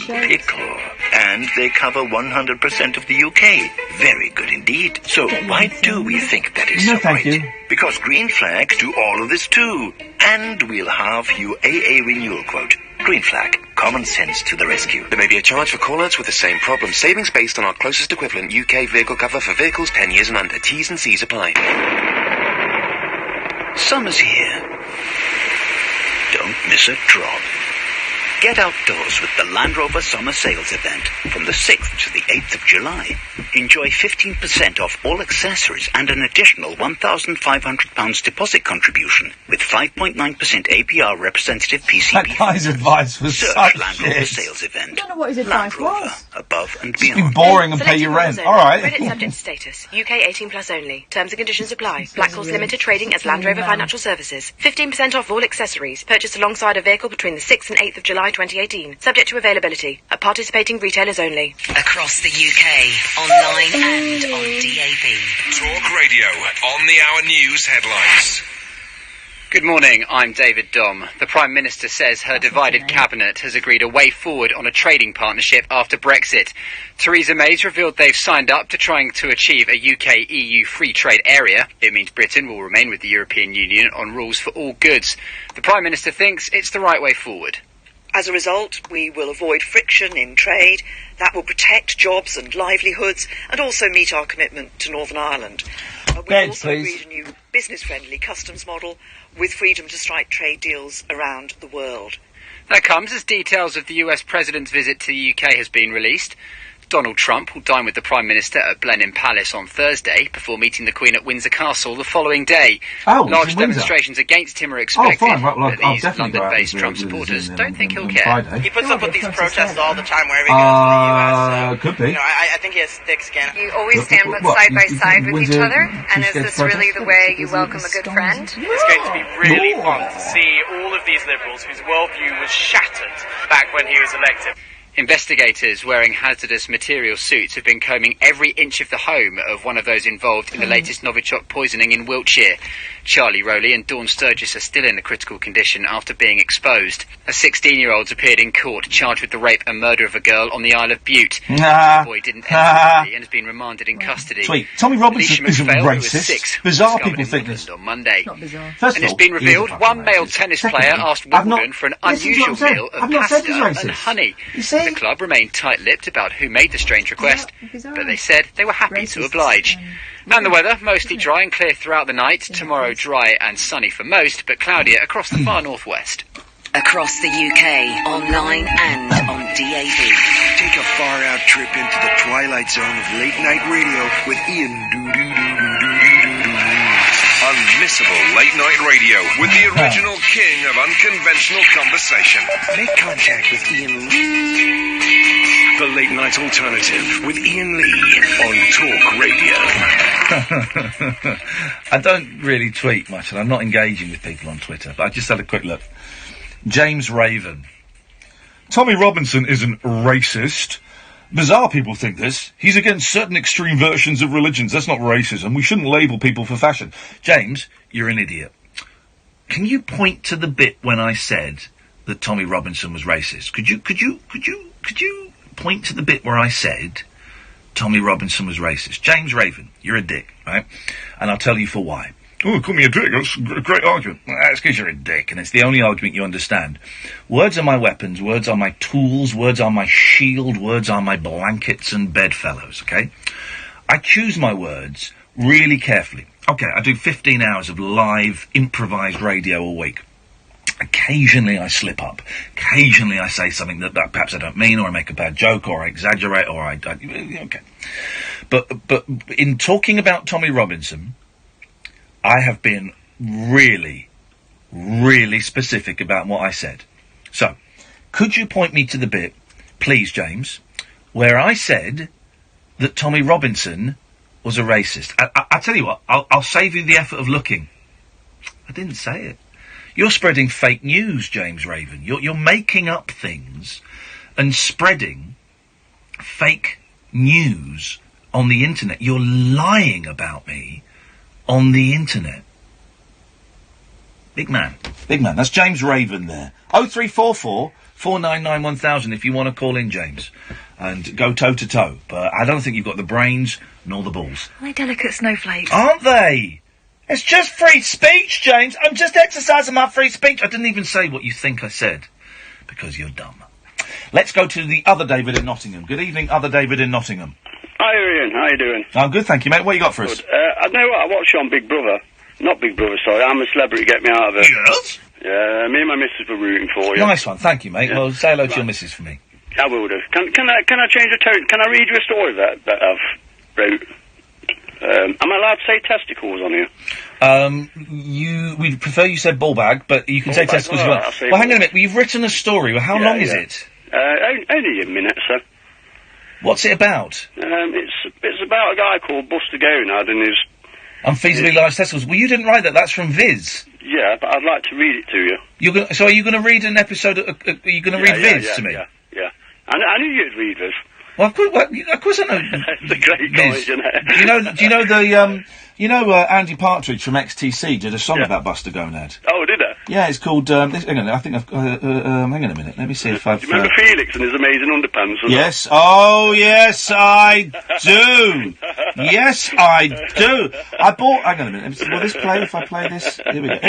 Pickle. And they cover 100% of the UK. Very good indeed. So why do we think that is so great? Because Green Flag do all of this too. And we'll have you AA renewal quote. Green Flag. Common sense to the rescue. There may be a charge for call-outs with the same problem. Savings based on our closest equivalent UK vehicle cover for vehicles 10 years and under. T's and C's apply. Summer's here. Don't miss a drop. Get outdoors with the Land Rover Summer Sales Event from the 6th to the 8th of July. Enjoy 15% off all accessories and an additional £1,500 deposit contribution with 5.9% APR representative PCP. That guy's advice was Search such Land Rover shit. Sales Event. I don't know what his advice was. Above and Just beyond. be boring and pay your rent. All right. Credit subject to status. UK 18 plus only. Terms and conditions apply. Black Horse Limited trading as Land Rover Financial Services. 15% off all accessories. Purchased alongside a vehicle between the 6th and 8th of July 2018. Subject to availability. At participating retailers only. Across the UK, online and on DAB. Talk Radio. On the hour news headlines. Good morning, I'm David Dom. The Prime Minister says her divided cabinet has agreed a way forward on a trading partnership after Brexit. Theresa May's revealed they've signed up to trying to achieve a UK-EU free trade area. It means Britain will remain with the European Union on rules for all goods. The Prime Minister thinks it's the right way forward. As a result, we will avoid friction in trade. That will protect jobs and livelihoods and also meet our commitment to Northern Ireland. We've also agreed a new business-friendly customs model with freedom to strike trade deals around the world. That comes as details of the US President's visit to the UK has been released. Donald Trump will dine with the Prime Minister at Blenheim Palace on Thursday before meeting the Queen at Windsor Castle the following day. Large demonstrations against him are expected, but these London-based Trump supporters don't think he'll care. He puts up with these protests all the time wherever he goes in the US. So, could be. You know, I think he has thick skin. You always stand side by side with each other, and is this really the way you welcome a good friend? It's going to be really fun to see all of these Liberals whose worldview was shattered back when he was elected. Investigators wearing hazardous material suits have been combing every inch of the home of one of those involved in the latest Novichok poisoning in Wiltshire. Charlie Rowley and Dawn Sturgis are still in a critical condition after being exposed. A 16-year-old appeared in court charged with the rape and murder of a girl on the Isle of Bute. The boy didn't enter Italy and has been remanded in custody. Sweet. Tommy Robinson Alicia isn't McPhail, who was racist. 6, Bizarre discovered people in think this. Woodland on Monday. First And of it's all, been he is a revealed fucking one male racist. tennis Secondly, player asked I've not- Wimbledon for an Listen to what unusual I'm saying. meal of I've not said pasta he's and racist. honey. You see? The club remained tight-lipped about who made the strange request, but they said they were happy to oblige. And the weather, mostly dry and clear throughout the night. Tomorrow dry and sunny for most, but cloudier across the far northwest. Across the UK, online and on DAB. Take a far-out trip into the twilight zone of late-night radio with Ian Unmissable late night radio with the original king of unconventional conversation. Make contact with Ian Lee. The late night alternative with Iain Lee on Talk Radio. I don't really tweet much, and I'm not engaging with people on Twitter, but I just had a quick look. James Raven. Tommy Robinson isn't racist. Bizarre people think this. He's against certain extreme versions of religions. That's not racism. We shouldn't label people for fashion. James, you're an idiot. Can you point to the bit when I said that Tommy Robinson was racist? Could you point to the bit where I said Tommy Robinson was racist? James Raven, you're a dick, right? And I'll tell you for why. Oh, call me a dick, that's a great argument. That's because you're a dick, and it's the only argument you understand. Words are my weapons, words are my tools, words are my shield, words are my blankets and bedfellows, okay? I choose my words really carefully. Okay, I do 15 hours of live, improvised radio a week. Occasionally I slip up. Occasionally I say something that perhaps I don't mean, or I make a bad joke, or I exaggerate, or I okay. But in talking about Tommy Robinson, I have been really, really specific about what I said. So, could you point me to the bit, please, James, where I said that Tommy Robinson was a racist? I tell you what, I'll save you the effort of looking. I didn't say it. You're spreading fake news, James Raven. You're making up things and spreading fake news on the internet. You're lying about me on the internet. Big man. That's James Raven there. 0344 499 1000 if you want to call in, James, and go toe to toe. But I don't think you've got the brains nor the balls. Are they delicate snowflakes? Aren't they? It's just free speech, James. I'm just exercising my free speech. I didn't even say what you think I said, because you're dumb. Let's go to the other David in Nottingham. Good evening, other David in Nottingham. Hi, Ian. How you doing? I'm good, thank you, mate. What you got for us? I know what I watched you on Big Brother. Not Big Brother, sorry. I'm a Celebrity, Get Me Out of It. Yes? Yeah, me and my missus were rooting for you. Nice one, thank you, mate. Yeah. Well, say hello to your missus for me. I will do. Can I change the tone? Can I read you a story that I've wrote? Am I allowed to say testicles on here? We'd prefer you said ball bag, but you can say testicles as well. Well, hang on a minute. You've written a story. Well, how long is it? Only a minute, sir. What's it about? It's about a guy called Buster Gonad and his unfeasibly large testicles. Well, you didn't write that. That's from Viz. Yeah, but I'd like to read it to you. So are you going to read an episode? Are you going to read Viz to me? Yeah. I knew you'd read Viz. Well, of course I know. It's a great guy, isn't it? Do you know the Andy Partridge from XTC did a song about Buster Gonad? Oh, did it? Yeah, it's called. Hang on, I think I've. Hang on a minute. Let me see if I've. Do you remember Felix and his amazing underpants? Yes. Oh, yes, I do. Yes, I do. I bought. Hang on a minute. Will this play if I play this? Here we go.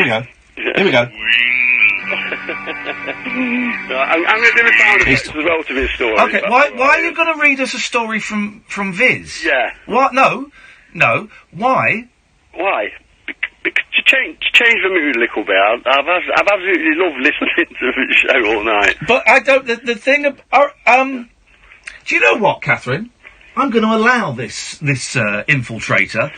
I'm going to do a sound effects as well to this story. Okay, why are you going to read us a story from Viz? Yeah. What? No. Why? Why? To change the mood a little bit. I've absolutely loved listening to the show all night. But I don't. The thing. Do you know what, Catherine? I'm going to allow this infiltrator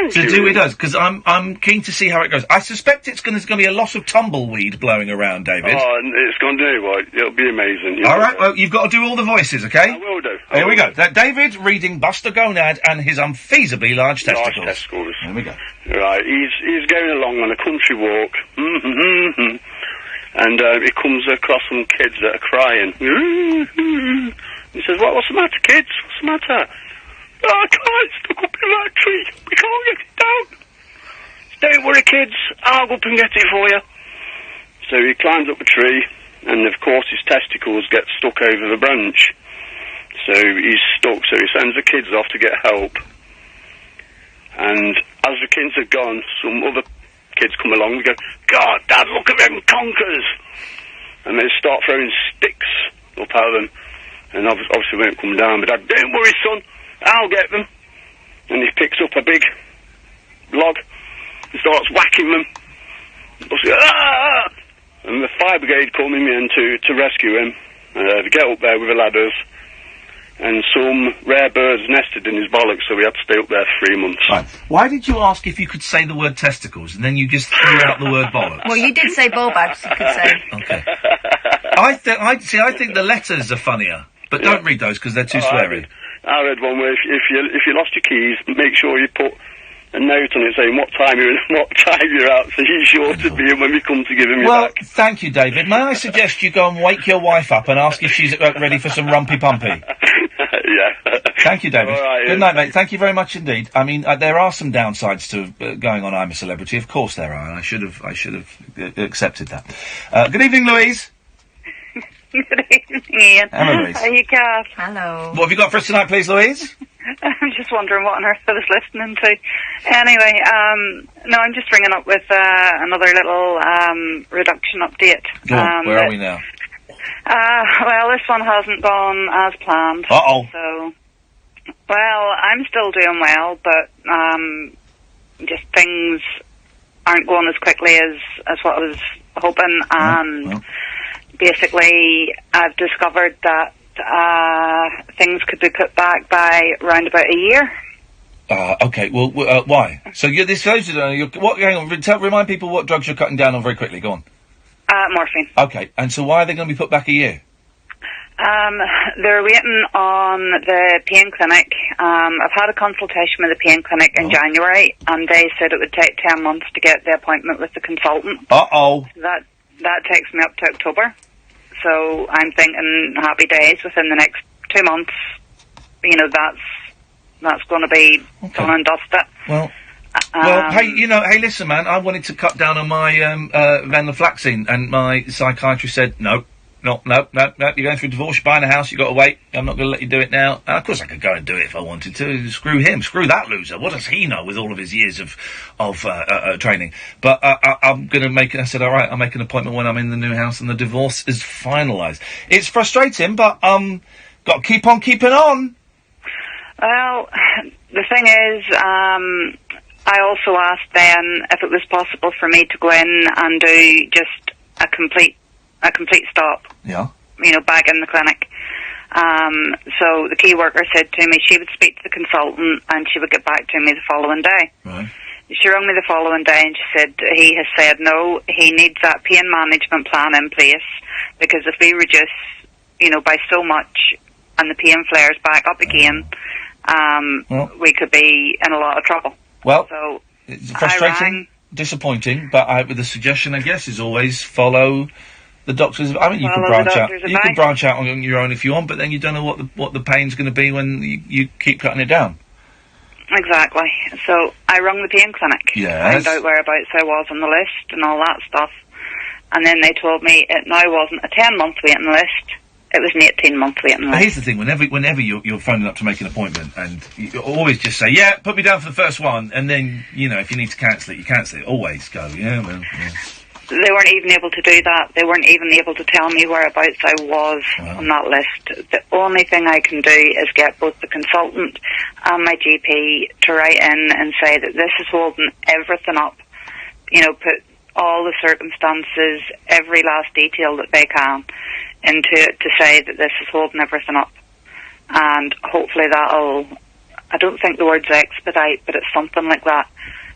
to do what it does, because I'm keen to see how it goes. I suspect there's going to be a lot of tumbleweed blowing around, David. Oh, it's going to do what? It'll be amazing. All right, well, you've got to do all the voices, okay? I will do. Here we go. David reading Buster Gonad and his unfeasibly large testicles. Large testicles. Here we go. Right, he's going along on a country walk, and he comes across some kids that are crying. He says, what's the matter, kids? What's the matter? Oh, I can't, stuck up in that tree. We can't get it down. Don't worry, kids. I'll go up and get it for you. So he climbs up a tree, and of course his testicles get stuck over the branch. So he's stuck, so he sends the kids off to get help. And as the kids are gone, some other kids come along and go, God, Dad, look at them conkers. And they start throwing sticks up at them. And obviously won't come down, but Dad, don't worry, son, I'll get them. And he picks up a big log and starts whacking them. And the fire brigade come in the end to rescue him. They get up there with the ladders, and some rare birds nested in his bollocks, so we had to stay up there for 3 months. Right. Why did you ask if you could say the word testicles, and then you just threw out the word bollocks? Well, you did say ball bags, you could say. Okay. I think the letters are funnier. But don't read those, because they're too sweary. I read one where if you lost your keys, make sure you put a note on it saying what time you're in and what time you're out, so you're sure to be in when we come to give him your back. Well, thank you, David. May I suggest you go and wake your wife up and ask if she's ready for some rumpy-pumpy? Yeah. Thank you, David. All right, good night, mate. Thank you very much indeed. I mean, there are some downsides to going on I'm a Celebrity. Of course there are, and I should have accepted that. Good evening, Louise. Good evening, Ian. Hello, Louise. How are you, Kath? Hello. What have you got for us tonight, please, Louise? I'm just wondering what on earth I was listening to. Anyway, no, I'm just ringing up with another little reduction update. Go on, where are we now? Well, this one hasn't gone as planned. Uh-oh. So, well, I'm still doing well, but just things aren't going as quickly as what I was hoping, and basically I've discovered that things could be put back by round about a year. Okay, well, why? So this shows you, hang on, remind people what drugs you're cutting down on very quickly, go on. Morphine. Okay, and so why are they going to be put back a year? They're waiting on the pain clinic. I've had a consultation with the pain clinic in January, and they said it would take 10 months to get the appointment with the consultant. Uh-oh. That takes me up to October. So I'm thinking happy days within the next 2 months. You know, that's going to be done and dusted. Well, hey, listen, man, I wanted to cut down on my venlafaxine, and my psychiatrist said, no, you're going through a divorce, you're buying a house, you've got to wait, I'm not going to let you do it now. And of course I could go and do it if I wanted to. Screw him, screw that loser. What does he know with all of his years of training? But I'm going to make it, I said, all right, I'll make an appointment when I'm in the new house and the divorce is finalised. It's frustrating, but got to keep on keeping on. Well, the thing is, I also asked then if it was possible for me to go in and do just a complete stop. Yeah. You know, back in the clinic. So the key worker said to me she would speak to the consultant and she would get back to me the following day. Right. She rang me the following day and she said he has said no, he needs that pain management plan in place, because if we reduce, you know, by so much and the pain flares back up again, we could be in a lot of trouble. Well, so it's frustrating, disappointing, but the suggestion, I guess, is always follow the doctor's. I mean, you can branch out. You can branch out on your own if you want, but then you don't know what the pain's going to be when you keep cutting it down. Exactly. So I rung the pain clinic. Yes. Found out whereabouts I was on the list and all that stuff, and then they told me it now wasn't a 10-month waiting list. It was an 18-month waiting list. Here's the thing: whenever you're phoning up to make an appointment, and you always just say, "Yeah, put me down for the first one," and then if you need to cancel it, you cancel it. Always go, yeah. They weren't even able to do that. They weren't even able to tell me whereabouts I was on that list. The only thing I can do is get both the consultant and my GP to write in and say that this is holding everything up. You know, put all the circumstances, every last detail that they can into it to say that this is holding everything up. And hopefully that'll, I don't think the word's expedite, but it's something like that,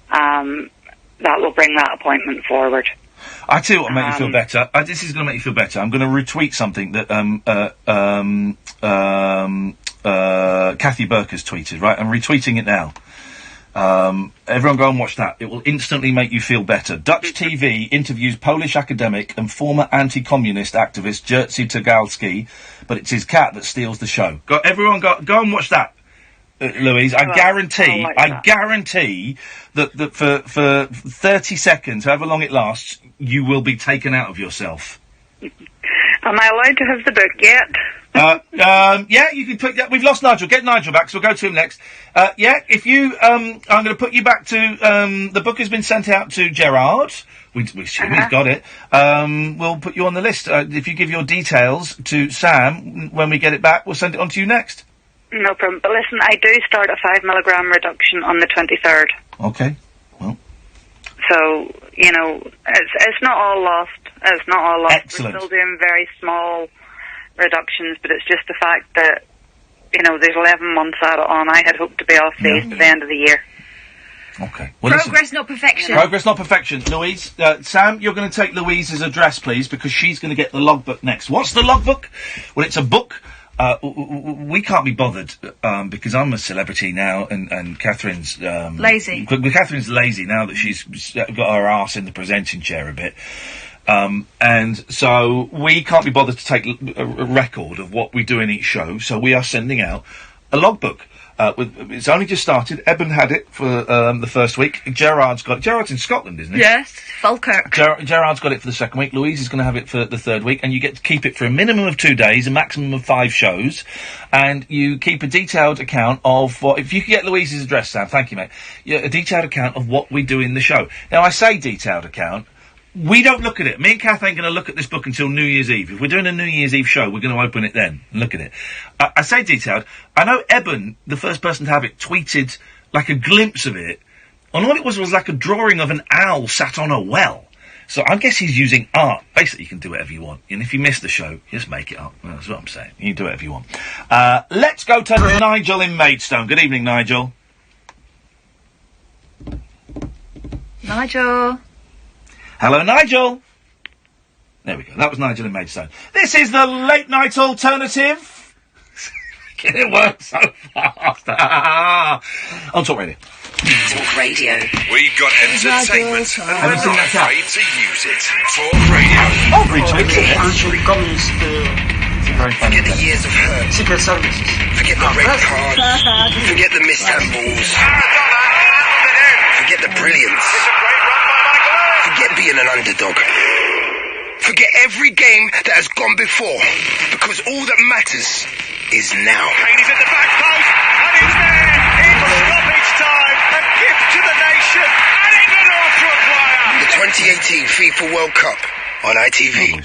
that will bring that appointment forward. I tell you what will make you feel better. This is going to make you feel better. I'm going to retweet something that Kathy Burke has tweeted, right? I'm retweeting it now. Everyone go and watch that. It will instantly make you feel better. Dutch TV interviews Polish academic and former anti-communist activist Jerzy Tegalski, but it's his cat that steals the show. Everyone go and watch that. Louise, I guarantee that for 30 seconds, however long it lasts, you will be taken out of yourself. Am I allowed to have the book yet? Yeah, you can put. We've lost Nigel. Get Nigel back, so we'll go to him next. If you, I'm going to put you back to. The book has been sent out to Gerard. We've got it. We'll put you on the list. If you give your details to Sam, when we get it back, we'll send it on to you next. No problem. But listen, I do start a 5 milligram reduction on the 23rd. Okay. Well. So, it's not all lost. It's not all lost. Excellent. We're still doing very small reductions, but it's just the fact that, there's 11 months out on. I had hoped to be off these to the end of the year. Okay. Well, Progress, not perfection. Progress, not perfection. Louise, Sam, you're going to take Louise's address, please, because she's going to get the logbook next. What's the logbook? Well, it's a book. We can't be bothered because I'm a celebrity now, and Catherine's lazy. Catherine's lazy now that she's got her arse in the presenting chair a bit, and so we can't be bothered to take a record of what we do in each show. So we are sending out a logbook. It's only just started. Eben had it for the first week. Gerard's got it. Gerard's in Scotland, isn't he? Yes, Falkirk. Gerard's got it for the second week. Louise is going to have it for the third week, and you get to keep it for a minimum of 2 days, a maximum of 5 shows, and you keep a detailed account of what. If you could get Louise's address, Sam, thank you, mate. Yeah, a detailed account of what we do in the show. Now, I say detailed account. We don't look at it. Me and Kath ain't going to look at this book until New Year's Eve. If we're doing a New Year's Eve show, we're going to open it then and look at it. I say detailed. I know Eben, the first person to have it, tweeted like a glimpse of it, and all it was like a drawing of an owl sat on a well. So I guess he's using art. Basically, you can do whatever you want. And if you miss the show, just make it up. Well, that's what I'm saying. You can do whatever you want. Let's go to Nigel in Maidstone. Good evening, Nigel. Nigel. Hello, Nigel. There we go. That was Nigel in Maidstone. This is the late night alternative. It works so fast. On Talk Radio. Talk Radio. We've got entertainment, and we're not afraid to use it. Talk Radio. Oh, retweets it. Actually comes to... Forget the years of hurt. Secret Services. Forget the red cards. Forget the missed handballs. Forget the brilliance. Forget being an underdog. Forget every game that has gone before. Because all that matters is now. Kane is at the back post, and he's there in stoppage time. A gift to the nation, and England are off to a flyer. The 2018 FIFA World Cup on ITV.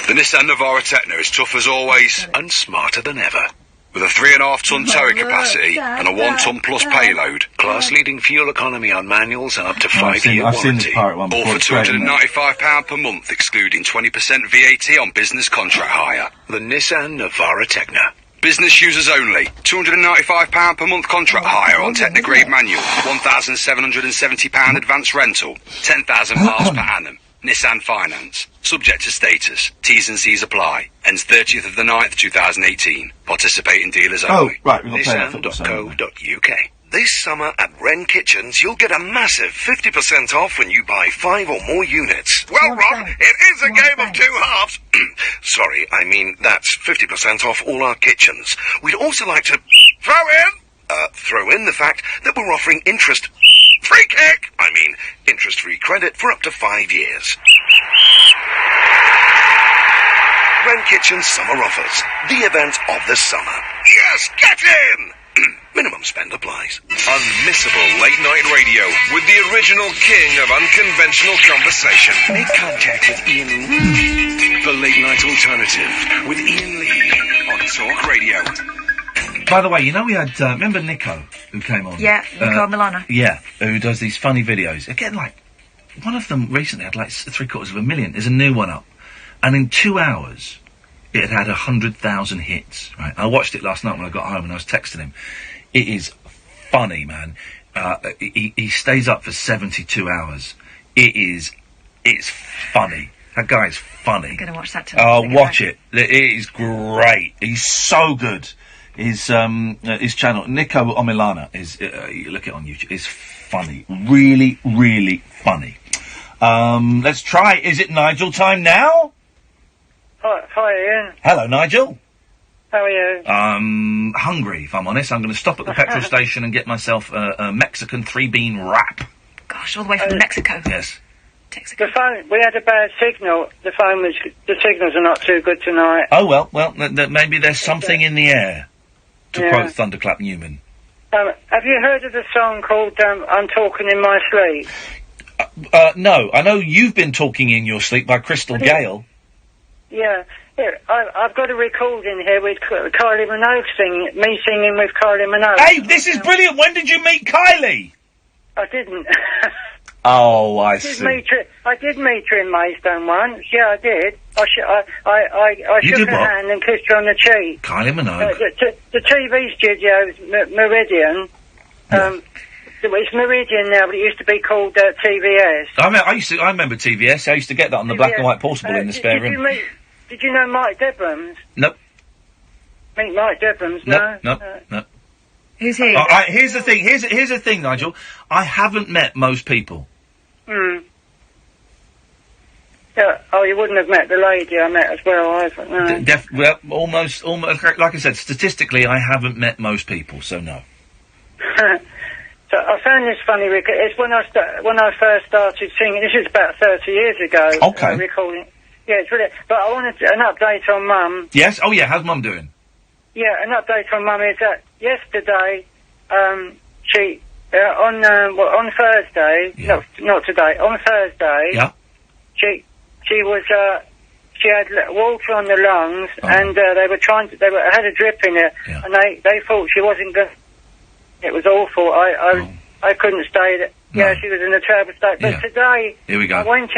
The Nissan Navara Techno is tough as always and smarter than ever. With a 3.5-ton towing capacity and a 1-ton plus payload, class-leading fuel economy on manuals and up to 5-year I've seen this warranty. pirate one before. All for £295 per month, excluding 20% VAT on business contract hire. The Nissan Navara Techno. Business users only. £295 per month contract hire on Technograde manual. £1,770 advance rental. 10,000 miles per annum. Nissan Finance. Subject to status. T's and C's apply. Ends 30th of the 9th, 2018. Participating dealers only. Right, we'll play that football Nissan.co.uk. This summer at Wren Kitchens, you'll get a massive 50% off when you buy 5 or more units. Well, Ron, it is a game of 2 halves. Sorry, I mean that's 50% off all our kitchens. We'd also like to throw in the fact that we're offering interest-free interest-free credit for up to 5 years. Wren Kitchens Summer Offers, the event of the summer. Yes, get in! Minimum spend applies. Unmissable late-night radio with the original king of unconventional conversation. Make contact with Iain Lee. The late-night alternative with Iain Lee on Talk Radio. By the way, you know we had, remember Nico, who came on? Yeah, Nico Milana. Yeah, who does these funny videos. Again, like, one of them recently had like 750,000. There's a new one up. And in 2 hours, it had 100,000 hits, right? I watched it last night when I got home and I was texting him. It is funny, man. He stays up for 72 hours. It's funny. That guy's funny. I'm gonna watch that tonight. Oh, watch it. It is great. He's so good. His channel, Nico Omilana, is, you look it on YouTube, is funny. Really, really funny. Let's try, is it Nigel time now? Hi, Ian. Hello, Nigel. How are you? Hungry, if I'm honest. I'm going to stop at the petrol station and get myself a Mexican 3-bean wrap. Gosh, all the way from Mexico. Yes. The phone, we had a bad signal. The signals are not too good tonight. Oh, well, maybe there's something in the air, to quote Thunderclap Newman. Have you heard of the song called I'm Talking in My Sleep? No. I know you've been talking in your sleep by Crystal Gale. Yeah. Here, I've got a recording here with Kylie Minogue me singing with Kylie Minogue. Hey, this is brilliant. When did you meet Kylie? I didn't. Oh, I see. I did meet her in Maidstone once. Yeah, I did. I shook her hand and kissed her on the cheek. Kylie Minogue. The TV studio's Meridian. It's Meridian now, but it used to be called TVS. I remember TVS. I used to get that on the black and white portable in the spare room. Did you know Mike Debrams? Nope. Meet Mike Debrams? No. Who's he? Here's the thing. Here's the thing, Nigel. I haven't met most people. Yeah. Oh, you wouldn't have met the lady I met as well, either. No. Well, almost, like I said, statistically, I haven't met most people, so no. So I found this funny record. It's when I first started singing. This is about 30 years ago. Okay. Recording. Yeah, it's really. But I wanted an update on Mum. Yes. Oh, yeah. How's Mum doing? Yeah, an update on Mum is that yesterday, she on Thursday. Yeah. Not today. On Thursday. Yeah. She was. She had water on the lungs, and they had a drip in her, and they thought she wasn't going. It was awful. I couldn't stay there. No. Yeah, she was in a terrible state. But today, Here we go. I went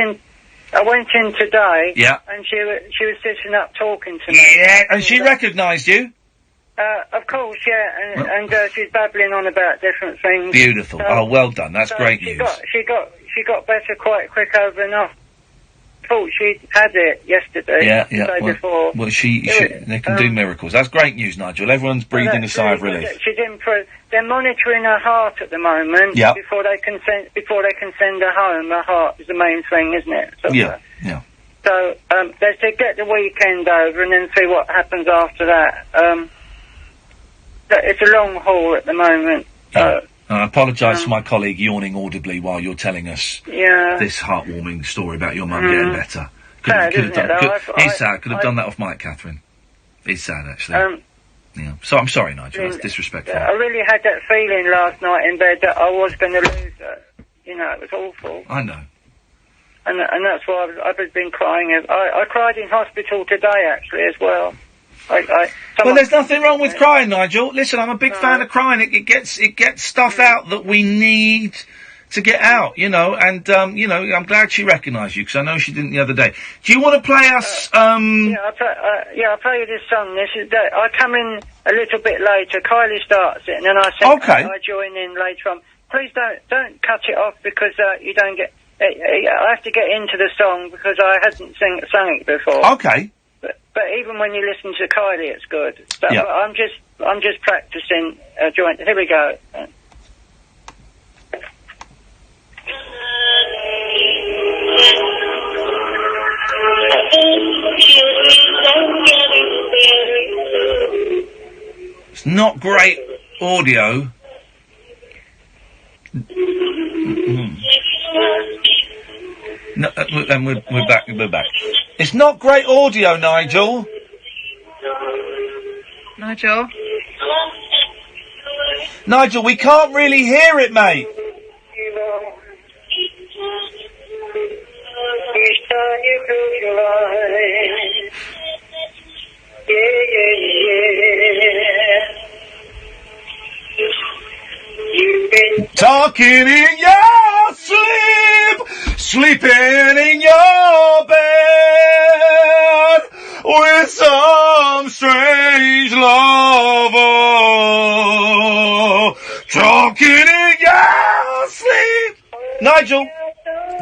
in today, Yeah. and she was sitting up talking to me. Yeah, and she recognised you. Of course, yeah, and she's babbling on about different things. Beautiful. Oh, well done. That's great news. She got better quite quick overnight. Thought she had it yesterday. Yeah. The day before. Well, they can do miracles. That's great news, Nigel. Everyone's breathing a sigh of relief. She's improved. They're monitoring her heart at the moment. Yeah. Before they can send her home. Her heart is the main thing, isn't it? So, Yeah. So they should get the weekend over and then see what happens after that. It's a long haul at the moment. I apologise for my colleague yawning audibly while you're telling us this heartwarming story about your mum getting better. Could have done that off mic, Catherine. It's sad, actually. Yeah. So I'm sorry, Nigel. That's disrespectful. I really had that feeling last night in bed that I was going to lose her. You know, it was awful. I know. And that's why I've been crying. I cried in hospital today, actually, as well. Well, there's nothing wrong with crying, Nigel. Listen, I'm a big fan of crying. It gets stuff out that we need to get out, and I'm glad she recognised you, because I know she didn't the other day. Do you want to play us, I'll play you this song. I come in a little bit later. Kylie starts it, and then I join in later on. Please don't cut it off, because you don't get... I have to get into the song, because I hadn't sung it before. Okay. But even when you listen to Kylie, it's good. So I'm just practicing joint. Here we go. It's not great audio. No, and we're back. It's not great audio, Nigel. Nigel, we can't really hear it, mate. Talking in your sleep, sleeping in your bed with some strange lover. Talking in your sleep. Nigel.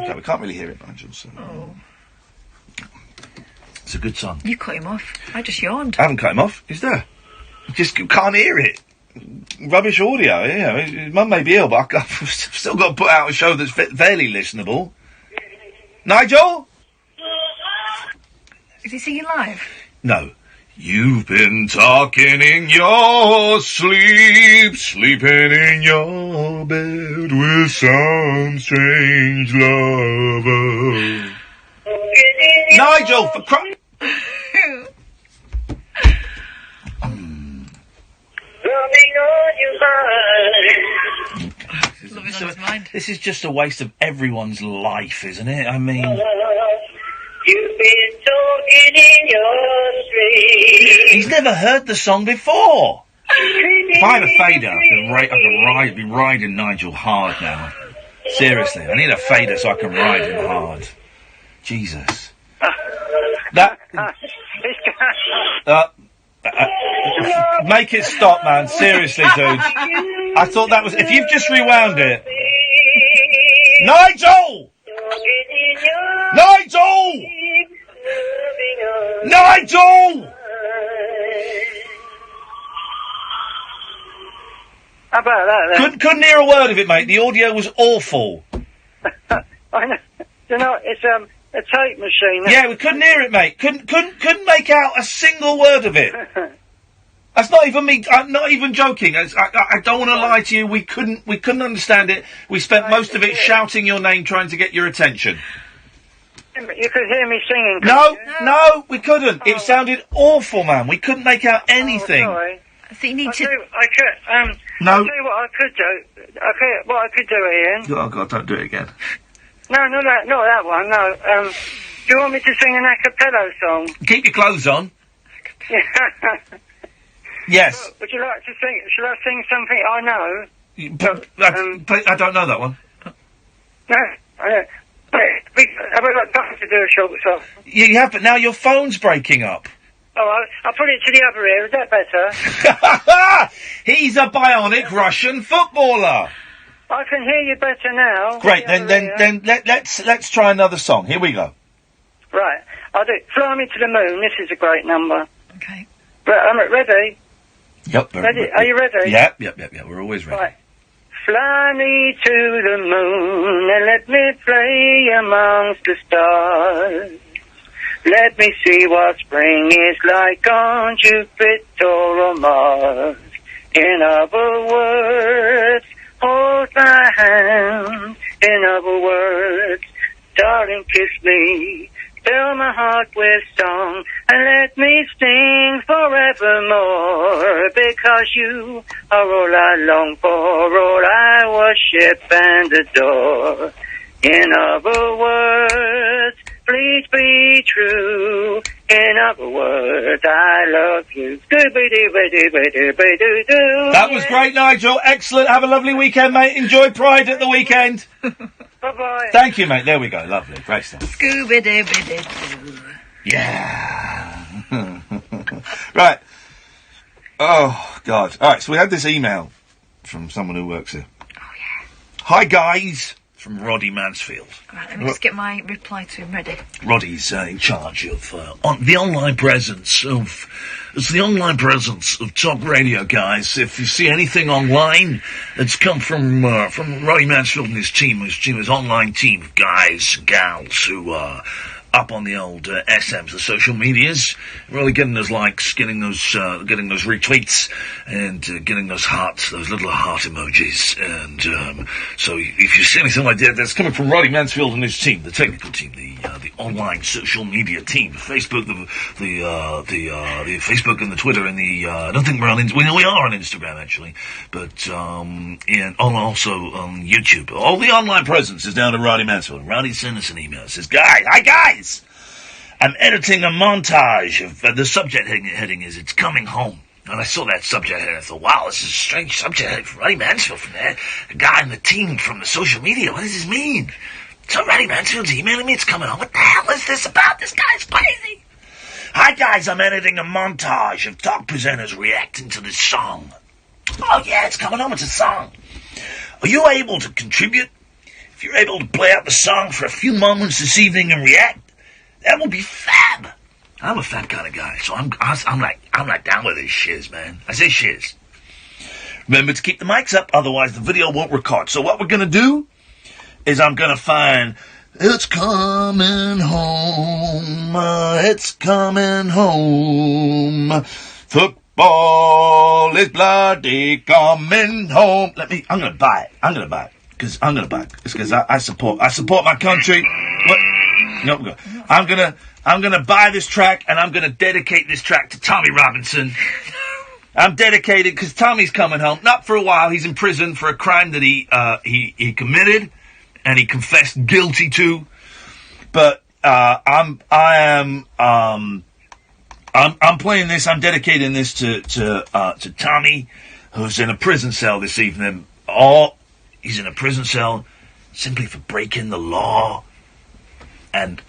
Okay, we can't really hear it, Nigel. So. It's a good song. You cut him off. I just yawned. I haven't cut him off. He's there. Just can't hear it. Rubbish audio, his mum may be ill, but I've still got to put out a show that's fairly listenable. Nigel? Is he singing live? No. You've been talking in your sleep, sleeping in your bed with some strange lover. Nigel, for This is just a waste of everyone's life, isn't it? I mean... You've been talking in your sleep. He's never heard the song before. If I had a fader, I could be riding Nigel hard now. Seriously, I need a fader so I can ride him hard. Jesus. Make it stop, man. Seriously, dude. I thought that was... If you've just rewound it... Nigel! Nigel! Nigel! How about that, then? Couldn't hear a word of it, mate. The audio was awful. I know. You know, it's a tape machine. Yeah, we couldn't hear it, mate. Couldn't make out a single word of it. That's not even me. I'm not even joking. I don't want to lie to you. We couldn't understand it. We spent most of it shouting your name, trying to get your attention. You could hear me singing. No, we couldn't. It sounded awful, man. We couldn't make out anything. Sorry. I think you need to. No. I'll tell you what I could do. Okay, what I could do, Ian. Oh God, don't do it again. No, not that one. No. Do you want me to sing an a cappella song? Keep your clothes on. Yes. Would you like to sing? Shall I sing something I know? I don't know that one. No. I've got time to do a short song. You have, but now your phone's breaking up. Oh, I'll put it to the other ear. Is that better? He's a bionic Russian footballer. I can hear you better now. Great. Then let's try another song. Here we go. Right. I'll do Fly Me to the Moon. This is a great number. Okay. Right, ready? Yep. Ready? Are you ready? Yep. We're always ready. Right. Fly me to the moon and let me play amongst the stars. Let me see what spring is like on Jupiter or Mars. In other words, hold my hand. In other words, darling, kiss me. Fill my heart with song and let me sing forevermore. Because you are all I long for, all I worship and adore. In other words, please be true. In other words, I love you. That was great, Nigel. Excellent. Have a lovely weekend, mate. Enjoy Pride at the weekend. Bye-bye. Thank you, mate. There we go. Lovely. Great stuff. Scooby-Dooby-Doo. Yeah. Right. Oh, God. All right, so we had this email from someone who works here. Oh, yeah. Hi, guys. From Roddy Mansfield. Right, let me just get my reply to him ready. Roddy's in charge of the online presence of... It's the online presence of Talk Radio, guys. If you see anything online that's come from Roddy Mansfield and his team, his online team of guys and gals who are up on the old SMs, the social medias, really getting those likes, getting those retweets, and getting those hearts, those little heart emojis. And so if you see anything like that, that's coming from Roddy Mansfield and his team, the technical team, the online social media team, Facebook, the Facebook and the Twitter and the I don't think we're on. We are on Instagram actually, but and also on YouTube. All the online presence is down to Roddy Mansfield. Roddy sent us an email. It says, "Hi guys. I'm editing a montage of the subject heading is It's Coming Home." And I saw that subject heading and I thought, wow, this is a strange subject heading from Roddy Mansfield from there. A guy in the team from the social media. What does this mean? So Roddy Mansfield's emailing me, It's Coming Home. What the hell is this about? This guy's crazy. Hi guys, I'm editing a montage of talk presenters reacting to this song. Oh yeah, It's Coming Home, it's a song. Are you able to contribute? If you're able to play out the song for a few moments this evening and react, that will be fab. I'm a fab kind of guy, so I'm like down with this shiz, man. I say shiz. Remember to keep the mics up, otherwise the video won't record. So what we're gonna do is I'm gonna find It's Coming Home, It's Coming Home. Football is bloody coming home. I'm gonna buy it. Because I support my country. What? No, I'm gonna buy this track and I'm gonna dedicate this track to Tommy Robinson. I'm dedicated because Tommy's coming home, not for a while. He's in prison for a crime that he committed and he confessed guilty to. But I'm playing this. I'm dedicating this to Tommy, who's in a prison cell this evening. He's in a prison cell simply for breaking the law and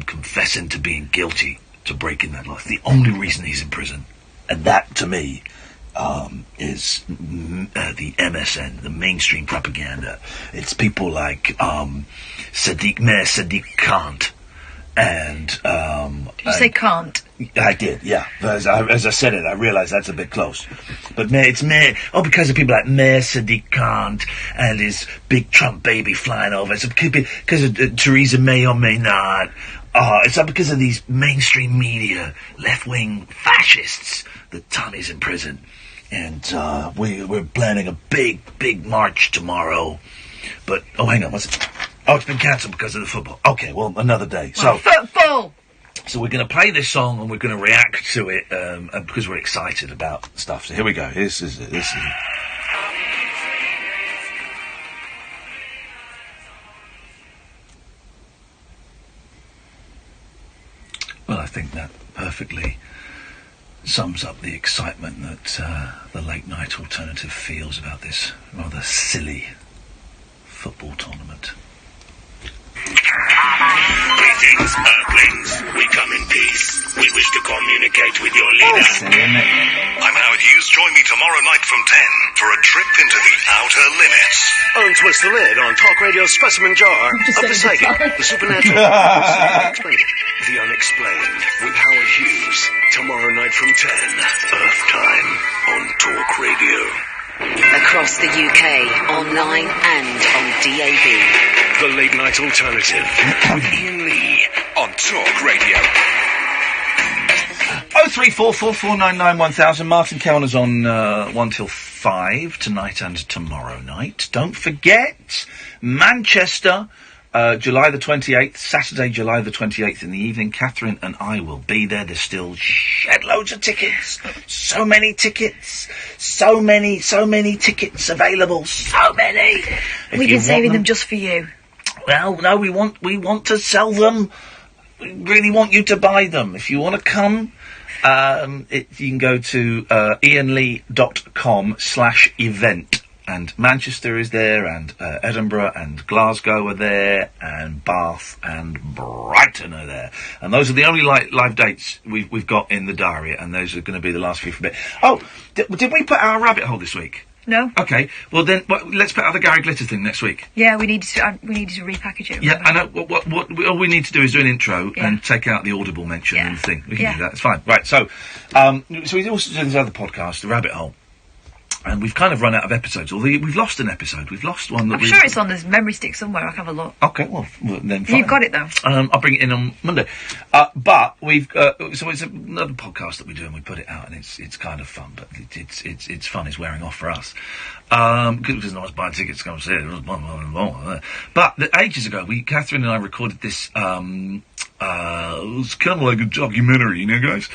confessing to being guilty to breaking that law. It's the only reason he's in prison. And that, to me, is the MSN, the mainstream propaganda. It's people like Sadiq Khan and You say can't. I did, yeah. As I said it, I realised that's a bit close. But it's Mayor... Oh, because of people like Mayor Sadiq Khan and his big Trump baby flying over. It's because of Theresa May or may not. It's not because of these mainstream media, left-wing fascists that Tommy's in prison. And we're planning a big march tomorrow. But, hang on, what's it? Oh, it's been cancelled because of the football. Okay, well, another day. Well, football! So we're going to play this song and we're going to react to it because we're excited about stuff. So here we go. This is it. Well, I think that perfectly sums up the excitement that the late night alternative feels about this rather silly football tournament. Greetings, Earthlings. We come in peace. We wish to communicate with your leader. I'm Howard Hughes. Join me tomorrow night from 10 for a trip into the outer limits. Untwist the lid on Talk Radio's specimen jar of the psychic, the supernatural, the unexplained, with Howard Hughes. Tomorrow night from 10, Earth time, on Talk Radio. Across the UK, online and on DAB. The Late Night Alternative with Iain Lee on Talk Radio. 03444991000. Martin Kellner's on 1 till 5 tonight and tomorrow night. Don't forget, Manchester, July the 28th, Saturday, July the 28th in the evening. Catherine and I will be there. There's still shed loads of tickets. So many tickets. So many tickets available. So many. We've been saving them just for you. Well, no, we want to sell them. We really want you to buy them. If you want to come, you can go to iainlee.com/event. And Manchester is there, and Edinburgh and Glasgow are there, and Bath and Brighton are there. And those are the only live dates we've got in the diary, and those are going to be the last few for a bit. Oh, did we put our rabbit hole this week? No. Okay, well then, let's put out the Gary Glitter thing next week. Yeah, we needed to repackage it. Yeah, I know. All we need to do is do an intro and take out the audible mention and the thing. We can do that. It's fine. Right. So we also do this other podcast, the Rabbit Hole. And we've kind of run out of episodes. Although we've lost an episode. We've lost one that I'm sure it's on this memory stick somewhere. I can have a look. Okay, well then fine. You've got it though. I'll bring it in on Monday. But we've so it's another podcast that we do, and we put it out, and it's kind of fun. But it's fun. It's wearing off for us because there's no one's buying tickets to go and see it. But ages ago, Catherine and I recorded this. It was kind of like a documentary, you know, guys.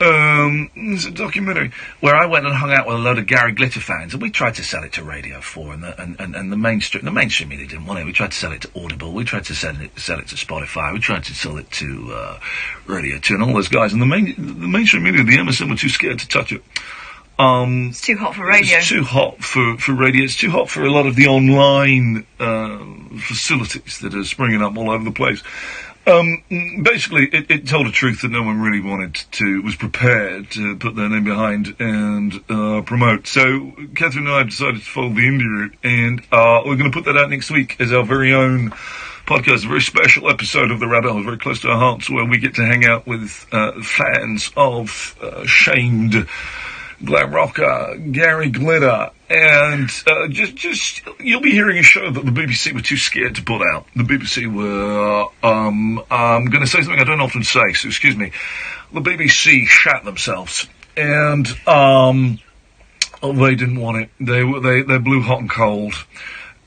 It's a documentary where I went and hung out with a load of Gary Glitter fans, and we tried to sell it to Radio 4, and the mainstream media didn't want it. We tried to sell it to Audible, we tried to sell it to Spotify, we tried to sell it to Radio 2 and all those guys, and the mainstream media, the MSN, were too scared to touch it. It's too hot for radio. It's too hot for radio. It's too hot for a lot of the online facilities that are springing up all over the place. Basically, it told a truth that no one really was prepared to put their name behind and promote. So, Catherine and I decided to follow the indie route, and we're going to put that out next week as our very own podcast, a very special episode of The Rabbit Hole, very close to our hearts, where we get to hang out with fans of shamed glam rocker Gary Glitter, and just you'll be hearing a show that the BBC were too scared to put out. The BBC were I'm going to say something I don't often say, so excuse me. The BBC shat themselves, and they didn't want it. They blew hot and cold,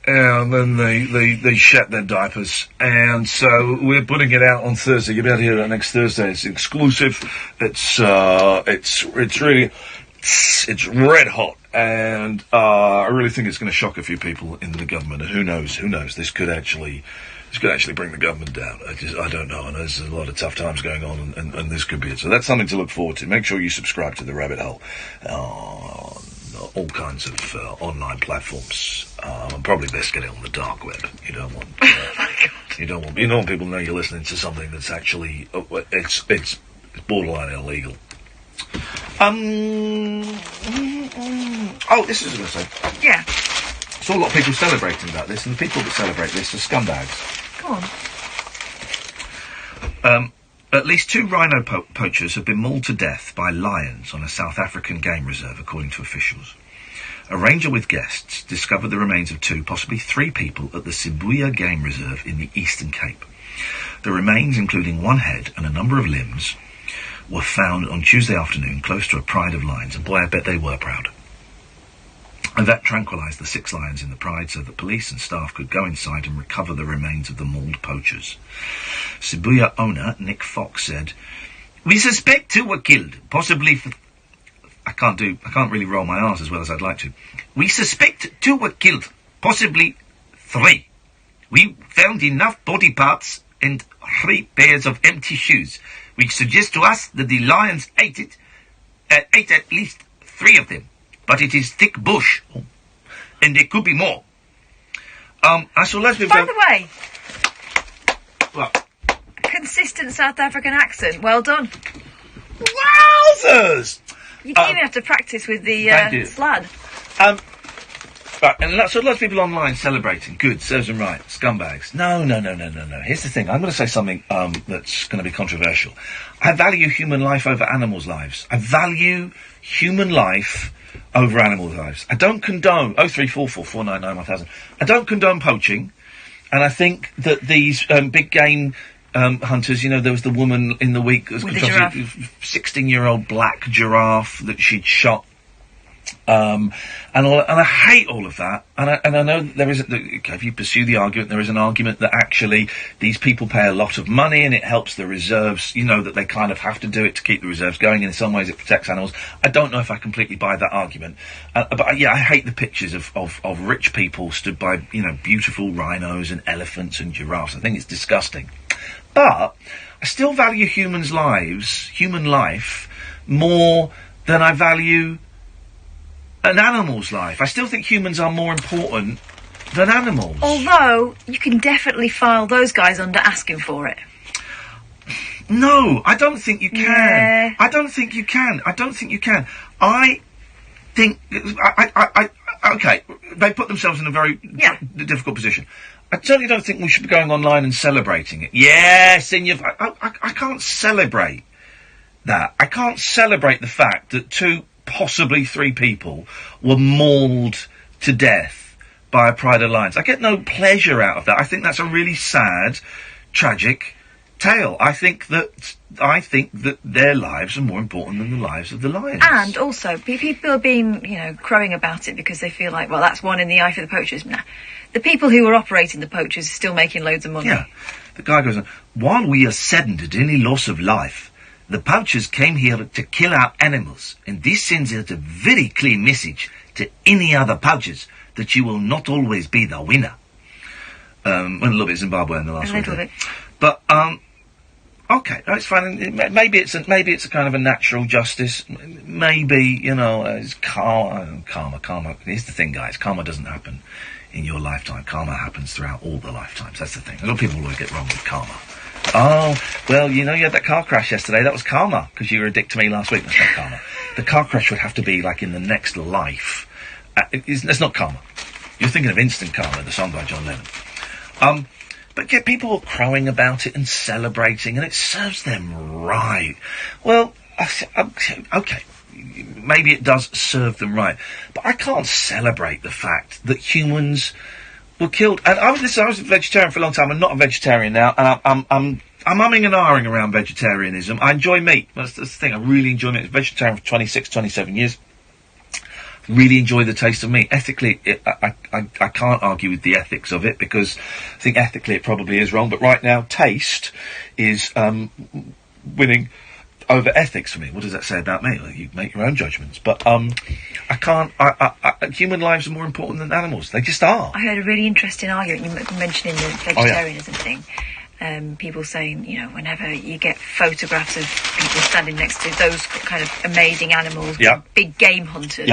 and then they shat their diapers, and so we're putting it out on Thursday. You'll be able to hear it next Thursday. It's exclusive. It's really. It's red hot, and I really think it's going to shock a few people in the government. And who knows? This could actually bring the government down. I don't know. And there's a lot of tough times going on, and this could be it. So that's something to look forward to. Make sure you subscribe to The Rabbit Hole on all kinds of online platforms. And probably best get it on the dark web. You don't want you don't want people to know you're listening to something that's actually it's borderline illegal. This is what I was going to say. Yeah. Saw a lot of people celebrating about this, and the people that celebrate this are scumbags. Go on. At least 2 rhino poachers have been mauled to death by lions on a South African game reserve, according to officials. A ranger with guests discovered the remains of 2, possibly 3 people at the Sibuya Game Reserve in the Eastern Cape. The remains, including one head and a number of limbs, were found on Tuesday afternoon close to a pride of lions, and boy, I bet they were proud. A vet tranquilised the 6 lions in the pride so that police and staff could go inside and recover the remains of the mauled poachers. Sibuya owner Nick Fox said, "We suspect 2 were killed, possibly for..." I can't really roll my R's as well as I'd like to. "We suspect 2 were killed, possibly 3. We found enough body parts and 3 pairs of empty shoes, which suggests to us that the lions ate at least 3 of them. But it is thick bush, and there could be more." I saw loads of people. By the way, what? Consistent South African accent. Well done. Wowzers! You didn't even have to practice with the slad. Right, and lots of people online celebrating. Good, serves them right. Scumbags. No. Here's the thing. I'm going to say something that's going to be controversial. I value human life over animals' lives. I value human life over animal lives. I don't condone 0344 499 1000. I don't condone poaching, and I think that these big game hunters, there was the woman in the week with the 16-year-old black giraffe that she'd shot, and I hate all of that, and I know that there is if you pursue the argument, there is an argument that actually these people pay a lot of money and it helps the reserves, that they kind of have to do it to keep the reserves going, and in some ways it protects animals. I don't know if I completely buy that argument, but I hate the pictures of rich people stood by, beautiful rhinos and elephants and giraffes. I think it's disgusting. But I still value human life, more than I value an animal's life. I still think humans are more important than animals. Although, you can definitely file those guys under asking for it. No, I don't think you can. Yeah. I don't think you can. I think... okay, they put themselves in a very difficult position. I certainly don't think we should be going online and celebrating it. Yes, and I can't celebrate that. I can't celebrate the fact that 2, possibly 3 people were mauled to death by a pride of lions. I get no pleasure out of that. I think that's a really sad, tragic tale. I think that their lives are more important than the lives of the lions. And also, people are being, crowing about it because they feel like, well, that's one in the eye for the poachers. Nah. The people who are operating the poachers are still making loads of money. Yeah. The guy goes on, "While we are saddened at any loss of life, the poachers came here to kill our animals, and this sends out a very clear message to any other poachers that you will not always be the winner." Went a little bit Zimbabwe in the last one. A little bit. But, okay, that's fine. Maybe it's a kind of a natural justice. Maybe, it's karma. Here's the thing, guys. Karma doesn't happen in your lifetime. Karma happens throughout all the lifetimes. That's the thing. A lot of people always get wrong with karma. Oh, well, you had that car crash yesterday. That was karma, because you were a dick to me last week. That's not karma. The car crash would have to be, like, in the next life. It's not karma. You're thinking of Instant Karma, the song by John Lennon. But yeah, people are crowing about it and celebrating, and it serves them right. Well, okay, maybe it does serve them right, but I can't celebrate the fact that humans were killed. And I was a vegetarian for a long time. I'm not a vegetarian now, and I'm umming and ahhing around vegetarianism. I enjoy meat. That's the thing. I really enjoy meat. I was vegetarian for 26, 27 years. Really enjoy the taste of meat. Ethically, I can't argue with the ethics of it, because I think ethically it probably is wrong. But right now, taste is winning over ethics for me. What does that say about me? Well, you make your own judgments. But I can't. Human lives are more important than animals. They just are. I heard a really interesting argument. You mentioning the vegetarianism thing. People saying, whenever you get photographs of people standing next to those kind of amazing animals, big game hunters,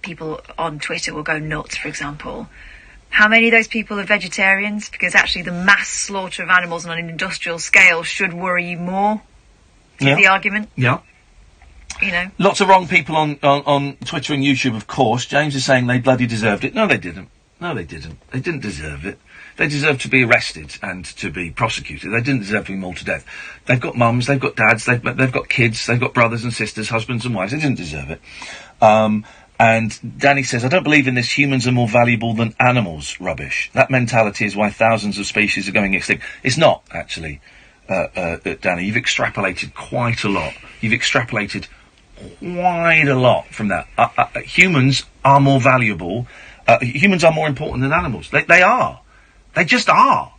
people on Twitter will go nuts, for example. How many of those people are vegetarians? Because actually the mass slaughter of animals on an industrial scale should worry you more. The argument. Yeah. Lots of wrong people on Twitter and YouTube, of course. James is saying they bloody deserved it. No, they didn't. No, they didn't. They didn't deserve it. They deserve to be arrested and to be prosecuted. They didn't deserve to be mauled to death. They've got mums, they've got dads, they've got kids, they've got brothers and sisters, husbands and wives. They didn't deserve it. And Danny says, I don't believe in this humans are more valuable than animals rubbish. That mentality is why thousands of species are going extinct. It's not, actually, Danny. You've extrapolated quite a lot. You've extrapolated quite a lot from that. Humans are more valuable. Humans are more important than animals. They are. They just are.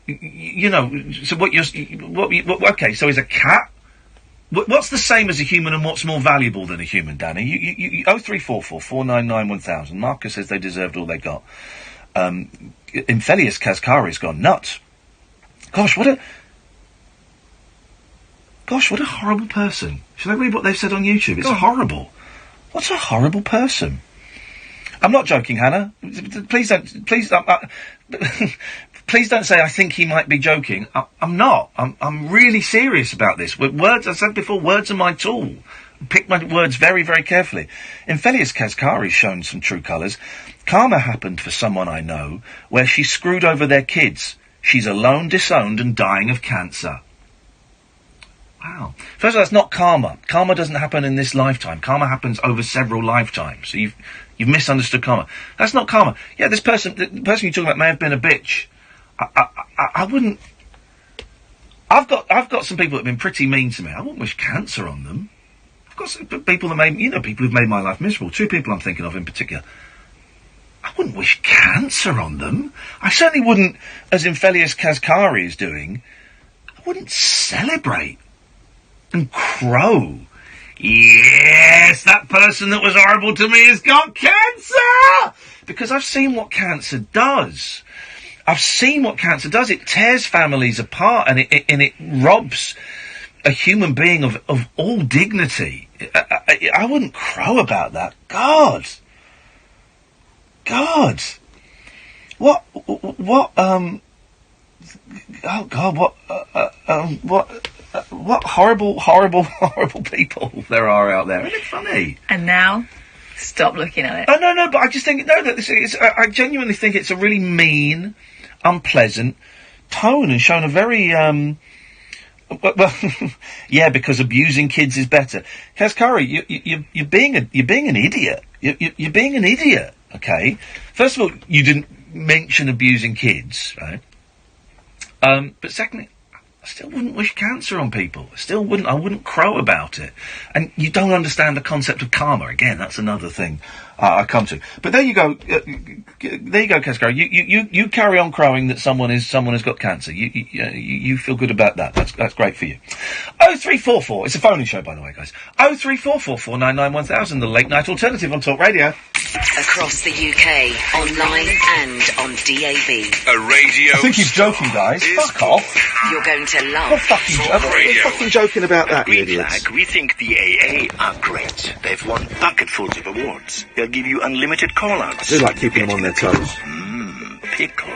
You know, so okay, so is a cat... What's the same as a human and what's more valuable than a human, Danny? 0344 499 1000. Marcus says they deserved all they got. Infelius Kaskari's gone nuts. Gosh, what a horrible person. Should I read what they've said on YouTube? It's horrible. What's a horrible person? I'm not joking, Hannah. Please don't say I think he might be joking. I'm not. I'm really serious about this. Words, I said before, words are my tool. Pick my words very, very carefully. Infelius Kaskari's shown some true colours. Karma happened for someone I know, where she screwed over their kids. She's alone, disowned, and dying of cancer. Wow. First of all, that's not karma. Karma doesn't happen in this lifetime. Karma happens over several lifetimes. So you've misunderstood karma. That's not karma. Yeah, the person you're talking about may have been a bitch. I wouldn't... I've got some people that have been pretty mean to me. I wouldn't wish cancer on them. I've got some people that people who've made my life miserable. Two people I'm thinking of in particular. I wouldn't wish cancer on them. I certainly wouldn't, as Infelius Kaskari is doing, I wouldn't celebrate and crow. Yes, that person that was horrible to me has got cancer! Because I've seen what cancer does. I've seen what cancer does. It tears families apart and it robs a human being of all dignity. I wouldn't crow about that. God. What horrible people there are out there. Isn't it funny? And now, stop looking at it. Oh, no, but I just think, I genuinely think it's a really mean, unpleasant tone and shown a very, yeah, because abusing kids is better. Kaskari, you're being an idiot. You're being an idiot, okay? First of all, you didn't mention abusing kids, right? But secondly, I still wouldn't wish cancer on people. I wouldn't crow about it. And you don't understand the concept of karma. Again, that's another thing I come to. But there you go. There you go, Kaskari. You carry on crowing that someone has got cancer. You feel good about that. That's great for you. 0344. It's a phone-in show, by the way, guys. 0344 499 1000. The late night alternative on Talk Radio. Across the UK, online and on DAB. A radio. I think he's joking, guys. Fuck off. You're going to love. We're fucking joking about that, you idiots. Flag, we think the AA are great. They've won bucketfuls of awards. They'll give you unlimited call-outs. They like keeping them on their toes. Pickle.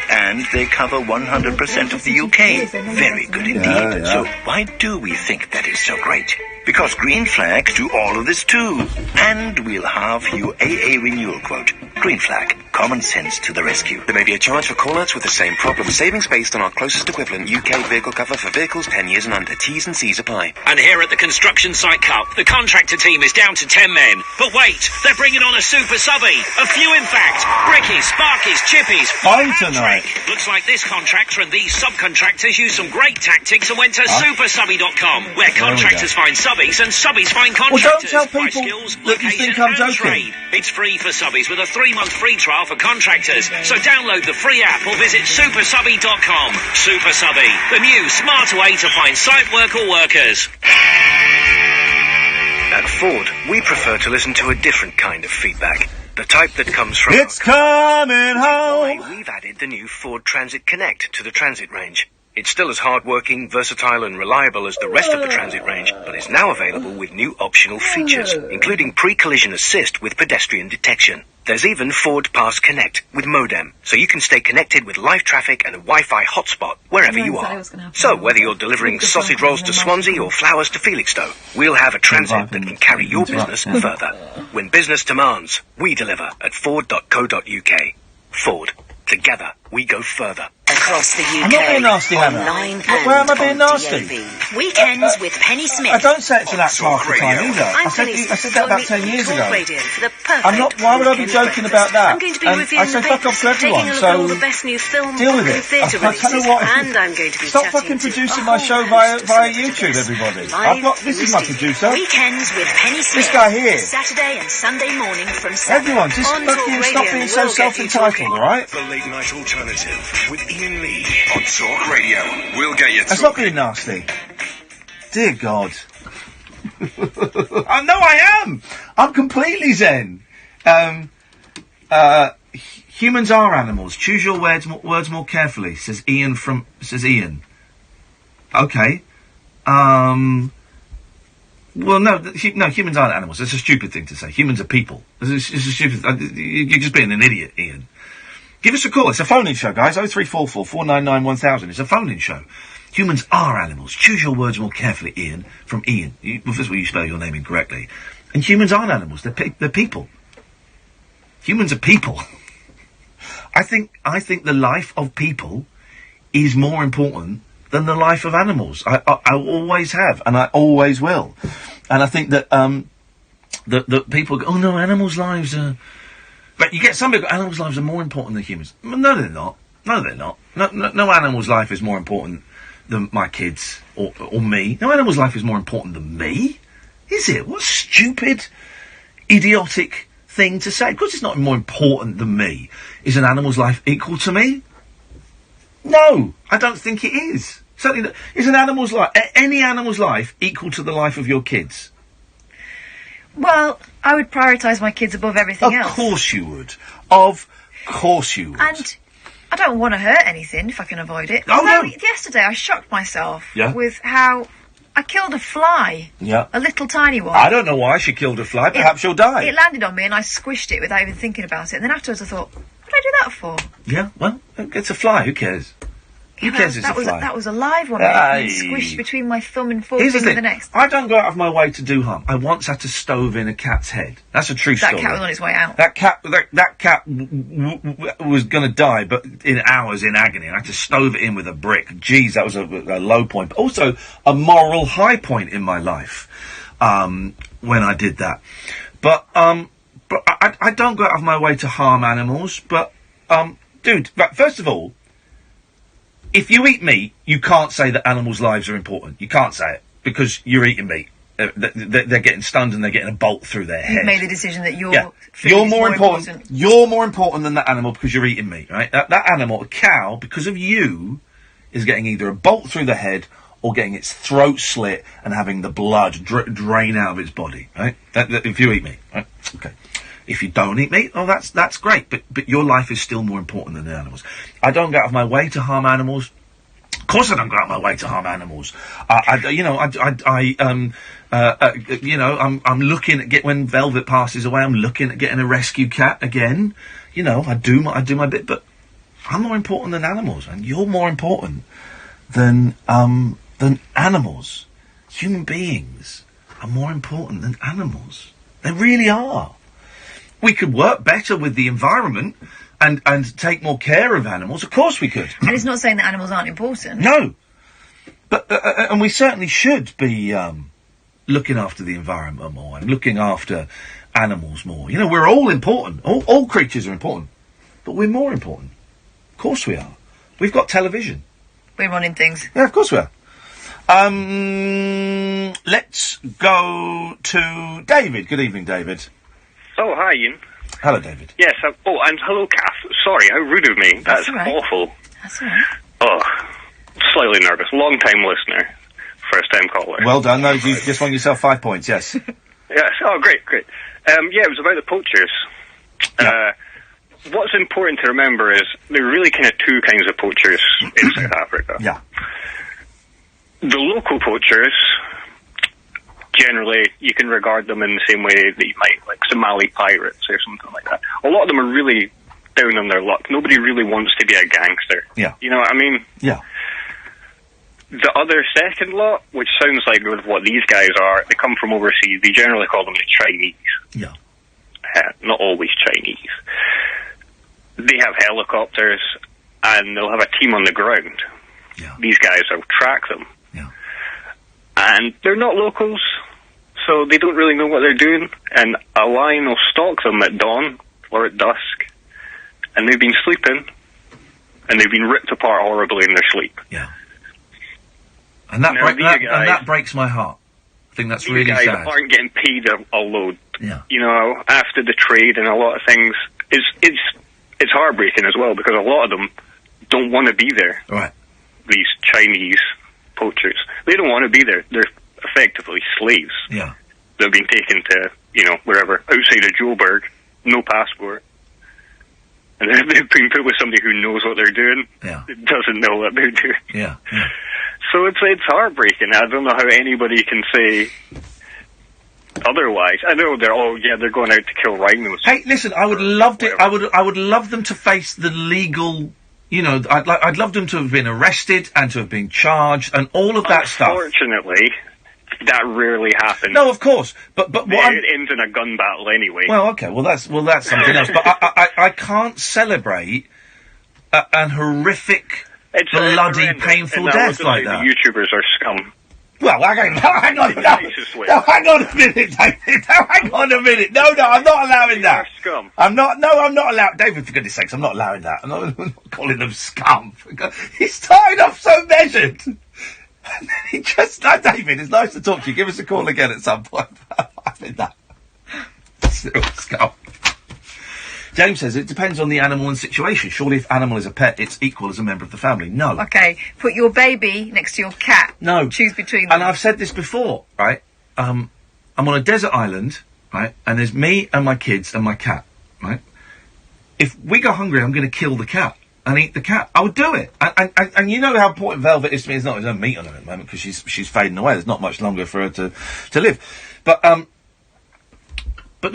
And they cover 100% of the UK. Very good indeed. Yeah. So why do we think that is so great? Because Green Flag do all of this too. And we'll have your AA renewal quote. Green Flag. Common sense to the rescue. There may be a charge for call-outs with the same problem. Savings based on our closest equivalent UK vehicle cover for vehicles 10 years and under. T's and C's apply. And here at the Construction Site Cup, the contractor team is down to 10 men. But wait, they're bringing on a super subby. A few, in fact. Brickies, Sparkies, Chippies. Fine tonight. Looks like this contractor and these subcontractors used some great tactics and went to supersubby.com, where contractors find subbies and subbies find contractors. Well, don't tell people that you think I'm joking. It's free for subbies with a 3-month free trial for contractors. So download the free app or visit supersubby.com. Super Subby, the new smarter way to find site work or workers. At Ford, we prefer to listen to a different kind of feedback. The type that comes from... It's coming home! Why we've added the new Ford Transit Connect to the Transit range. It's still as hard-working, versatile and reliable as the rest of the Transit range, but is now available with new optional features, including pre-collision assist with pedestrian detection. There's even Ford Pass Connect with modem, so you can stay connected with live traffic and a Wi-Fi hotspot wherever you are. So whether you're delivering sausage rolls to Swansea or flowers to Felixstowe, we'll have a transit that can carry your business further. When business demands, we deliver at Ford.co.uk. Ford. Together, we go further. Across the UK. I'm not being nasty, Hannah. Online Where am I being and nasty? DAB. Weekends with Penny Smith. I don't say it to that half the time either. I'm I said that about 10 years ago. Radio for the perfect I'm not. Why would I be joking about that? I'm going to be And reviewing I say the fuck off to papers, taking everyone. a look So at all the best new film, deal with book it. and theatre I tell you releases, what. and I'm going to be Stop chatting fucking to producing a my whole show host via of YouTube, guests. everybody. Live This is my producer. Weekends with Penny Smith. This guy here. Saturday and Sunday morning from 7. Everyone, just on fucking Talk stop Radio being so will get you self-entitled, alright? The Late Night Alternative with Iain Lee on Talk Radio. We'll get you That's not being nasty. Dear God. I know I am. I'm completely zen. Humans are animals. Choose your words more carefully, says Ian. Okay. Well, no, humans aren't animals. It's a stupid thing to say. Humans are people. It's a stupid... You're just being an idiot, Ian. Give us a call. It's a phone-in show, guys. 0344 499 1000. It's a phone-in show. Humans are animals. Choose your words more carefully, Ian. From Ian. First of all, you spell your name incorrectly. And humans aren't animals. They're people. Humans are people. I think the life of people is more important than the life of animals. I always have, and I always will. And I think that that people go, oh no, animals' lives are... But you get some people, animals' lives are more important than humans. No, they're not. No, they're not. No animal's life is more important than my kids or me. No animal's life is more important than me. Is it? What a stupid, idiotic thing to say. Of course it's not more important than me. Is an animal's life equal to me? No, I don't think it is. Certainly not. Is an animal's life, any animal's life, equal to the life of your kids? Well, I would prioritise my kids above everything else. Of course you would. Of course you would. And I don't want to hurt anything if I can avoid it. Oh, although no. yesterday I shocked myself Yeah. with how I killed a fly. Yeah. A little tiny one. I don't know why she killed a fly. Perhaps she'll die. It landed on me and I squished it without even thinking about it. And then afterwards I thought, what did I do that for? Yeah, well, it's a fly. Who cares? Who cares it's a fly? That was a live one. Aye. Squished between my thumb and Here's forefinger the thing. the next. I don't go out of my way to do harm. I once had to stove in a cat's head. That's a true story. That cat was on its way out. That cat was going to die, but in hours in agony. I had to stove it in with a brick. Jeez, that was a low point. But also a moral high point in my life when I did that. But I don't go out of my way to harm animals. But dude, first of all, if you eat meat, you can't say that animals' lives are important. You can't say it because you're eating meat. They're getting stunned and they're getting a bolt through their head. You've made the decision that You're food is more important. You're more important than that animal because you're eating meat, right? That animal, a cow, because of you, is getting either a bolt through the head or getting its throat slit and having the blood drain out of its body, right? If you eat meat, right? Okay. If you don't eat meat, oh, that's great, but your life is still more important than the animals. I don't go out of my way to harm animals. Of course, I don't go out of my way to harm animals. I'm looking at when Velvet passes away. I'm looking at getting a rescue cat again. You know, I do my bit, but I'm more important than animals, and you're more important than animals. Human beings are more important than animals. They really are. We could work better with the environment and take more care of animals. Of course we could. And it's not saying that animals aren't important. No. But and we certainly should be looking after the environment more and looking after animals more. You know, we're all important. All creatures are important. But we're more important. Of course we are. We've got television. We're running things. Yeah, of course we are. Let's go to David. Good evening, David. Oh, hi, Ian. Hello, David. Yes, and hello, Kath. Sorry, how rude of me. That's all right. awful. That's all right. Oh, slightly nervous. Long-time listener. First-time caller. Well done. No, you just won yourself 5 points, yes. Yes. Oh, great. Yeah, it was about the poachers. Yeah. What's important to remember is there are really kind of two kinds of poachers in South Africa. Yeah. The local poachers, generally, you can regard them in the same way that you might, like, Somali pirates or something like that. A lot of them are really down on their luck. Nobody really wants to be a gangster. Yeah. You know what I mean? Yeah. The other second lot, which sounds like what these guys are, they come from overseas. They generally call them the Chinese. Yeah. Not always Chinese. they have helicopters, and they'll have a team on the ground. Yeah. These guys will track them. Yeah. And they're not locals, so they don't really know what they're doing, and a lion will stalk them at dawn or at dusk, and they've been sleeping, and they've been ripped apart horribly in their sleep. Yeah. And that breaks my heart. I think that's really guys sad. Aren't getting paid a load. Yeah. You know, after the trade and a lot of things, it's heartbreaking as well, because a lot of them don't want to be there. Right. These Chinese poachers, they don't want to be there. They're effectively slaves. Yeah. They've been taken to, you know, wherever, outside of Joburg, no passport. And they've been put with somebody who knows what they're doing. Yeah. Doesn't know what they're doing. Yeah. So it's heartbreaking. I don't know how anybody can say otherwise. I know they're going out to kill rhinos. Hey, listen, I would love to. I would love them to face the legal. You know, I'd love them to have been arrested and to have been charged and all of that stuff. Unfortunately, that rarely happens. No, of course, but what it ends in a gun battle anyway. Well, okay, well that's something else. But I can't celebrate an horrific, bloody, painful death like that. The YouTubers are scum. Well, hang on a minute, David. Hang on a minute. No, I'm not allowing that. Scum. I'm not allowing... David, for goodness sakes, I'm not allowing that. I'm not calling them scum. He started off so measured. And then he just... No, David, it's nice to talk to you. Give us a call again at some point. I think that... Still scum. James says it depends on the animal and situation. Surely if animal is a pet, it's equal as a member of the family. No. Okay, put your baby next to your cat. No. Choose between them. And I've said this before, right? I'm on a desert island, right? And there's me and my kids and my cat, right? If we go hungry, I'm going to kill the cat and eat the cat. I would do it. And you know how important Velvet is to me. There's no meat on her at the moment because she's fading away. There's not much longer for her to live. But no,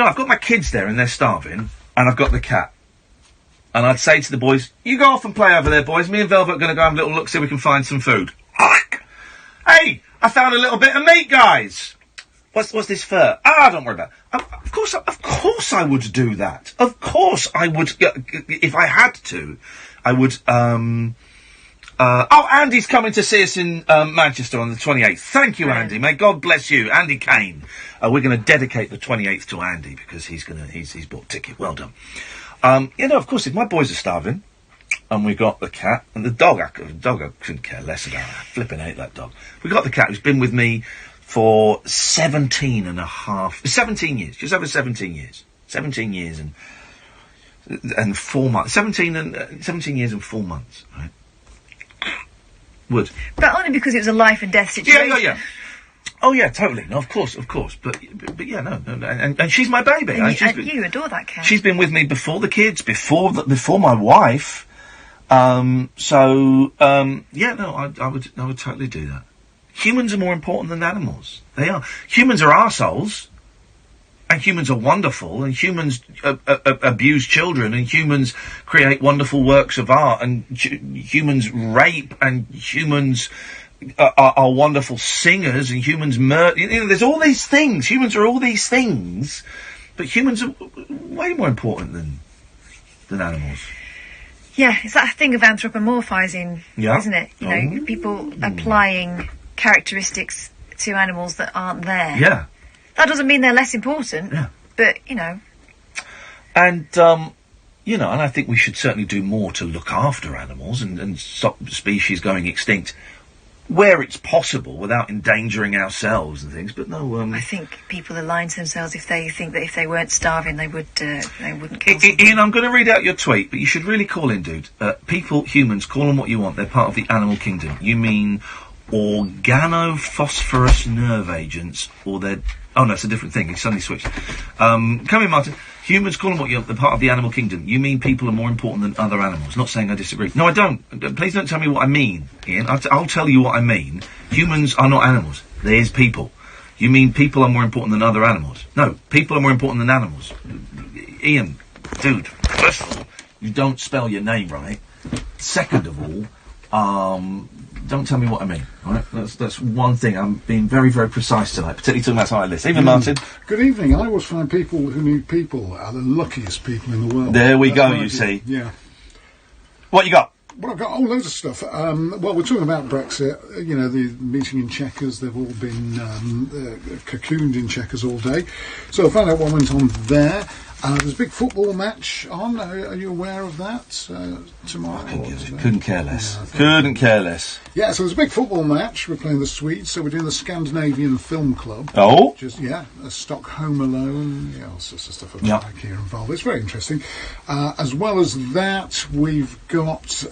I've got my kids there and they're starving. And I've got the cat. And I'd say to the boys, you go off and play over there, boys. Me and Velvet are going to go have a little look, see if we can find some food. Hey, I found a little bit of meat, guys. What's this fur? Don't worry about it. Of course I would do that. Of course I would. If I had to, I would... Andy's coming to see us in Manchester on the 28th. Thank you, Andy. May God bless you. Andy Kane. We're going to dedicate the 28th to Andy because he's bought a ticket. Well done. Of course, if my boys are starving and we got the cat and the dog, I couldn't care less about. I flipping hate that dog. We got the cat who's been with me for 17 years, just over 17 years. 17 years and 4 months. 17 years and 4 months, right? Would. But only because it was a life and death situation. Yeah. Oh yeah, totally. No, of course. But yeah, no, and she's my baby. And you adore that cat. She's been with me before the kids, before my wife. I would totally do that. Humans are more important than animals. They are. Humans are arseholes. And humans are wonderful, and humans abuse children, and humans create wonderful works of art, and humans rape, and humans are wonderful singers, and humans murder. There's all these things. Humans are all these things, but humans are way more important than animals. Yeah, it's that thing of anthropomorphizing, isn't it? People applying characteristics to animals that aren't there. Yeah. That doesn't mean they're less important, but, And, and I think we should certainly do more to look after animals and stop species going extinct where it's possible without endangering ourselves and things, but no... I think people are lying to themselves if they think that if they weren't starving, they wouldn't kill something. Ian, I'm going to read out your tweet, but you should really call in, dude. Humans, call them what you want. They're part of the animal kingdom. You mean organophosphorus nerve agents, or they're... Oh, no, it's a different thing. It's suddenly switched. Come in, Martin. Humans, call them what you want. They're part of the animal kingdom. You mean people are more important than other animals. Not saying I disagree. No, I don't. Please don't tell me what I mean, Ian. I'll tell you what I mean. Humans are not animals. There's people. You mean people are more important than other animals. No, people are more important than animals. Ian, dude, first of all, you don't spell your name right. Second of all, Don't tell me what I mean, all right? That's one thing. I'm being very, very precise tonight, particularly talking about something like this. Even Martin. Good evening. I always find people who need people are the luckiest people in the world. There we go, you see. Yeah. What you got? Well, I've got loads of stuff. Well, we're talking about Brexit. You know, the meeting in Chequers. They've all been cocooned in Chequers all day. So I found out what went on there. There's a big football match on. Are you aware of that tomorrow? Couldn't care less. Couldn't care less. Yeah, so there's a big football match. We're playing the Swedes, so we're doing the Scandinavian Film Club. Oh? A Stockholm Alone. Yeah, all sorts of stuff like here involved. It's very interesting. As well as that, we've got...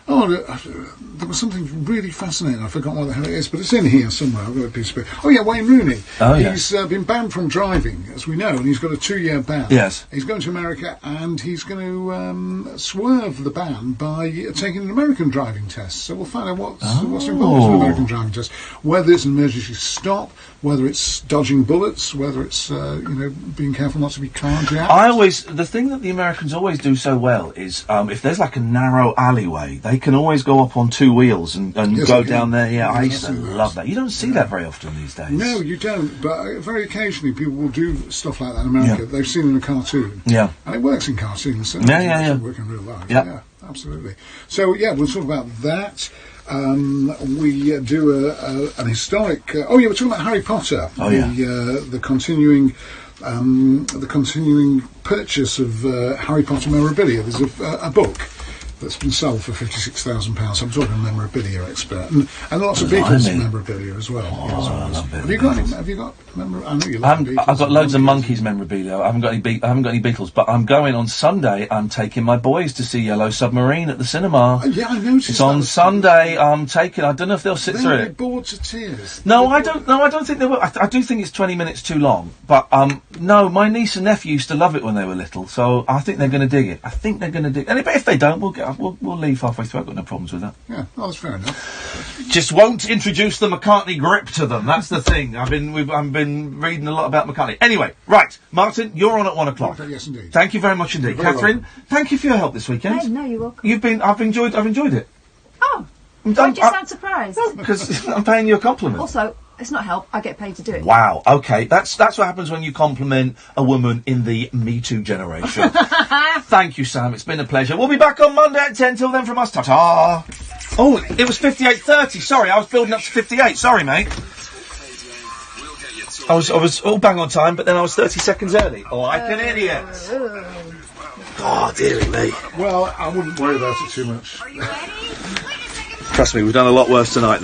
there was something really fascinating. I forgot what the hell it is, but it's in here somewhere. I've got a piece of it. Oh, yeah, Wayne Rooney. He's been banned from driving, as we know, and he's got a 2-year ban. Yes. He's going to America, and he's going to swerve the ban by taking an American driving test. So we'll find out what's involved in an American driving test. Whether it's an emergency stop, whether it's dodging bullets, whether it's, being careful not to be carjacked. The thing that the Americans always do so well is, if there's like a narrow alleyway, they can always go up on 2 wheels and go down there. Yeah, I used to love that. You don't see that very often these days. No, you don't. But very occasionally people will do stuff like that in America. They've seen it in a cartoon. Yeah. And it works in cartoons. So yeah. It works in real life. Yep. Yeah, absolutely. So, yeah, we'll talk about that. We do an historic... we're talking about Harry Potter. The continuing purchase of Harry Potter memorabilia. There's a book that's been sold for £56,000. I'm talking memorabilia expert, and lots of Beatles memorabilia as well. I love Have you got memorabilia? I know you love Beatles. I've got loads of Monkeys memorabilia. I haven't got any Beatles, but I'm going on Sunday. I'm taking my boys to see Yellow Submarine at the cinema. Yeah, I noticed. It's on Sunday. I'm taking. I don't know if they'll sit through it. Bored to tears. No, I don't think they will. I do think it's 20 minutes too long. But no, my niece and nephew used to love it when they were little, so I think they're going to dig it. And if they don't, we'll leave halfway through. I've got no problems with that. Yeah, that's fair enough. Just won't introduce the McCartney grip to them. That's the thing. I've been reading a lot about McCartney. Anyway, right, Martin, you're on at 1 o'clock. Okay, yes, indeed. Thank you very much indeed, Catherine. Thank you for your help this weekend. No, you're welcome. I've enjoyed it. Oh, why do you sound surprised? Because I'm paying you a compliment. Also, it's not help. I get paid to do it. Wow. Okay, that's what happens when you compliment a woman in the Me Too generation. Thank you, Sam. It's been a pleasure. We'll be back on Monday at 10. Till then, from us, ta-ta. Oh, it was 58:30. Sorry, I was building up to 58. Sorry, mate. I was all bang on time, but then I was 30 seconds early. Like an idiot. Oh, dearie me. Well, I wouldn't worry about it too much. Trust me, we've done a lot worse tonight.